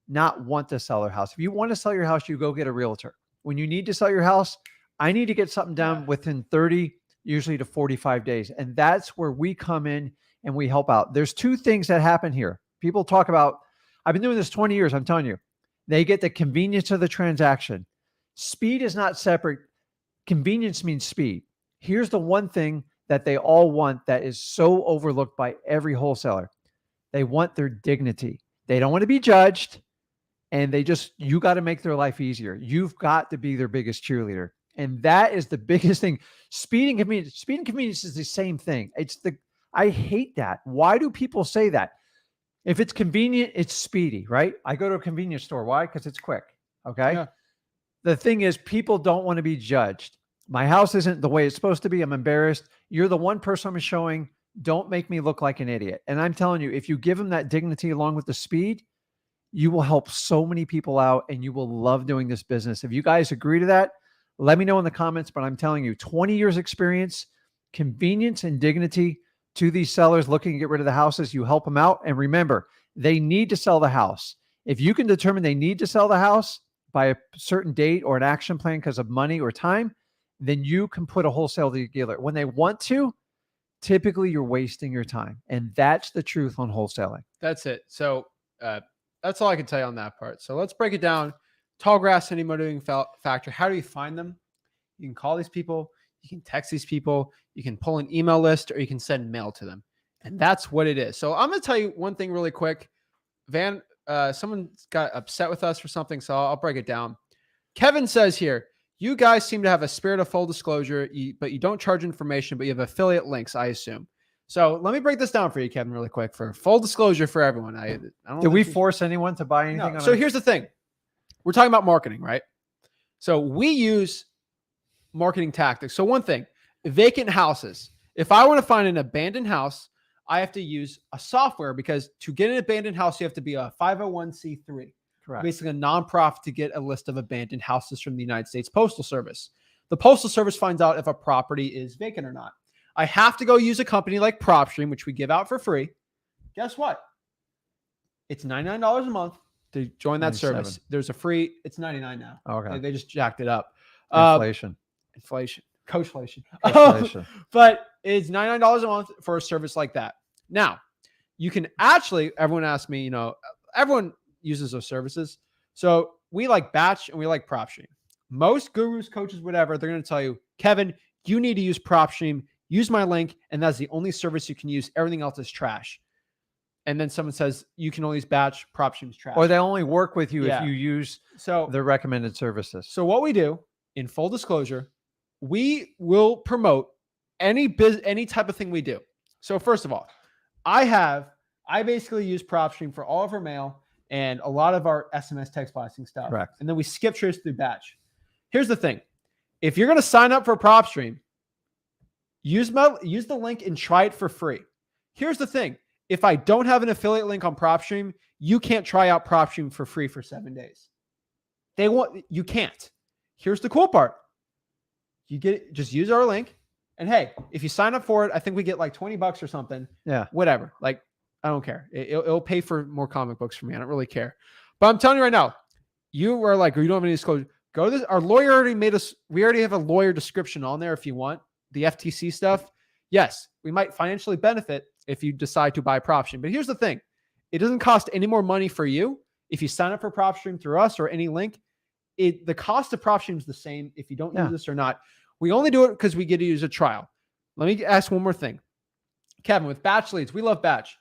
not want to sell their house. If you want to sell your house, you go get a realtor. When you need to sell your house, I need to get something done within 30, usually to 45 days. And that's where we come in and we help out. There's 2 things that happen here. People talk about, I've been doing this 20 years. I'm telling you, they get the convenience of the transaction. Speed is not separate. Convenience means speed. Here's the one thing that they all want that is so overlooked by every wholesaler. They want their dignity. They don't want to be judged. And you got to make their life easier. You've got to be their biggest cheerleader. And that is the biggest thing. Speed and convenience is the same thing. I hate that. Why do people say that? If it's convenient, it's speedy, right? I go to a convenience store. Why? Because it's quick. Okay. Yeah. The thing is, people don't want to be judged. My house isn't the way it's supposed to be. I'm embarrassed. You're the one person I'm showing. Don't make me look like an idiot. And I'm telling you, if you give them that dignity along with the speed, you will help so many people out and you will love doing this business. If you guys agree to that, let me know in the comments. But I'm telling you, 20 years experience, convenience and dignity to these sellers looking to get rid of the houses. You help them out. And remember, they need to sell the house. If you can determine they need to sell the house by a certain date or an action plan because of money or time, then you can put a wholesale dealer. When they want to, typically you're wasting your time. And that's the truth on wholesaling. That's it. So that's all I can tell you on that part. So let's break it down. Tall grass, any motivating factor. How do you find them? You can call these people. You can text these people. You can pull an email list, or you can send mail to them. And that's what it is. So I'm going to tell you one thing really quick. Van, someone got upset with us for something, so I'll break it down. Kevin says here, you guys seem to have a spirit of full disclosure, but you don't charge information, but you have affiliate links, I assume. So let me break this down for you, Kevin, really quick, for full disclosure for everyone. I don't Did we force anyone to buy anything? No. So here's the thing. We're talking about marketing, right? So we use marketing tactics. So one thing, vacant houses. If I want to find an abandoned house, I have to use a software, because to get an abandoned house, you have to be a 501c3. Correct. Basically a nonprofit to get a list of abandoned houses from the United States Postal Service. The Postal Service finds out if a property is vacant or not. I have to go use a company like PropStream, which we give out for free. Guess what? It's $99 a month to join that 97. service. There's a free, it's $99 now. Okay. They just jacked it up. Inflation. Coachflation. Inflation. But it's $99 a month for a service like that. Now, you can actually, everyone asks me, everyone uses those services. So we like Batch and we like PropStream. Most gurus, coaches, whatever, they're going to tell you, Kevin, you need to use PropStream. Use my link, and that's the only service you can use. Everything else is trash. And then someone says you can only use Batch, PropStream's trash. Or they only work with you if you use their recommended services. So what we do, in full disclosure, we will promote any type of thing we do. So first of all, I basically use PropStream for all of our mail and a lot of our SMS text blasting stuff. Correct. And then we skip trips through Batch. Here's the thing. If you're going to sign up for PropStream, use the link and try it for free. Here's the thing. If I don't have an affiliate link on PropStream, you can't try out PropStream for free for 7 days. You can't. Here's the cool part. Just use our link And hey, if you sign up for it, I think we get like $20 or something. Yeah. Whatever. Like, I don't care. It'll pay for more comic books for me. I don't really care. But I'm telling you right now, you are like, you don't have any disclosure. Go to this. Our lawyer already made us. We already have a lawyer description on there if you want the FTC stuff. Yes, we might financially benefit if you decide to buy PropStream. But here's the thing. It doesn't cost any more money for you if you sign up for PropStream through us or any link. The cost of PropStream is the same if you don't use this or not. We only do it because we get to use a trial. Let me ask one more thing. Kevin, with Batch Leads, we love Batch.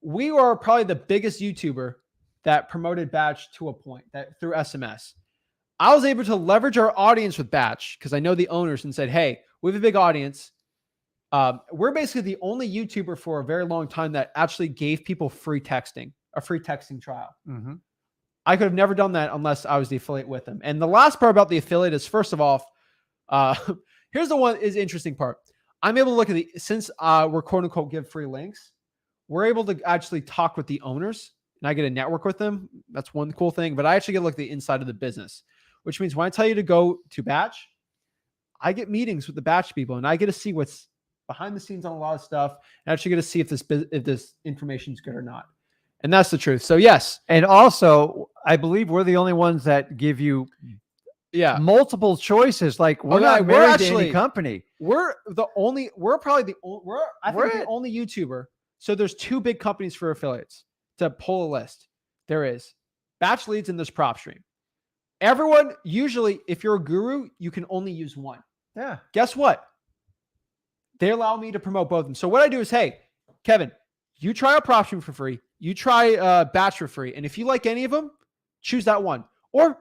We are probably the biggest YouTuber that promoted Batch to a point that through SMS. I was able to leverage our audience with Batch because I know the owners and said, hey, we have a big audience. We're basically the only YouTuber for a very long time that actually gave people a free texting trial. Mm-hmm. I could have never done that unless I was the affiliate with them. And the last part about the affiliate is, first of all, here's the one is interesting part. I'm able to look at since we're quote unquote give free links, we're able to actually talk with the owners and I get to network with them. That's one cool thing, but I actually get to look at the inside of the business, which means when I tell you to go to Batch, I get meetings with the Batch people and I get to see what's behind the scenes on a lot of stuff and actually get to see if this information is good or not. And that's the truth. So yes. And also, I believe we're the only ones that give you multiple choices. Like we're not married to any company. We're the only YouTuber. So there's two big companies for affiliates to pull a list. There is Batch Leads and there's PropStream. Everyone, usually if you're a guru, you can only use one. Yeah. Guess what? They allow me to promote both of them. So what I do is, hey, Kevin, you try out PropStream for free. You try Batch for free. And if you like any of them, choose that one. Or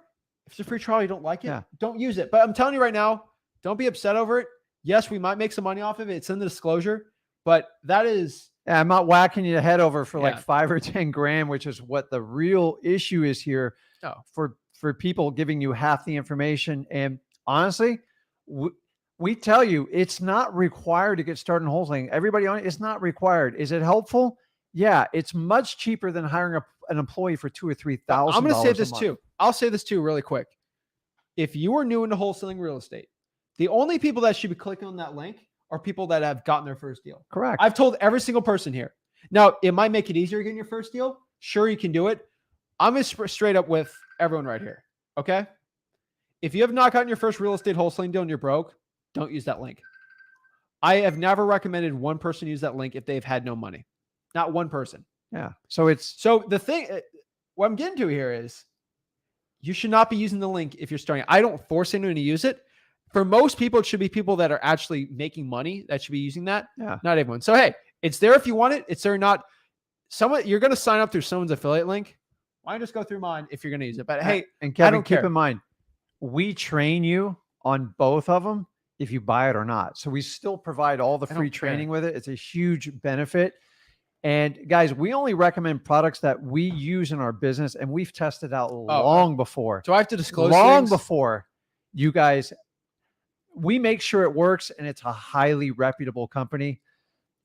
if it's a free trial, you don't like it, don't use it. But I'm telling you right now, don't be upset over it. Yes, we might make some money off of it. It's in the disclosure, but that is... Yeah, I'm not whacking you the head over for like 5 or 10 grand, which is what the real issue is here for people giving you half the information. And honestly, we tell you it's not required to get started in wholesaling. Everybody on it, it's not required. Is it helpful? Yeah, it's much cheaper than hiring an employee for $2,000 or $3,000. I'm going to say this too. I'll say this too really quick. If you are new into wholesaling real estate, the only people that should be clicking on that link are people that have gotten their first deal. Correct. I've told every single person here. Now, it might make it easier getting your first deal. Sure, you can do it. I'm going to straight up with everyone right here. Okay? If you have not gotten your first real estate wholesaling deal and you're broke, don't use that link. I have never recommended one person use that link if they've had no money. Not one person. Yeah. So the thing, what I'm getting to here is you should not be using the link if you're starting. I don't force anyone to use it. For most people, it should be people that are actually making money that should be using that. Yeah. Not everyone. So, hey, it's there if you want it. It's there or not. You're going to sign up through someone's affiliate link. Why don't you just go through mine if you're going to use it? But hey, and Kevin, I don't keep care. in mind, we train you on both of them if you buy it or not. So we still provide all the free training with it. It's a huge benefit. And guys, we only recommend products that we use in our business and we've tested out long before. So I have to disclose long before you guys. We make sure it works and it's a highly reputable company.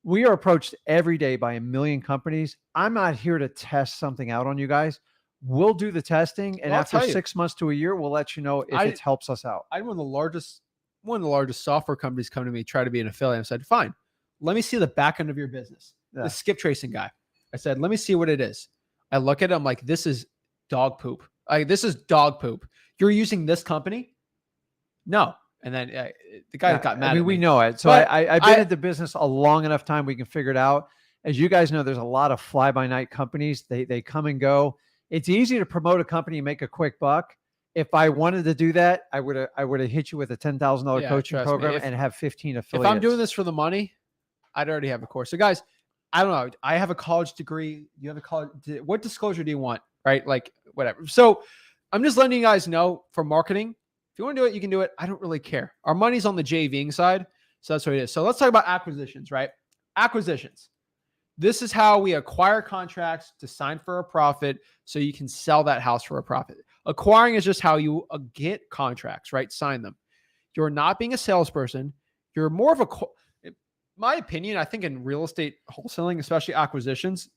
We are approached every day by a million companies. I'm not here to test something out on you guys. We'll do the testing, and after 6 months to a year, we'll let you know if it helps us out. I had one of the largest software companies come to me, try to be an affiliate. I said, fine, let me see the back end of your business. The skip tracing guy. I said, let me see what it is. I look at it. I'm like, this is dog poop. This is dog poop. You're using this company? No. And then the guy got mad at me. We know it. So I've been at the business a long enough time we can figure it out. As you guys know, there's a lot of fly-by-night companies. They come and go. It's easy to promote a company and make a quick buck. If I wanted to do that, I would have hit you with a $10,000 coaching program and have 15 affiliates. If I'm doing this for the money, I'd already have a course. So guys, I don't know. I have a college degree. You have a college. What disclosure do you want? Right? Like whatever. So I'm just letting you guys know for marketing. If you want to do it, you can do it. I don't really care. Our money's on the JVing side. So that's what it is. So let's talk about acquisitions, right? Acquisitions. This is how we acquire contracts to sign for a profit so you can sell that house for a profit. Acquiring is just how you get contracts, right? Sign them. You're not being a salesperson. You're more of in my opinion, I think in real estate wholesaling, especially acquisitions,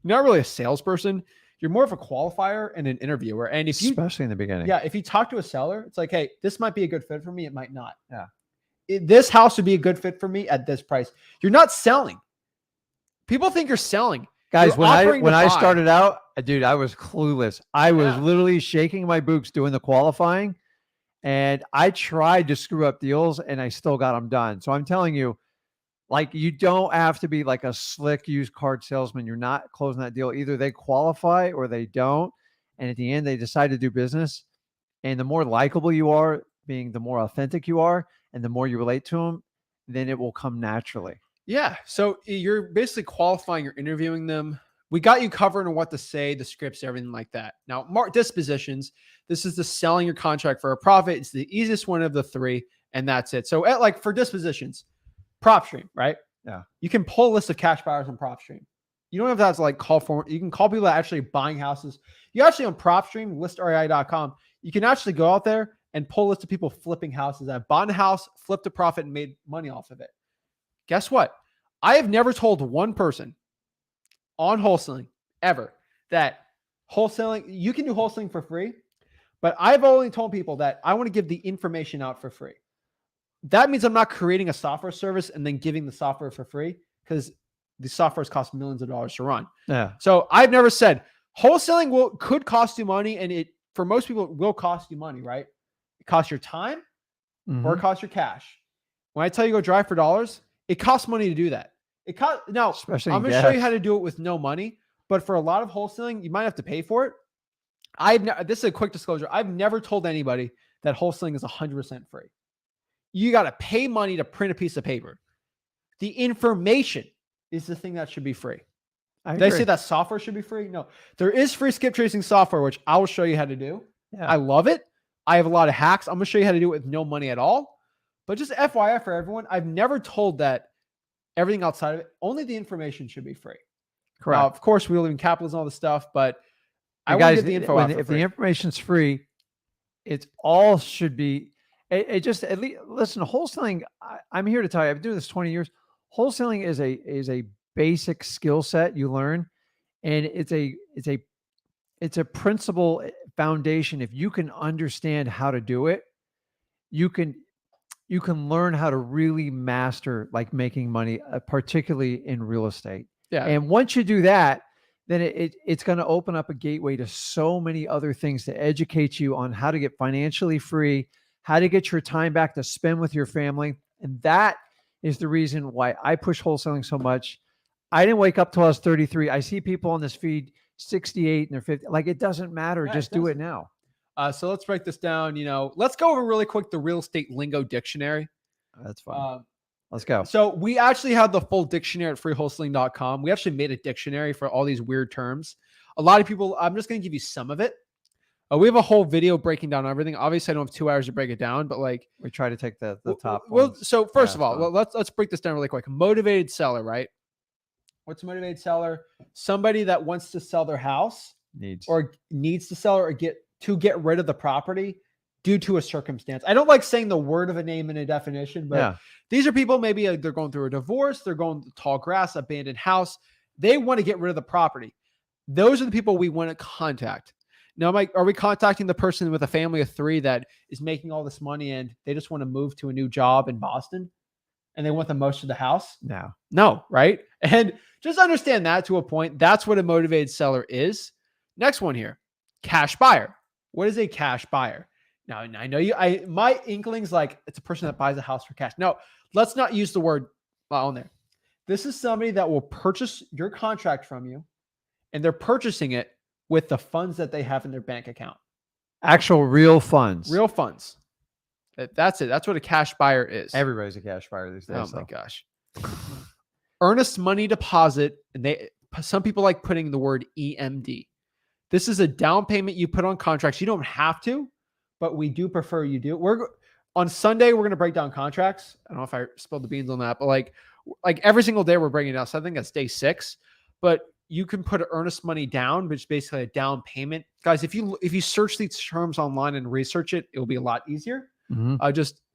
you're not really a salesperson. You're more of a qualifier and an interviewer. And if especially in the beginning. Yeah. If you talk to a seller, it's like, hey, this might be a good fit for me. It might not. Yeah. this house would be a good fit for me at this price. You're not selling. People think you're selling. Guys, You're when offering to I buy. started out, dude, I was clueless. I was Yeah. literally shaking my boots doing the qualifying, and I tried to screw up deals, and I still got them done. So I'm telling you, like, you don't have to be like a slick used car salesman. You're not closing that deal. Either they qualify or they don't, and at the end they decide to do business. And the more likable you are, being the more authentic you are, and the more you relate to them, then it will come naturally. Yeah. So you're basically qualifying, you're interviewing them. We got you covered on what to say, the scripts, everything like that. Now, dispositions. This is the selling your contract for a profit. It's the easiest one of the three, and that's it. So, like for dispositions, PropStream, right? Yeah. You can pull a list of cash buyers on PropStream. You don't have to like call for. You can call people that are actually buying houses. You actually on PropStream, listrei.com. You can actually go out there and pull a list of people flipping houses that bought a house, flipped a profit, and made money off of it. Guess what? I have never told one person on wholesaling ever that wholesaling, you can do wholesaling for free, but I've only told people that I want to give the information out for free. That means I'm not creating a software service and then giving the software for free, because the softwares cost millions of dollars to run. Yeah. So I've never said wholesaling could cost you money, and it for most people it will cost you money, right? It costs your time or it costs your cash. When I tell you go drive for dollars, it costs money to do that. It costs now. Especially I'm going to show you how to do it with no money, but for a lot of wholesaling, you might have to pay for it. This is a quick disclosure. I've never told anybody that wholesaling is 100% free. You got to pay money to print a piece of paper. The information is the thing that should be free. Did I say that software should be free? No, there is free skip tracing software, which I will show you how to do. Yeah. I love it. I have a lot of hacks. I'm going to show you how to do it with no money at all. But just FYI for everyone, I've never told that everything outside of it, only the information should be free. Correct. Of course, we live in capitalism and all this stuff, but I want guys, to get the info out for if free. the information's free, it's all should be. It just at least listen. Wholesaling. I'm here to tell you. I've been doing this 20 years. Wholesaling is a basic skill set you learn, and it's a principle foundation. If you can understand how to do it, you can learn how to really master like making money, particularly in real estate. Yeah. And once you do that, then it's going to open up a gateway to so many other things to educate you on how to get financially free, how to get your time back to spend with your family. And that is the reason why I push wholesaling so much. I didn't wake up till I was 33. I see people on this feed 68 and they're 50. Like, it doesn't matter. Right, just do it now. So let's break this down. Let's go over really quick the real estate lingo dictionary. That's fine. Let's go. So we actually have the full dictionary at freewholesaling.com. We actually made a dictionary for all these weird terms. A lot of people, I'm just going to give you some of it. We have a whole video breaking down everything. Obviously, I don't have 2 hours to break it down, but like we try to take the top. Well, so first Yeah, of all, let's break this down really quick. Motivated seller, right? What's a motivated seller? Somebody that wants to sell their house needs to sell or get rid of the property due to a circumstance. I don't like saying the word of a name in a definition, but these are people, maybe they're going through a divorce, they're going tall grass, abandoned house. They want to get rid of the property. Those are the people we want to contact. Now, Mike, are we contacting the person with a family of 3 that is making all this money and they just want to move to a new job in Boston and they want the most of the house? No, right? And just understand that to a point. That's what a motivated seller is. Next one here, cash buyer. What is a cash buyer? Now, I know my inkling's like it's a person that buys a house for cash. No, let's not use the word on there. This is somebody that will purchase your contract from you, and they're purchasing it with the funds that they have in their bank account. Actual real funds. Real funds. That's it. That's what a cash buyer is. Everybody's a cash buyer these days. Oh my gosh. Earnest money deposit, and some people like putting the word EMD. This is a down payment you put on contracts. You don't have to, but we do prefer you do. On Sunday, we're going to break down contracts. I don't know if I spilled the beans on that, but like every single day we're breaking it down. So I think that's day 6, but you can put earnest money down, which is basically a down payment. Guys, if you search these terms online and research it, it'll be a lot easier.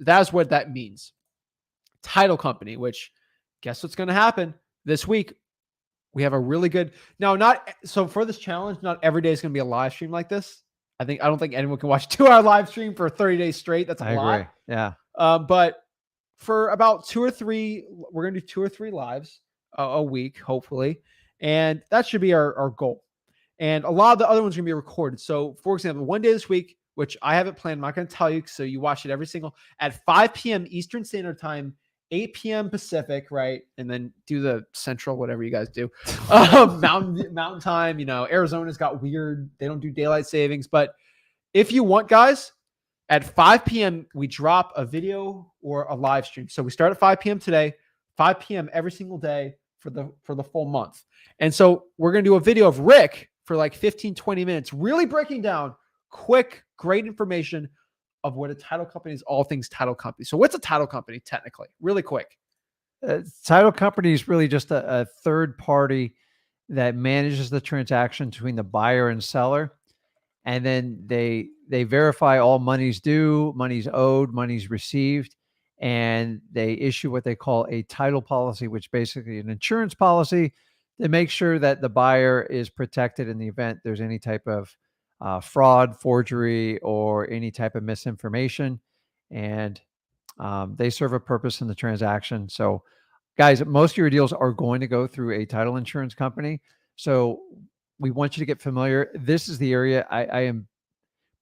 That's what that means. Title company, which guess what's going to happen this week? We have a really good for this challenge, not every day is going to be a live stream like this. I don't think anyone can watch a 2-hour live stream for 30 days straight. That's a lot. Agree. Yeah. But for about 2 or 3. We're going to do 2 or 3 lives a week, hopefully. And that should be our goal. And a lot of the other ones are going to be recorded. So, for example, one day this week, which I haven't planned, I'm not going to tell you, so you watch it every single at 5 p.m. Eastern Standard Time, 8 p.m. Pacific, right? And then do the Central, whatever you guys do. Mountain time. Arizona's got weird. They don't do daylight savings. But if you want, guys, at 5 p.m., we drop a video or a live stream. So we start at 5 p.m. today, 5 p.m. every single day for the full month. And so we're going to do a video of Rick for like 15, 20 minutes, really breaking down quick, great information of what a title company is, all things title company. So what's a title company technically? Really quick. Title company is really just a third party that manages the transaction between the buyer and seller. And then they verify all monies due, monies owed, monies received, and they issue what they call a title policy, which basically an insurance policy to make sure that the buyer is protected in the event there's any type of fraud, forgery, or any type of misinformation. And they serve a purpose in the transaction. So, guys, most of your deals are going to go through a title insurance company. So we want you to get familiar. This is the area I am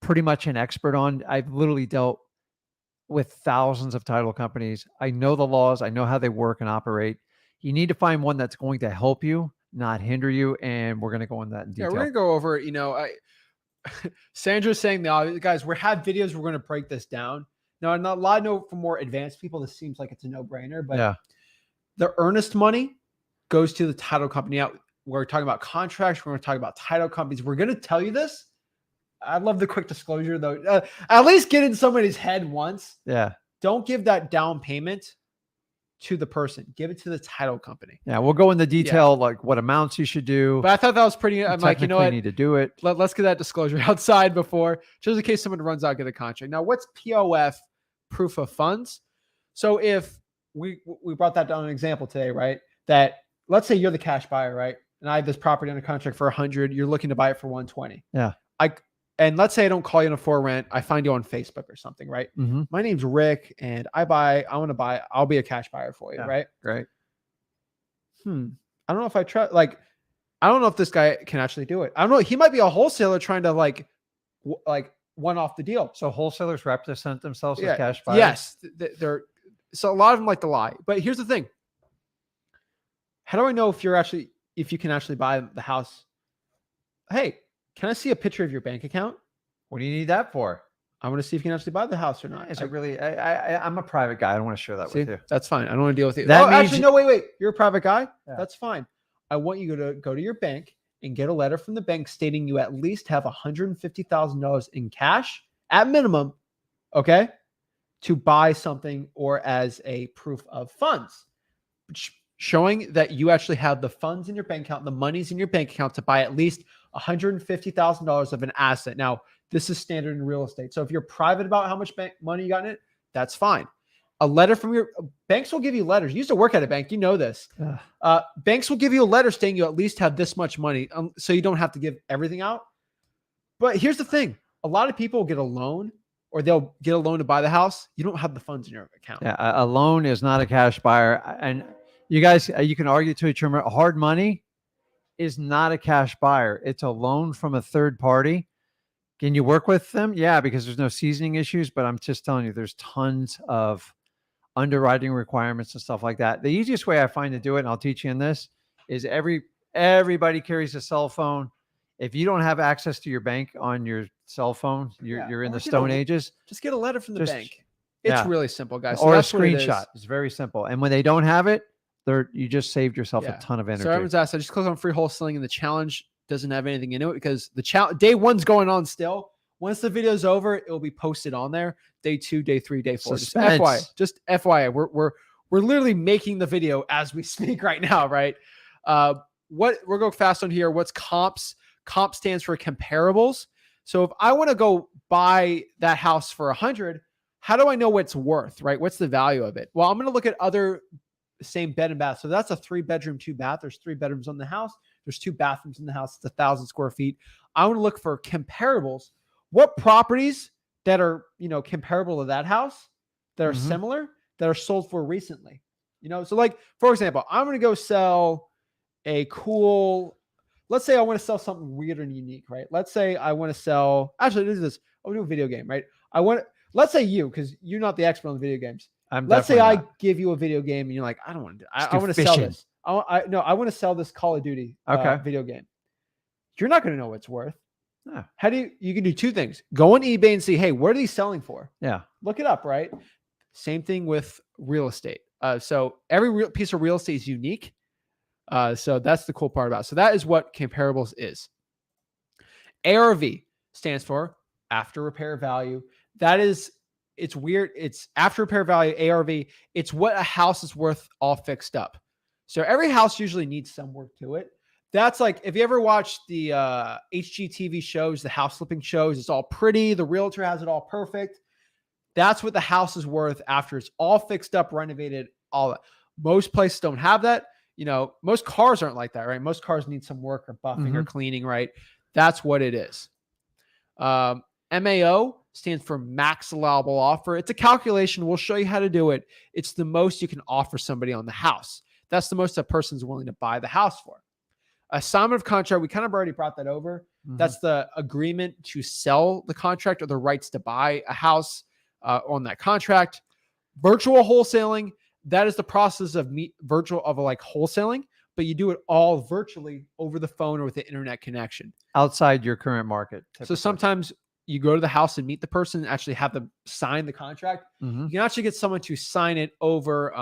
pretty much an expert on. I've literally dealt with thousands of title companies. I know the laws. I know how they work and operate. You need to find one that's going to help you, not hinder you. And we're going to go into that in detail. Yeah, we're going to go over it. Sandra's saying, guys, we have videos. We're going to break this down. Now, a lot for more advanced people, this seems like it's a no-brainer, but the earnest money goes to the title company. Now, we're talking about contracts. We're going to talk about title companies. We're going to tell you this. I love the quick disclosure, though. At least get in somebody's head once. Yeah. Don't give that down payment to the person. Give it to the title company. Yeah, we'll go into detail, like what amounts you should do. But I thought that was pretty. I'm like, you know what? Need to do it. Let's get that disclosure outside before, just in case someone runs out, get a contract. Now, what's POF, proof of funds? So if we brought that down an example today, right? That let's say you're the cash buyer, right? And I have this property under contract for 100. You're looking to buy it for 120. Yeah. And let's say I don't call you on a for rent. I find you on Facebook or something, right? Mm-hmm. My name's Rick, and I want to buy. I'll be a cash buyer for you, right? Great. I don't know if I trust. Like, I don't know if this guy can actually do it. I don't know. He might be a wholesaler trying to like one off the deal. So wholesalers represent themselves as cash buyers. Yes, they're. So a lot of them like to lie. But here's the thing. How do I know if you can actually buy the house? Hey, can I see a picture of your bank account? What do you need that for? I want to see if you can actually buy the house or not. Is it really? I'm a private guy. I don't want to share that with you. That's fine. I don't want to deal with you. That means actually, no, wait. You're a private guy? Yeah. That's fine. I want you to go to your bank and get a letter from the bank stating you at least have $150,000 in cash at minimum, okay, to buy something or as a proof of funds, showing that you actually have the funds in your bank account, the money's in your bank account to buy at least $150,000 of an asset. Now, this is standard in real estate. So if you're private about how much money you got in it, that's fine. A letter from your banks will give you letters. You used to work at a bank. You know this. Banks will give you a letter saying you at least have this much money, so you don't have to give everything out. But here's the thing. A lot of people get a loan or they'll get a loan to buy the house. You don't have the funds in your account. Yeah, a loan is not a cash buyer. And you guys, you can argue to each other. Hard money is not a cash buyer. It's a loan from a third party. Can you work with them? Yeah, because there's no seasoning issues, but I'm just telling you, there's tons of underwriting requirements and stuff like that. The easiest way I find to do it, and I'll teach you in this, is everybody carries a cell phone. If you don't have access to your bank on your cell phone, you're in the Stone Ages. Just get a letter from the bank. It's really simple, guys. Or a screenshot. It's very simple. And when they don't have it, you just saved yourself a ton of energy. So everyone's asked, I just click on free wholesaling and the challenge doesn't have anything in it because the day one's going on still. Once the video's over, it will be posted on there. Day 2, day 3, day 4. Suspense. Just FYI, we're literally making the video as we speak right now, right? We're going fast on here. What's comps? Comp stands for comparables. So if I want to go buy that house for 100, how do I know what's worth, right? What's the value of it? Well, I'm going to look at other same bed and bath. So that's a 3-bedroom, 2-bath. There's 3 bedrooms on the house. There's 2 bathrooms in the house. It's 1,000 square feet. I want to look for comparables. What properties that are, comparable to that house that are similar that are sold for recently. You know, so like, for example, I'm going to go sell a cool, let's say I want to sell something weird and unique, right? Let's say I want to sell, actually, this is this, I'll do a video game, right? Let's say you, because you're not the expert on video games. Let's say I give you a video game and you're like, I don't want to do, I want to sell this. I want to sell this Call of Duty video game. You're not going to know what it's worth. No. How do you can do two things. Go on eBay and see, hey, what are these selling for? Yeah. Look it up, right? Same thing with real estate. So every piece of real estate is unique. So that's the cool part about it. So that is what comparables is. ARV stands for after repair value. That is, it's weird. It's after repair value, ARV. It's what a house is worth all fixed up. So every house usually needs some work to it. That's like, if you ever watched the HGTV shows, the house flipping shows, it's all pretty. The realtor has it all perfect. That's what the house is worth after it's all fixed up, renovated, all that. Most places don't have that. You know, most cars aren't like that, right? Most cars need some work or buffing or cleaning, right? That's what it is. MAO stands for max allowable offer. It's a calculation. We'll show you how to do it. It's the most you can offer somebody on the house. That's the most a person's willing to buy the house for. Assignment of contract, we kind of already brought that over. That's the agreement to sell the contract or the rights to buy a house on that contract. Virtual wholesaling, that is the process of like wholesaling, but you do it all virtually over the phone or with the internet connection. Outside your current market. Typically. So sometimes you go to the house and meet the person and actually have them sign the contract. You can actually get someone to sign it over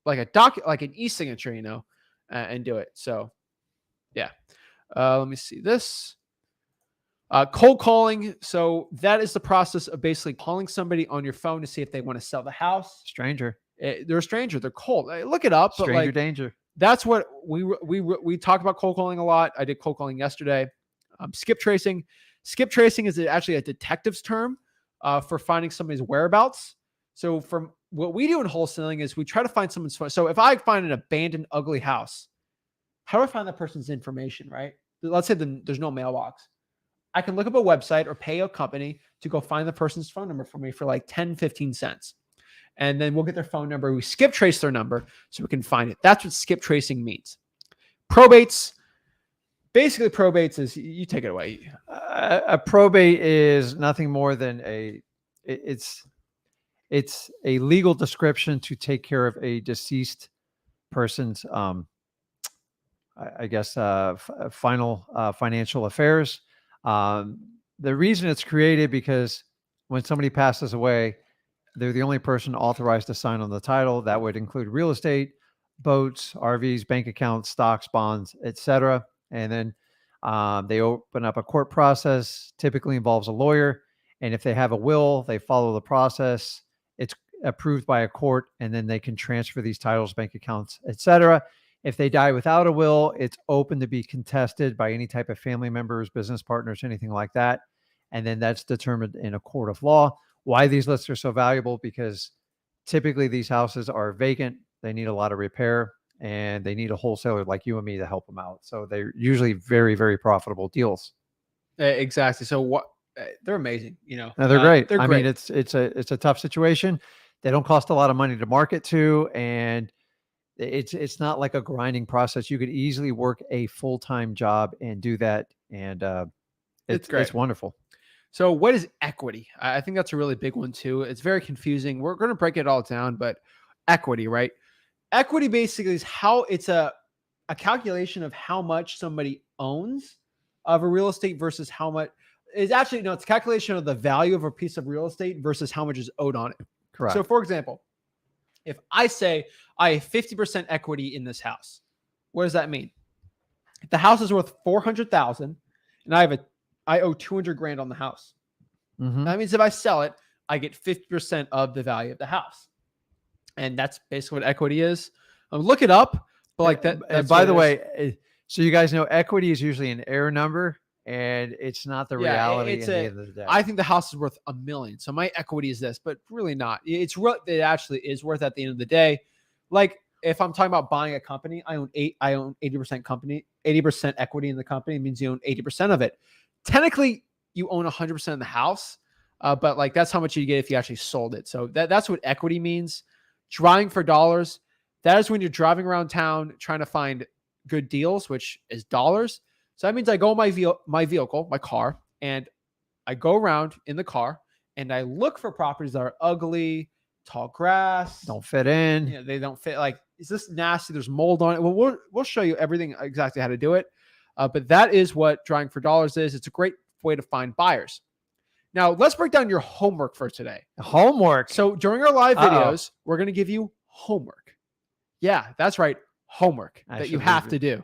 like an e-signature, you know, and do it. So yeah. Let me see this. Cold calling. So that is the process of basically calling somebody on your phone to see if they want to sell the house. Stranger. They're a stranger. They're cold. Look it up. Stranger but like, danger. That's what we talk about cold calling a lot. I did cold calling yesterday. Skip tracing. Skip tracing is actually a detective's term for finding somebody's whereabouts. So from what we do in wholesaling is we try to find someone's phone. So if I find an abandoned, ugly house, how do I find that person's information, right? Let's say there's no mailbox. I can look up a website or pay a company to go find the person's phone number for me for like 10, 15 cents. And then we'll get their phone number. We skip trace their number so we can find it. That's what skip tracing means. Probates. Basically, probates is, you take it away. A probate is nothing more than it's a legal description to take care of a deceased person's, I guess, final financial affairs. The reason it's created because when somebody passes away, they're the only person authorized to sign on the title. That would include real estate, boats, RVs, bank accounts, stocks, bonds, etc. And then they open up a court process, typically involves a lawyer. And if they have a will, they follow the process. It's approved by a court, and then they can transfer these titles, bank accounts, etc. If they die without a will, it's open to be contested by any type of family members, business partners, anything like that. And then that's determined in a court of law. Why these lists are so valuable? Because typically these houses are vacant. They need a lot of repair, and they need a wholesaler like you and me to help them out. So they're usually very, very profitable deals. Exactly. So they're amazing. You know, no, they're great. They're great. I mean, it's a tough situation. They don't cost a lot of money to market to, and it's not like a grinding process. You could easily work a full-time job and do that. And it's great. It's wonderful. So what is equity? I think that's a really big one too. It's very confusing. We're going to break it all down, but equity, right? Equity basically is how it's a calculation of how much somebody owns of a real estate versus how much is actually, no, it's a calculation of the value of a piece of real estate versus how much is owed on it. Correct. So for example, if I say I have 50% equity in this house, what does that mean? If the house is worth $400,000 and I owe 200 grand on the house. That means if I sell it, I get 50% of the value of the house. And that's basically what equity is. Look it up, but like that. And by the way, so you guys know equity is usually an error number, and it's not the reality at the end of the day. I think the house is worth $1 million. So my equity is this, but really not. It actually is worth at the end of the day. Like if I'm talking about buying a company, I own 80% equity in the company. It means you own 80% of it. Technically, you own 100% of the house, but like that's how much you get if you actually sold it. So that's what equity means. Drawing for dollars. That is when you're driving around town trying to find good deals, which is dollars. So that means I go in my vehicle, my car, and I go around in the car and I look for properties that are ugly, tall grass, Don't fit in. you know, they don't fit. Like, is this nasty? There's mold on it. Well, we'll show you everything exactly how to do it. But that is what drawing for dollars is. It's a great way to find buyers. Now, let's break down your homework for today. Homework. So during our live Uh-oh. videos, we're going to give you homework. Yeah, that's right. Homework I that you should have leave to do.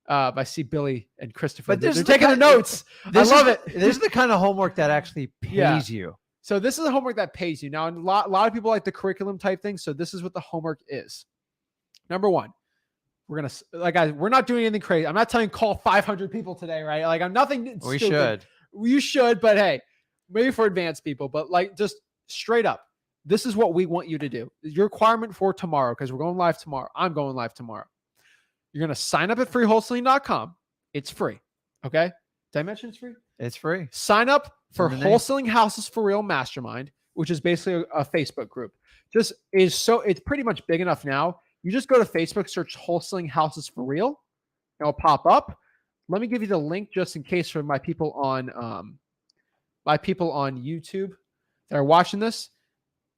I see Billy and Christopher. But this They're is the taking the kind- notes. I This love is, it. This is the kind of homework that actually Yeah. pays you. So this is the homework that pays you. Now, a lot of people like the curriculum type thing. So this is what the homework is. Number one, guys, we're not doing anything crazy. I'm not telling you call 500 people today, right? Like, I'm nothing. We stupid. should. You should, but hey, maybe for advanced people, but like just straight up, this is what we want you to do. Your requirement for tomorrow, because we're going live tomorrow. I'm going live tomorrow. You're going to sign up at freewholesaling.com. It's free. Okay. Did I mention it's free? It's free. Sign up for In the name. Wholesaling Houses for Real Mastermind, which is basically a Facebook group. It's pretty much big enough now. You just go to Facebook, search Wholesaling Houses for Real. It'll pop up. Let me give you the link just in case for my people on YouTube that are watching this.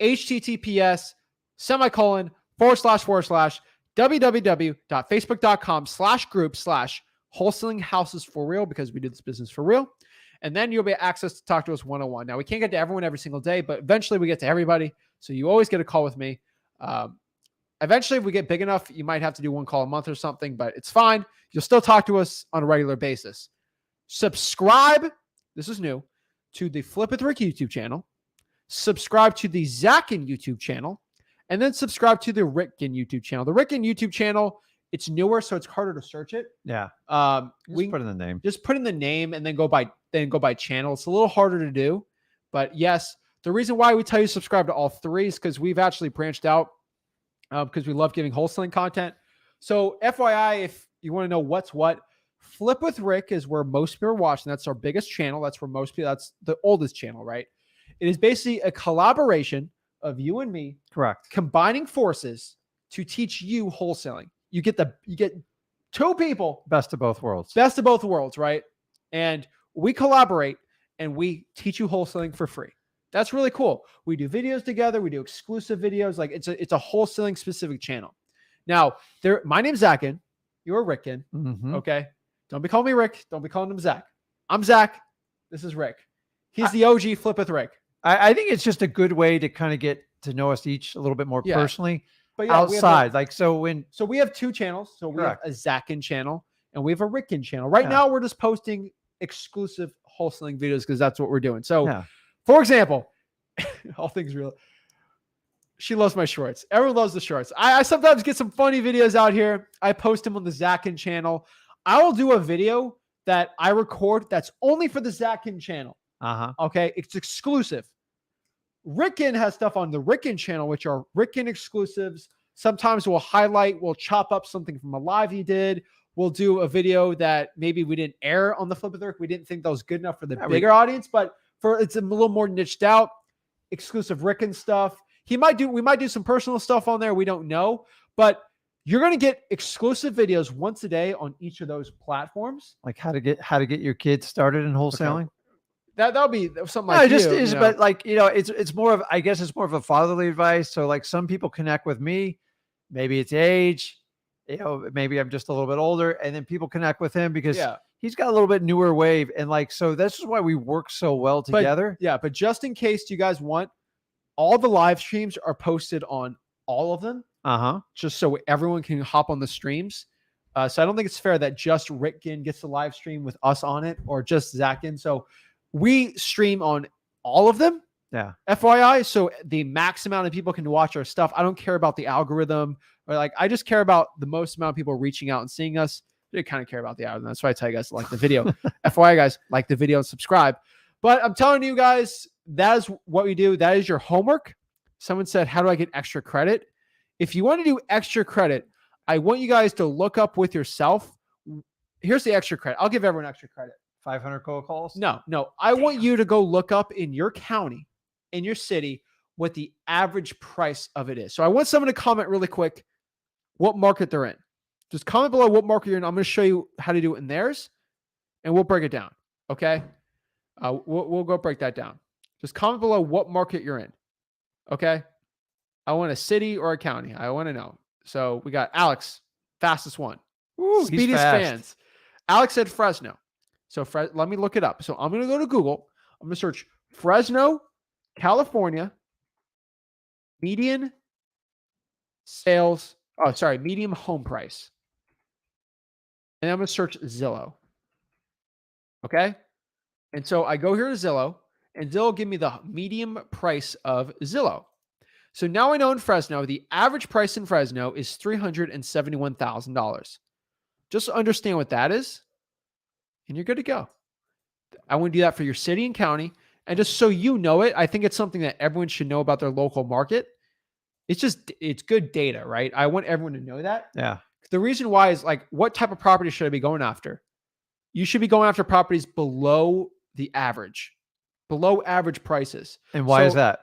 https://www.facebook.com/group/wholesaling houses for real, because we do this business for real. And then you'll be access to talk to us one-on-one. Now, we can't get to everyone every single day, but eventually we get to everybody. So you always get a call with me. Eventually, if we get big enough, you might have to do one call a month or something, but it's fine. You'll still talk to us on a regular basis. Subscribe. This is new. To the Flip with Rick YouTube channel. Subscribe to the Zach Ginn YouTube channel. And then subscribe to the Rick Ginn YouTube channel. The Rick Ginn YouTube channel, it's newer, so it's harder to search it. Yeah. We Just put in the name. Just put in the name and then go by channel. It's a little harder to do, but yes, the reason why we tell you to subscribe to all three is because we've actually branched out because we love giving wholesaling content. So FYI, if you want to know what's what, Flip with Rick is where most people are watching. That's our biggest channel. That's where most people. That's the oldest channel, right? It is basically a collaboration of you and me, Correct. combining forces to teach you wholesaling. You get two people, Best of both worlds. best of both worlds, right? And we collaborate and we teach you wholesaling for free. That's really cool. We do videos together. We do exclusive videos. Like it's a wholesaling specific channel. Now, my name's Zach Ginn. You're Rick Ginn. Mhm. Okay. Don't be calling me Rick. Don't be calling him Zach. I'm Zach. This is Rick. He's the OG Flip with Rick. I think it's just a good way to kind of get to know us each a little bit more Yeah. personally But yeah, outside. So we have two channels. So we have Correct. a Zach Ginn channel and we have a Rick Ginn channel. Right Yeah. now, we're just posting exclusive wholesaling videos because that's what we're doing. So, Yeah. for example, all things real. She loves my shorts. Everyone loves the shorts. I sometimes get some funny videos out here. I post them on the Zach Ginn channel. I will do a video that I record that's only for the Zach Ginn channel. Uh-huh. Okay. It's exclusive. Rick Ginn has stuff on the Rick Ginn channel, which are Rick Ginn exclusives. Sometimes we'll chop up something from a live he did. We'll do a video that maybe we didn't air on the Flip with Rick. We didn't think that was good enough for the bigger audience, but it's a little more niched out, exclusive Rick Ginn stuff. We might do some personal stuff on there. We don't know, but you're going to get exclusive videos once a day on each of those platforms. Like how to get your kids started in wholesaling. Okay. That'll be something No, like but like, it's more of, I guess it's more of a fatherly advice. So like some people connect with me, maybe it's age, maybe I'm just a little bit older, and then people connect with him because he's got a little bit newer wave. And like, so this is why we work so well together. But just in case you guys want, all the live streams are posted on all of them. Uh-huh. Just so everyone can hop on the streams. So I don't think it's fair that just Rick Ginn gets the live stream with us on it or just Zach Ginn. So we stream on all of them. Yeah. FYI. So the max amount of people can watch our stuff. I don't care about the algorithm or I just care about the most amount of people reaching out and seeing us. I kind of care about the algorithm. That's why I tell you guys to like the video. FYI guys, like the video and subscribe. But I'm telling you guys, that is what we do. That is your homework. Someone said, how do I get extra credit? If you want to do extra credit, I want you guys to look up with yourself. Here's the extra credit. I'll give everyone extra credit. 500 cold calls? No. I want you to go look up in your county, in your city, what the average price of it is. So I want someone to comment really quick what market they're in. Just comment below what market you're in. I'm going to show you how to do it in theirs, and we'll break it down. Okay? We'll go break that down. Just comment below what market you're in. Okay? I want a city or a county. I want to know. So we got Alex, fastest one. Ooh, he's Speediest fast. fans. Alex said Fresno. So let me look it up. So I'm going to go to Google. I'm going to search Fresno, California, median sales. Oh, sorry, medium home price. And I'm going to search Zillow. Okay. And so I go here to Zillow, and Zillow give me the medium price of Zillow. So now I know in Fresno, the average price in Fresno is $371,000. Just understand what that is, and you're good to go. I want to do that for your city and county. And just so you know it, I think it's something that everyone should know about their local market. It's good data, right? I want everyone to know that. Yeah. The reason why is like, what type of property should I be going after? You should be going after properties below the average, below average prices. And why is that?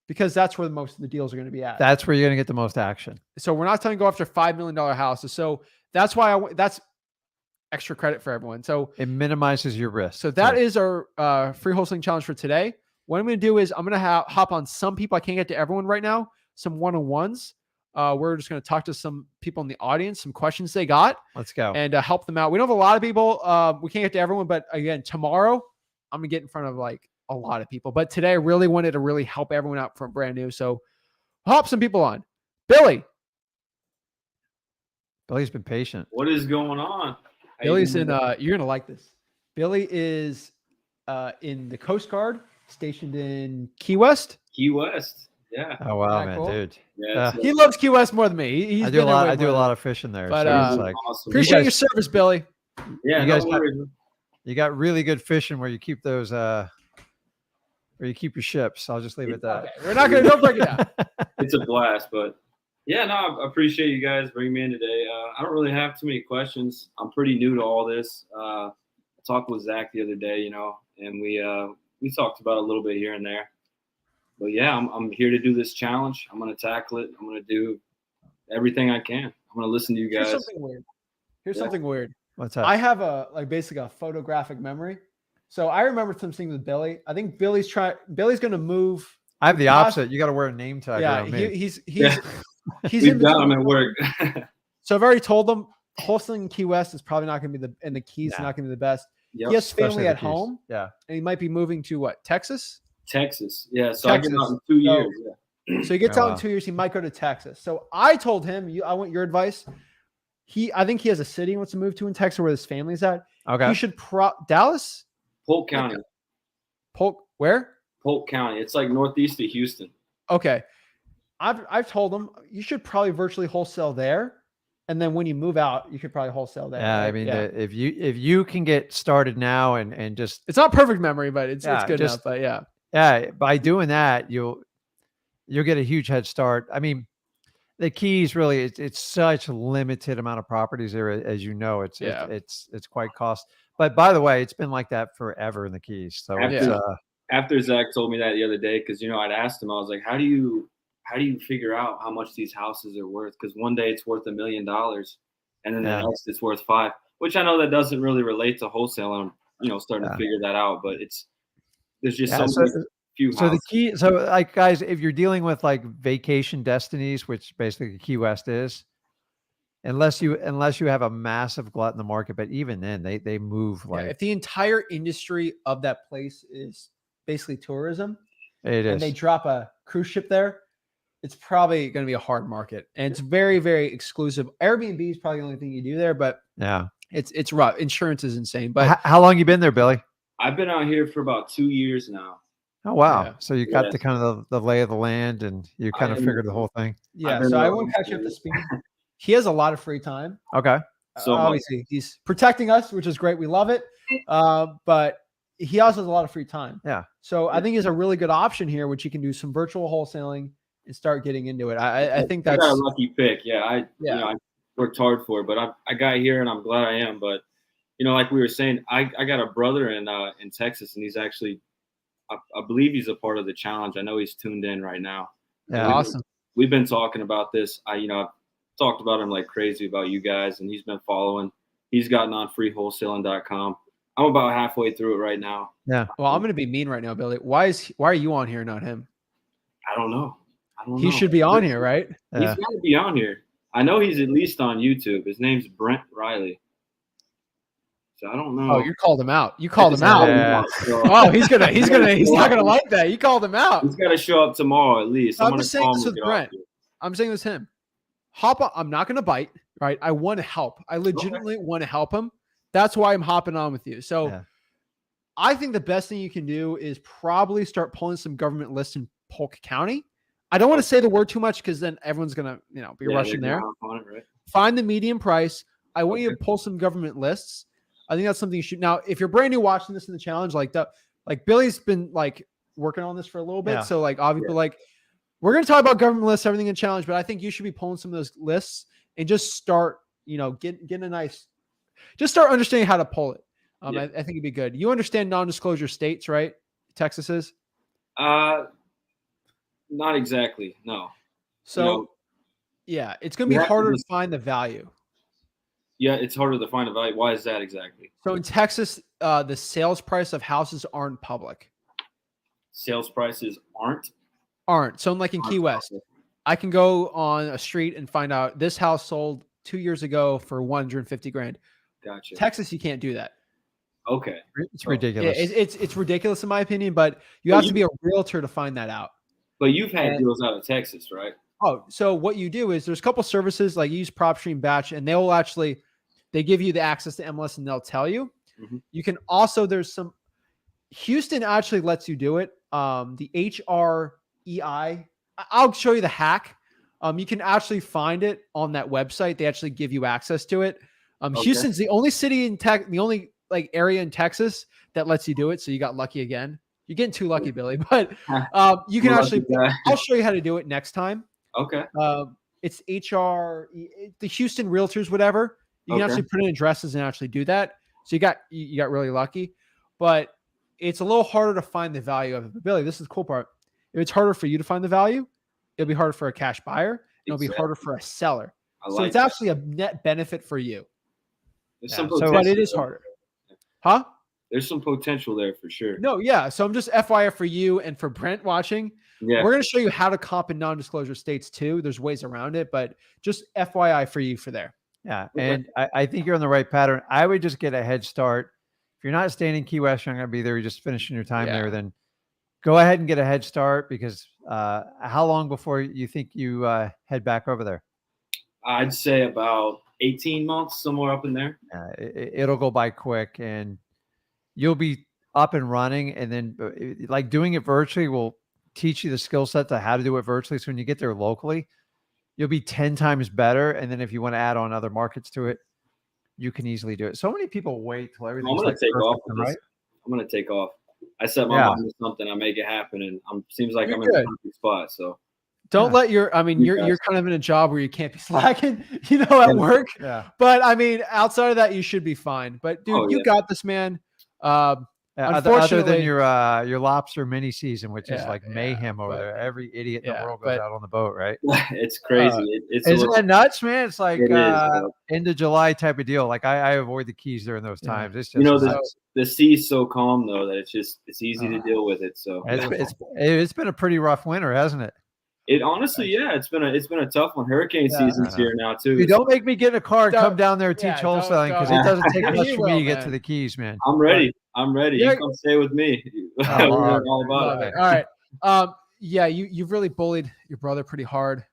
Because that's where most of the deals are going to be at. That's where you're going to get the most action. So we're not telling you to go after $5 million houses. So that's why that's extra credit for everyone. So it minimizes your risk. So that is our free wholesaling challenge for today. What I'm going to do is I'm going to hop on some people. I can't get to everyone right now. Some one-on-ones. We're just going to talk to some people in the audience, some questions they got. Let's go. And help them out. We don't have a lot of people. We can't get to everyone, but again, tomorrow I'm going to get in front of like a lot of people. But today I really wanted to really help everyone out from brand new. So hop some people on. Billy's been patient. What is going on? Billy's in, you're going to like this. Billy is in the Coast Guard, stationed in Key West. Key West. Yeah. Oh, wow, Isn't that man, cool? dude. Yeah. He loves Key West more than me. He's I do a been there lot. way I do more a than lot me. of fishing there. But, So it's like, Awesome. Appreciate your service, Billy. Yeah, you guys no got- worries. you got really good fishing where you keep those, where you keep your ships. I'll just leave it at that. Okay, we're not going to, don't break it down. It's a blast, but yeah, no, I appreciate you guys bringing me in today. I don't really have too many questions. I'm pretty new to all this. I talked with Zach the other day, and we talked about a little bit here and there. But yeah, I'm here to do this challenge. I'm going to tackle it. I'm going to do everything I can. I'm going to listen to you guys. Here's something weird. What's that? I have basically a photographic memory. So I remember some things with Billy. I think Billy's going to move. I have the opposite. You got to wear a name tag Yeah, around me. he's We've in got between. them at work. So I've already told them wholesaling in Key West is probably not going to be and the Keys is Nah. not going to be the best. Yep. He has Especially family the at Keys. home, Yeah. and he might be moving to what, Texas? Texas. Yeah. So I get Texas. out in 2 years. Yeah. So he gets Oh, out wow. in 2 years. He might go to Texas. So I told him, I want your advice. I think he has a city he wants to move to in Texas where his family's at. Okay. He should Dallas? Polk County. Polk? Where? Polk County. It's like northeast of Houston. Okay. I've told him you should probably virtually wholesale there. And then when you move out, you could probably wholesale there. Yeah, right? I mean, if you can get started now and just it's not perfect memory, but it's good just- enough. But yeah. yeah, by doing that, you'll get a huge head start. I mean, the Keys really it's such a limited amount of properties there, as you know. It's quite cost. But by the way, it's been like that forever in the Keys. So it's After Zach told me that the other day, because I'd asked him, I was like, how do you figure out how much these houses are worth? Because one day it's worth $1 million, and then the next it's worth $5 million, which I know that doesn't really relate to wholesale. I'm starting to figure that out, but there's just few houses. So the key, so like guys, if you're dealing with like vacation destinies, which basically Key West is, unless you have a massive glut in the market, but even then they move like if the entire industry of that place is basically tourism, and they drop a cruise ship there, it's probably going to be a hard market, and it's very, very exclusive. Airbnb is probably the only thing you do there, but yeah, it's rough. Insurance is insane. But how long you been there, Billy? I've been out here for about 2 years now. Oh wow! Yeah. So you got the kind of the lay of the land, and you kind of figured the whole thing. Yeah, so I won't catch you up to speed. He has a lot of free time. Okay. So obviously he's protecting us, which is great. We love it. But he also has a lot of free time. Yeah. So I think it's a really good option here, which you can do some virtual wholesaling and start getting into it. I think that's a lucky pick. Yeah, I worked hard for it, but I got here and I'm glad I am. But like we were saying, I got a brother in Texas, and he's actually I believe he's a part of the challenge. I know he's tuned in right now. Yeah. Awesome. We've been talking about this. I've talked about him like crazy about you guys, and he's been following. He's gotten on freewholesaling.com. I'm about halfway through it right now. Yeah. Well, I'm going to be mean right now, Billy. Why are you on here, not him? I don't know. He should be on here, right? He's got to be on here. I know he's at least on YouTube. His name's Brent Riley. So I don't know. Oh, you called him out. You called him out. Yeah. Oh, he's not gonna like that. You called him out. He's got to show up tomorrow at least. I'm just saying this with Brent. I'm saying this him. Hop on. I'm not gonna bite. Right. I want to help. I legitimately want to help him. That's why I'm hopping on with you. So I think the best thing you can do is probably start pulling some government lists in Polk County. I don't want to say the word too much because then everyone's gonna, be rushing there. Right? Find the median price. I want you to pull some government lists. I think that's something you should. Now, if you're brand new watching this in the challenge, like Billy's been like working on this for a little bit. So like obviously we're going to talk about government lists, everything in challenge, but I think you should be pulling some of those lists and just start, getting a nice, just start understanding how to pull it. I think it'd be good. You understand non-disclosure states, right? Texas is? Not exactly. No. So it's going to be harder to find the value. Yeah, it's harder to find a value. Why is that exactly? So in Texas, the sales price of houses aren't public. Sales prices aren't? So in Key West, I can go on a street and find out this house sold 2 years ago for $150,000. Gotcha. Texas, you can't do that. Okay. It's ridiculous. It's ridiculous in my opinion, but you have to be a realtor to find that out. But you've had deals out of Texas, right? Oh, so what you do is there's a couple services like you use PropStream Batch, and they give you the access to MLS and they'll tell you. Mm-hmm. You can also, Houston actually lets you do it. The HREI, I'll show you the hack. You can actually find it on that website. They actually give you access to it. Houston's the only city in the only area in Texas that lets you do it. So you got lucky again. You're getting too lucky, Billy, but you can actually, I'll show you how to do it next time. Okay. It's the Houston Realtors, whatever. You can actually put in addresses and actually do that. So you got really lucky, but it's a little harder to find the value of it. But Billy, this is the cool part. If it's harder for you to find the value, it'll be harder for a cash buyer. It'll be harder for a seller. So it's actually a net benefit for you. But it is harder. Huh? There's some potential there for sure. No, yeah. So I'm just FYI for you and for Brent watching. Yeah. We're going to show you how to comp in non-disclosure states too. There's ways around it, but just FYI for you for there. Yeah. And I think you're on the right pattern. I would just get a head start. If you're not staying in Key West, you're not going to be there. You're just finishing your time there. Then go ahead and get a head start because how long before you think you head back over there? I'd say about 18 months, somewhere up in there. It'll go by quick and you'll be up and running. And then like doing it virtually will teach you the skill set to how to do it virtually. So when you get there locally, you'll be 10 times better. And then if you want to add on other markets to it, you can easily do it. So many people wait till everything's I'm going to take off. Right? I'm going to take off. I set my mind to something. I make it happen. And seems like I'm in the perfect spot. So don't let you're kind of in a job where you can't be slacking, at work. Yeah. But I mean, outside of that, you should be fine. But dude, you got this, man. Other than your lobster mini season, which is like mayhem over there. Every idiot in the world goes out on the boat, right? It's crazy. Isn't that nuts, man? It's like end of July type of deal. Like I avoid the Keys during those times. It's just the sea's so calm though that it's easy to deal with it. So it's been a pretty rough winter, hasn't it? It honestly, it's been a tough one. Hurricane season's here now too. Dude, don't make me get in a car and come down there and teach wholesaling because it doesn't take much for me to get to the Keys, man. I'm ready. You come stay with me. All about it. All right. You've really bullied your brother pretty hard.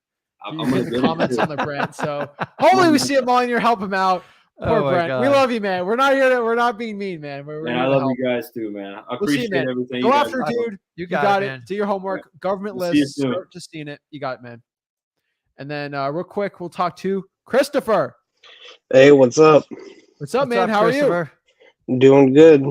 I'm in the comments on the Brent. So hopefully we see him on here, help him out. Poor Brent. God. We love you, man. We're not being mean, man. I love you guys too, man. I appreciate everything. Go after, dude. You got it. Do your homework. Government list. Start just seeing it. You got it, man. And then real quick, we'll talk to Christopher. Hey, what's up? What's up, man? How are you? Doing good.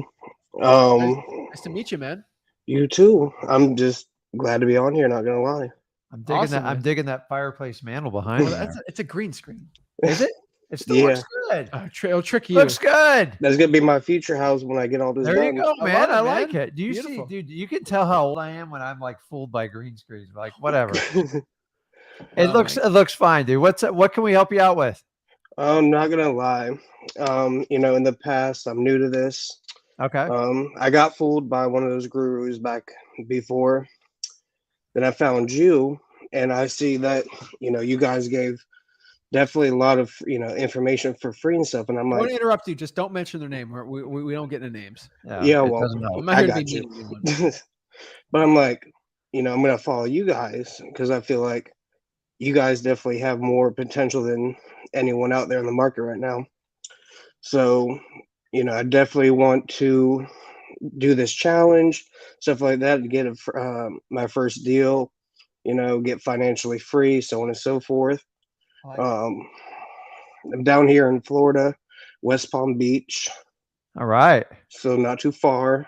Nice to meet you, man. You too. I'm just glad to be on here, not gonna lie. I'm digging I'm digging that fireplace mantle behind. It's a green screen. Is it? It still Yeah. looks good. It'll trick you. Looks good. That's gonna be my future house when I get all this There you done. go, I man. love it, I like man. it. Do you Beautiful. see, dude? You can tell how old I am when I'm like fooled by green screens. Like whatever. It Oh looks fine, dude. What can we help you out with? I'm not gonna lie. In the past, I'm new to this. Okay. I got fooled by one of those gurus back before. Then I found you, and I see that you guys gave definitely a lot of information for free and stuff. And I'm I want to like, interrupt you. Just don't mention their name. We don't get into names. yeah, it well, doesn't help. I'm not I here to be got mean you. to anyone. But I'm like, I'm gonna follow you guys because I feel like you guys definitely have more potential than anyone out there in the market right now. So, I definitely want to do this challenge, stuff like that, to get my first deal, get financially free, so on and so forth. I'm down here in Florida, West Palm Beach, All right. so not too far.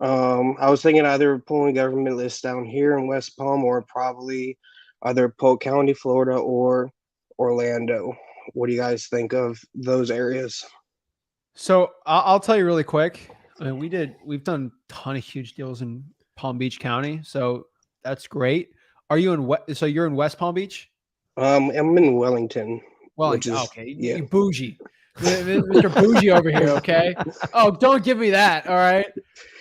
I was thinking either pulling government lists down here in West Palm or probably either Polk County, Florida, or Orlando. What do you guys think of those areas? So I'll tell you really quick. I mean, we've done a ton of huge deals in Palm Beach County, so that's great. Are you in so you're in West Palm Beach? I'm in Wellington. Wellington. Which is, Okay, yeah. you bougie, Mr. Bougie over here. Okay. Oh, don't give me that. All right.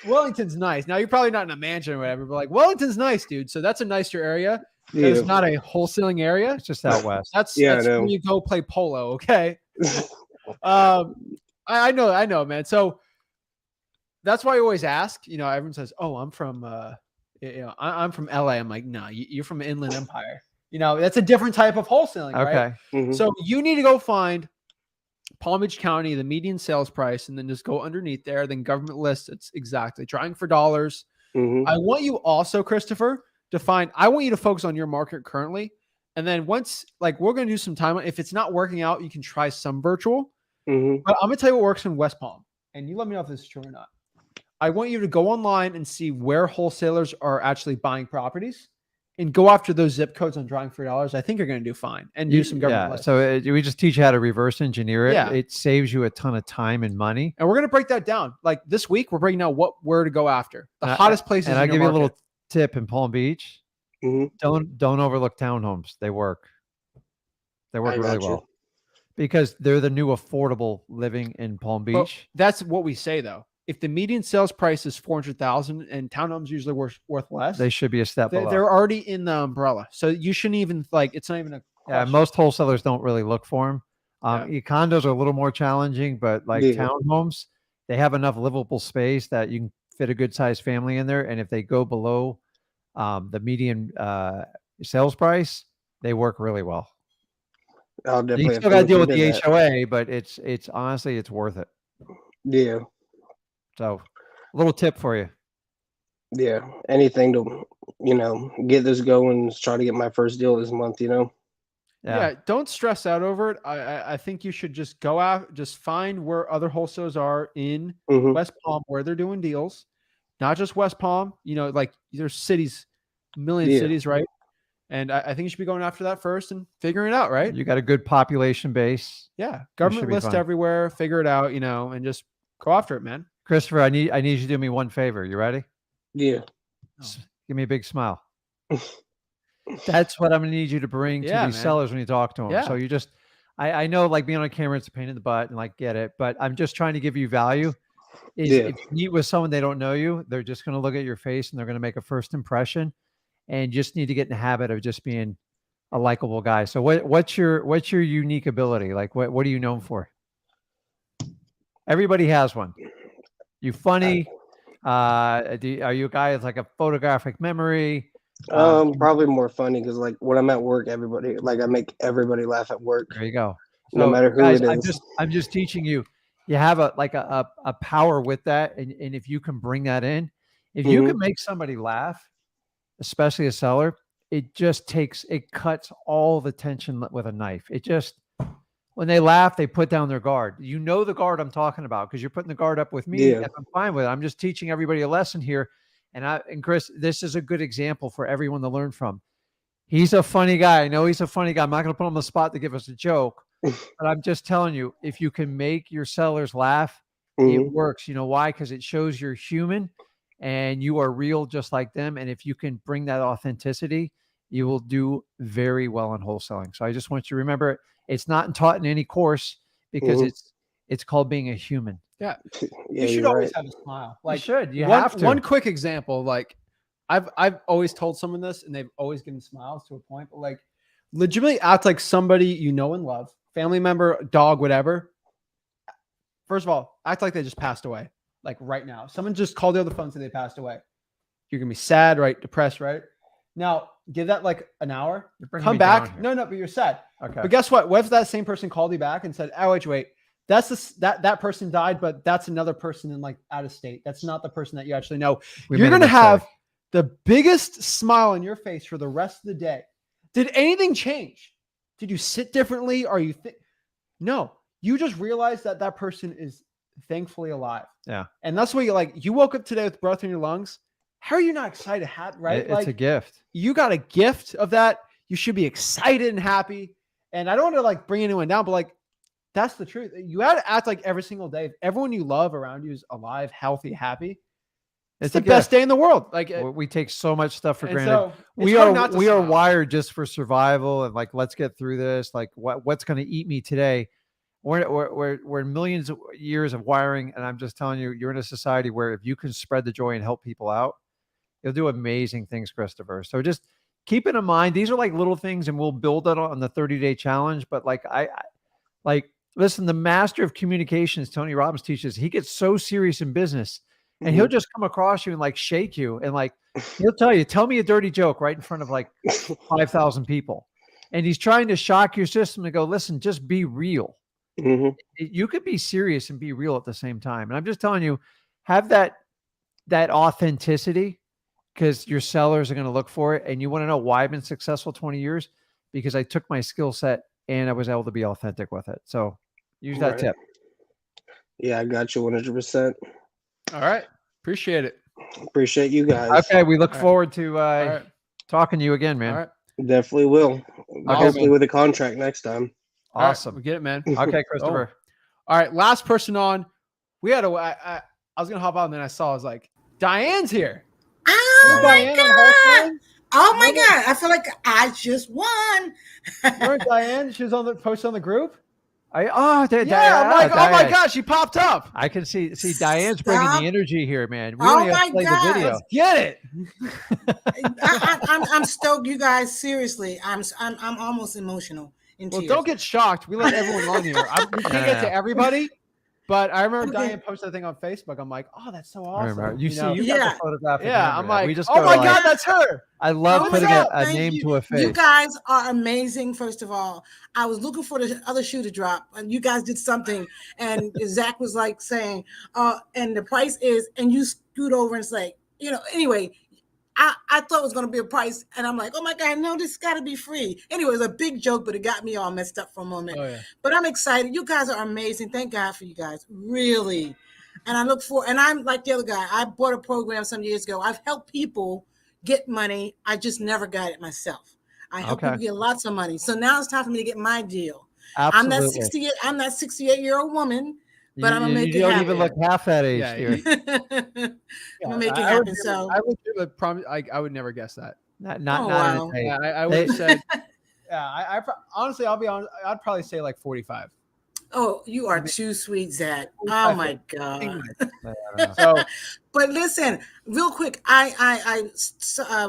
Wellington's nice. Now you're probably not in a mansion or whatever, but like Wellington's nice, dude. So that's a nicer area. Yeah. It's not a wholesaling area. It's just out west. That's Yeah, I that's know. where you go play polo. Okay. I know, man. So that's why I always ask. Everyone says, "Oh, I'm from, I'm from LA." I'm like, "No, you're from Inland Empire." That's a different type of wholesaling, right? Okay. Mhm. So you need to go find Palm Beach County, the median sales price, and then just go underneath there. Then government list. It's exactly trying for dollars. Mhm. I want you also, Christopher, to find. I want you to focus on your market currently, and then once, like, we're going to do some time. If it's not working out, you can try some virtual. Mhm. But I'm going to tell you what works in West Palm, and you let me know if this is true or not. I want you to go online and see where wholesalers are actually buying properties and go after those zip codes on drawing for dollars. I think you're going to do fine and do some government lists. So we just teach you how to reverse engineer it. Yeah. It saves you a ton of time and money. And we're going to break that down. Like this week, we're breaking down where to go after. The hottest places And in I'll your give you a market. little tip in Palm Beach. Mhm. Don't overlook townhomes. They work. They work I really got you. well because they're the new affordable living in Palm But Beach. that's what we say, though. If the median sales price is $400,000 and townhomes usually worth less, They should be a step below. they're already in the umbrella. So you shouldn't even it's not even a Yeah, question. most wholesalers don't really look for them. Yeah. Condos are a little more challenging, but like Yeah. townhomes, they have enough livable space that you can fit a good sized family in there. And if they go below the median sales price, they work really well. I'll definitely You have still to got to look deal with into the that. HOA, but it's honestly, it's worth it. Yeah. So a little tip for you. Yeah. Anything to, get this going, try to get my first deal this month, Yeah, don't stress out over it. I think you should just go out, just find where other wholesalers are in Mhm. West Palm where they're doing deals, not just West Palm. Like there's cities, million Yeah. cities, right? And I think you should be going after that first and figuring it out, right? You got a good population base. Yeah, government be list fine. everywhere. Figure it out, and just go after it, man. Christopher, I need you to do me one favor. You ready? Yeah. Give me a big smile. That's what I'm going to need you to bring to Yeah, these man. sellers when you talk to them. Yeah. So you just, I know like being on camera, it's a pain in the butt and like get it, but I'm just trying to give you value. Is Yeah. if you meet with someone, they don't know you, they're just going to look at your face and they're going to make a first impression, and you just need to get in the habit of just being a likable guy. So what's your unique ability? Like what are you known for? Everybody has one. You funny? Are you a guy with like a photographic memory? Probably more funny because like when I'm at work, everybody I make everybody laugh at work, There you go. no matter who guys, it is. I'm just teaching you. You have a power with that, and if you can bring that in, if you can make somebody laugh, especially a seller, it cuts all the tension with a knife. It just, when they laugh, they put down their guard. You know the guard I'm talking about because you're putting the guard up with me. Yeah. And I'm fine with it. I'm just teaching everybody a lesson here. And Chris, this is a good example for everyone to learn from. He's a funny guy. I know he's a funny guy. I'm not going to put him on the spot to give us a joke. but I'm just telling you, if you can make your sellers laugh, Mhm. it works. You know why? Because it shows you're human and you are real just like them. And if you can bring that authenticity, you will do very well in wholesaling. So I just want you to remember it's not taught in any course because Mhm. it's called being a human. Yeah. Yeah, You should you're always right. have a smile. You Like should. You one, have to. one quick example, like I've always told someone this and they've always given smiles to a point, but like legitimately act like somebody you know and love, family member, dog, whatever. First of all, act like they just passed away. Like right now. Someone just called you on the phone and said they passed away. You're gonna be sad, right? Depressed, right? Now give that like an hour. You're bringing Come me down back. here. No, but you're sad. Okay. But guess what? What if that same person called you back and said, "Oh, wait, that's that person died, but that's another person in like out of state. That's not the person that you actually know." We You're made a gonna have mistake. the biggest smile on your face for the rest of the day. Did anything change? Did you sit differently? Are you no? You just realized that that person is thankfully alive. Yeah. And that's what you woke up today with breath in your lungs. How are you not excited? Right? It's a gift. You got a gift of that. You should be excited and happy. And I don't want to like bring anyone down, but like that's the truth. You got to act like every single day. If everyone you love around you is alive, healthy, happy, it's the a best gift. day in the world. Like We take so much stuff for and granted. so it's we hard are not to we are smile. wired just for survival and like let's get through this. Like what's going to eat me today? We're in millions of years of wiring, and I'm just telling you, you're in a society where if you can spread the joy and help people out, you'll do amazing things, Christopher. So just keep it in mind. These are like little things, and we'll build it on the 30-day challenge. But like I like listen, the master of communications, Tony Robbins teaches, he gets so serious in business, and he'll just come across you and like shake you, and like he'll tell me a dirty joke right in front of like 5,000 people, and he's trying to shock your system to go, listen, just be real. Mhm. You could be serious and be real at the same time. And I'm just telling you, have that authenticity because your sellers are going to look for it. And you want to know why I've been successful 20 years? Because I took my skill set and I was able to be authentic with it. So use that Right. tip. Yeah, I got you 100%. All right. Appreciate it. Appreciate you guys. Okay. We look All right. forward to All right. talking to you again, man. All right. Definitely will. Hopefully man. with a contract next time. Awesome. All right, we get it, man. Okay, Christopher. All right. Last person on. We had I was going to hop out and then I was like, Diane's here. Oh my Diane on God. Wholesaling? Oh my Remember- God. I feel like I just won. Remember Diane? She was on the post on the group. I'm like, oh my God, she popped up. I can see Diane's bringing Stop. the energy here, man. We Oh don't even my play God. the video. Let's get it. I'm stoked, you guys. Seriously, I'm almost emotional. In Well, tears. don't get shocked. We let everyone on here. We can't get to everybody, but I remember Okay. Diane posted a thing on Facebook. I'm like, oh, that's so I awesome. remember. You know? got Yeah. the photograph. of Yeah, him, I'm man. like, we just oh gotta my like- God, that's her. I love What's putting up? a Thank name you. to a face. You guys are amazing. First of all, I was looking for the other shoe to drop, and you guys did something. And Zach was like saying, and the price is, and you scoot over and say, anyway, I thought it was going to be a price, and I'm like, oh my God, no, this got to be free. Anyway, it was a big joke, but it got me all messed up for a moment. Oh, yeah. But I'm excited. You guys are amazing. Thank God for you guys, really. And I look for, and I'm like the other guy. I bought a program some years ago. I've helped people get money. I just never got it myself. I help Okay. people get lots of money. So now it's time for me to get my deal. Absolutely. I'm that 68-year-old woman, but I'm gonna make you it don't happen. even look half that age, Yeah, dear. I'm gonna make it I would happen. So I would promise. I would never guess that. Not Oh, in wow. a day. Yeah, I would have said. Yeah, honestly, I'll be honest. I'd probably say like 45. oh, you are too sweet, Zach. Oh my God. So But listen, real quick, I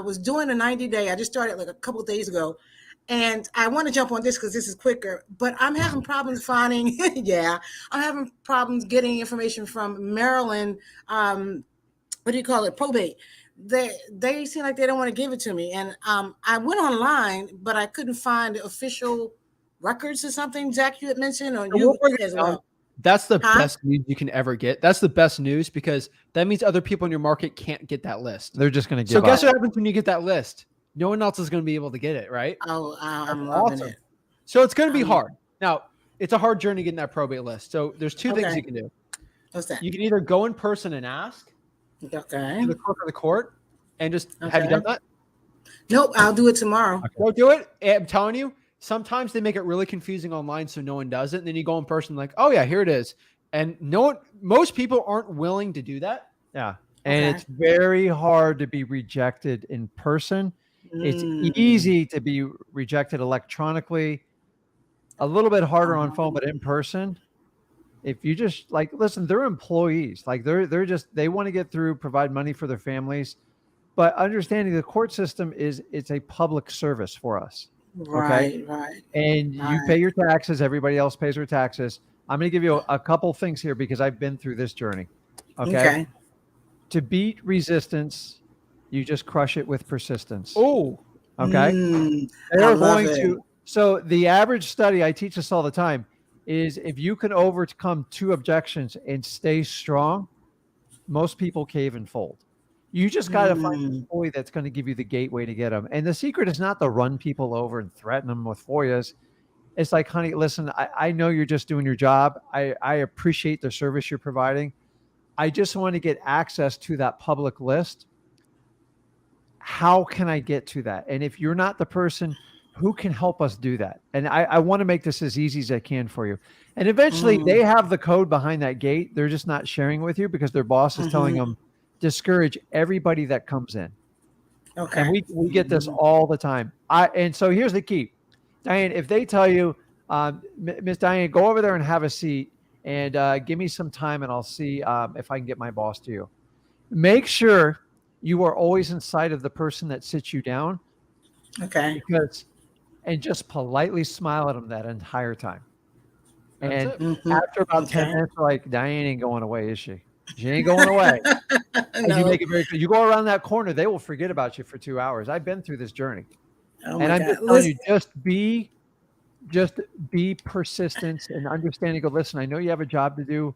was doing a 90-day. I just started like a couple of days ago, and I want to jump on this because this is quicker. But I'm having problems finding. Yeah, I'm having problems getting information from Maryland. What do you call it? Probate. They seem like they don't want to give it to me, and I went online, but I couldn't find the official records or something. Zach, you had mentioned, or we'll you break it as down. well. that's the Huh? best news you can ever get. That's the best news because that means other people in your market can't get that list. They're just going to give So guess up. what happens when you get that list? No one else is going to be able to get it, right? Oh, I'm That's loving awesome. it. So it's going to be Um, hard. Now, it's a hard journey getting that probate list. So there's two things Okay. you can do. What's that? You can either go in person and ask Okay. to the clerk of the court and just have you Okay. done that? Nope, I'll do it tomorrow. Go do it. I'm telling you, sometimes they make it really confusing online so no one does it. And then you go in person like, oh yeah, here it is. And no one, most people aren't willing to do that. Yeah. And Okay. it's very hard to be rejected in person. It's easy to be rejected electronically, a little bit harder on phone, but in person, if you just like, listen, they're employees. Like they're just, they want to get through, provide money for their families. But understanding the court system it's a public service for us. Okay. Right. And you pay your taxes. Everybody else pays their taxes. I'm going to give you a couple things here because I've been through this journey. Okay. To beat resistance, you just crush it with persistence. Oh, okay. They're going to. So the average study, I teach this all the time, is if you can overcome 2 objections and stay strong, most people cave and fold. You just got to find an employee that's going to give you the gateway to get them. And the secret is not to run people over and threaten them with FOIAs. It's like, honey, listen, I know you're just doing your job. I appreciate the service you're providing. I just want to get access to that public list. How can I get to that? And if you're not the person, who can help us do that? And I want to make this as easy as I can for you. And eventually they have the code behind that gate. They're just not sharing with you because their boss is telling them, discourage everybody that comes in. Okay. And we get this all the time. And so here's the key. Diane, if they tell you, Miss Diane, go over there and have a seat and give me some time and I'll see if I can get my boss to you. Make sure you are always in sight of the person that sits you down. Okay. And just politely smile at them that entire time. And after about 10 minutes, like, Diane ain't going away, is she? She ain't going away. And you make it very clear. You go around that corner, they will forget about you for 2 hours. I've been through this journey. And I'm just telling you, just be persistent and understanding. Go, listen, I know you have a job to do,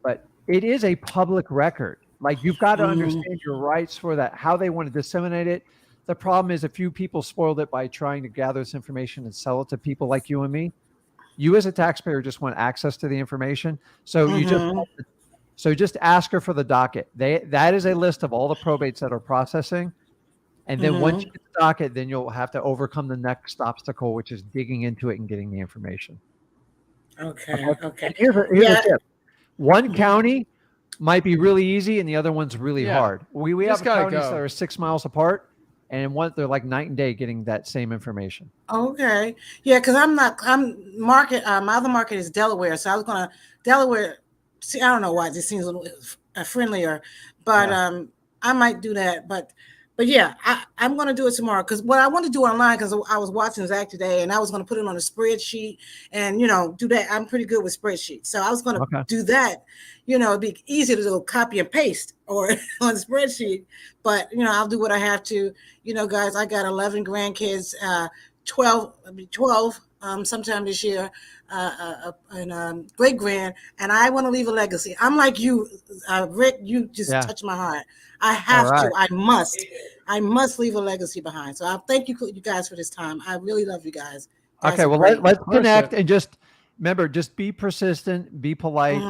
but it is a public record. Like, you've got to understand your rights for that, how they want to disseminate it. The problem is a few people spoiled it by trying to gather this information and sell it to people like you and me. You as a taxpayer just want access to the information. So just ask her for the docket. That is a list of all the probates that are processing. And then once you get the docket, then you'll have to overcome the next obstacle, which is digging into it and getting the information. Okay. Here's a tip. One county might be really easy and the other one's really hard. We have counties that are 6 miles apart, and they're like night and day getting that same information. Okay. Yeah, because my other market is Delaware. So I was gonna Delaware. See, I don't know why this seems a little friendlier, but I might do that. But yeah, I'm going to do it tomorrow because what I want to do online, because I was watching Zach today and I was going to put it on a spreadsheet and, do that. I'm pretty good with spreadsheets. So I was going to do that. It'd be easy to do copy and paste or on a spreadsheet, but, I'll do what I have to. Guys, I got 11 grandkids, 12 sometime this year, and great grand, and I want to leave a legacy. I'm like you, Rick. You just touched my heart. I have to. I must leave a legacy behind. So I thank you guys for this time. I really love you guys. Okay, well let's connect and just remember, just be persistent, be polite,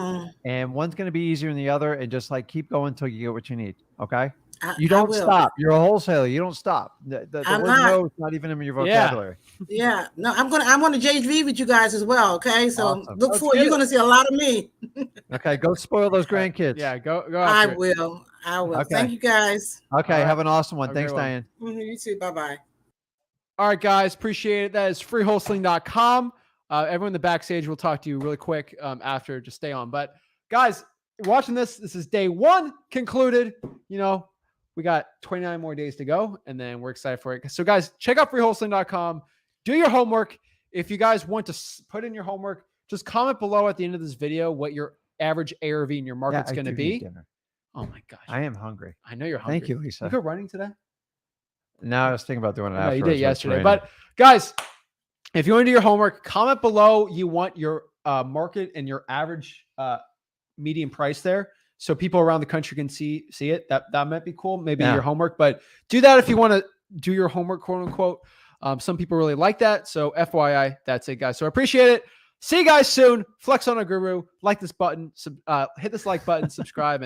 and one's going to be easier than the other, and just like keep going until you get what you need. Okay. You don't stop. You're a wholesaler. You don't stop. The word no is not even in your vocabulary. Yeah. No, I'm on the JV with you guys as well. Okay. So look forward. You're going to see a lot of me. Okay. Go spoil those grandkids. Yeah. Go. I will. Okay. Thank you guys. Okay. Have an awesome one. Thanks, Diane. You too. Bye-bye. All right, guys. Appreciate it. That is freewholesaling.com. Everyone in the backstage will talk to you really quick after. Just stay on. But guys, watching this is day 1 concluded. We got 29 more days to go, and then we're excited for it. So, guys, check out freewholesaling.com. Do your homework. If you guys want to put in your homework, just comment below at the end of this video what your average ARV in your market's going to be. Oh, my gosh. I am hungry. I know you're hungry. Thank you, Lisa. You go running today? No, I was thinking about doing it after. No, you did yesterday. But, guys, if you want to do your homework, comment below you want your market and your average median price there, so people around the country can see it. That might be cool. Maybe your homework, but do that if you want to do your homework, quote unquote. Some people really like that. So FYI, that's it, guys. So I appreciate it. See you guys soon. Flex on a guru. Like this button. Hit this like button. Subscribe.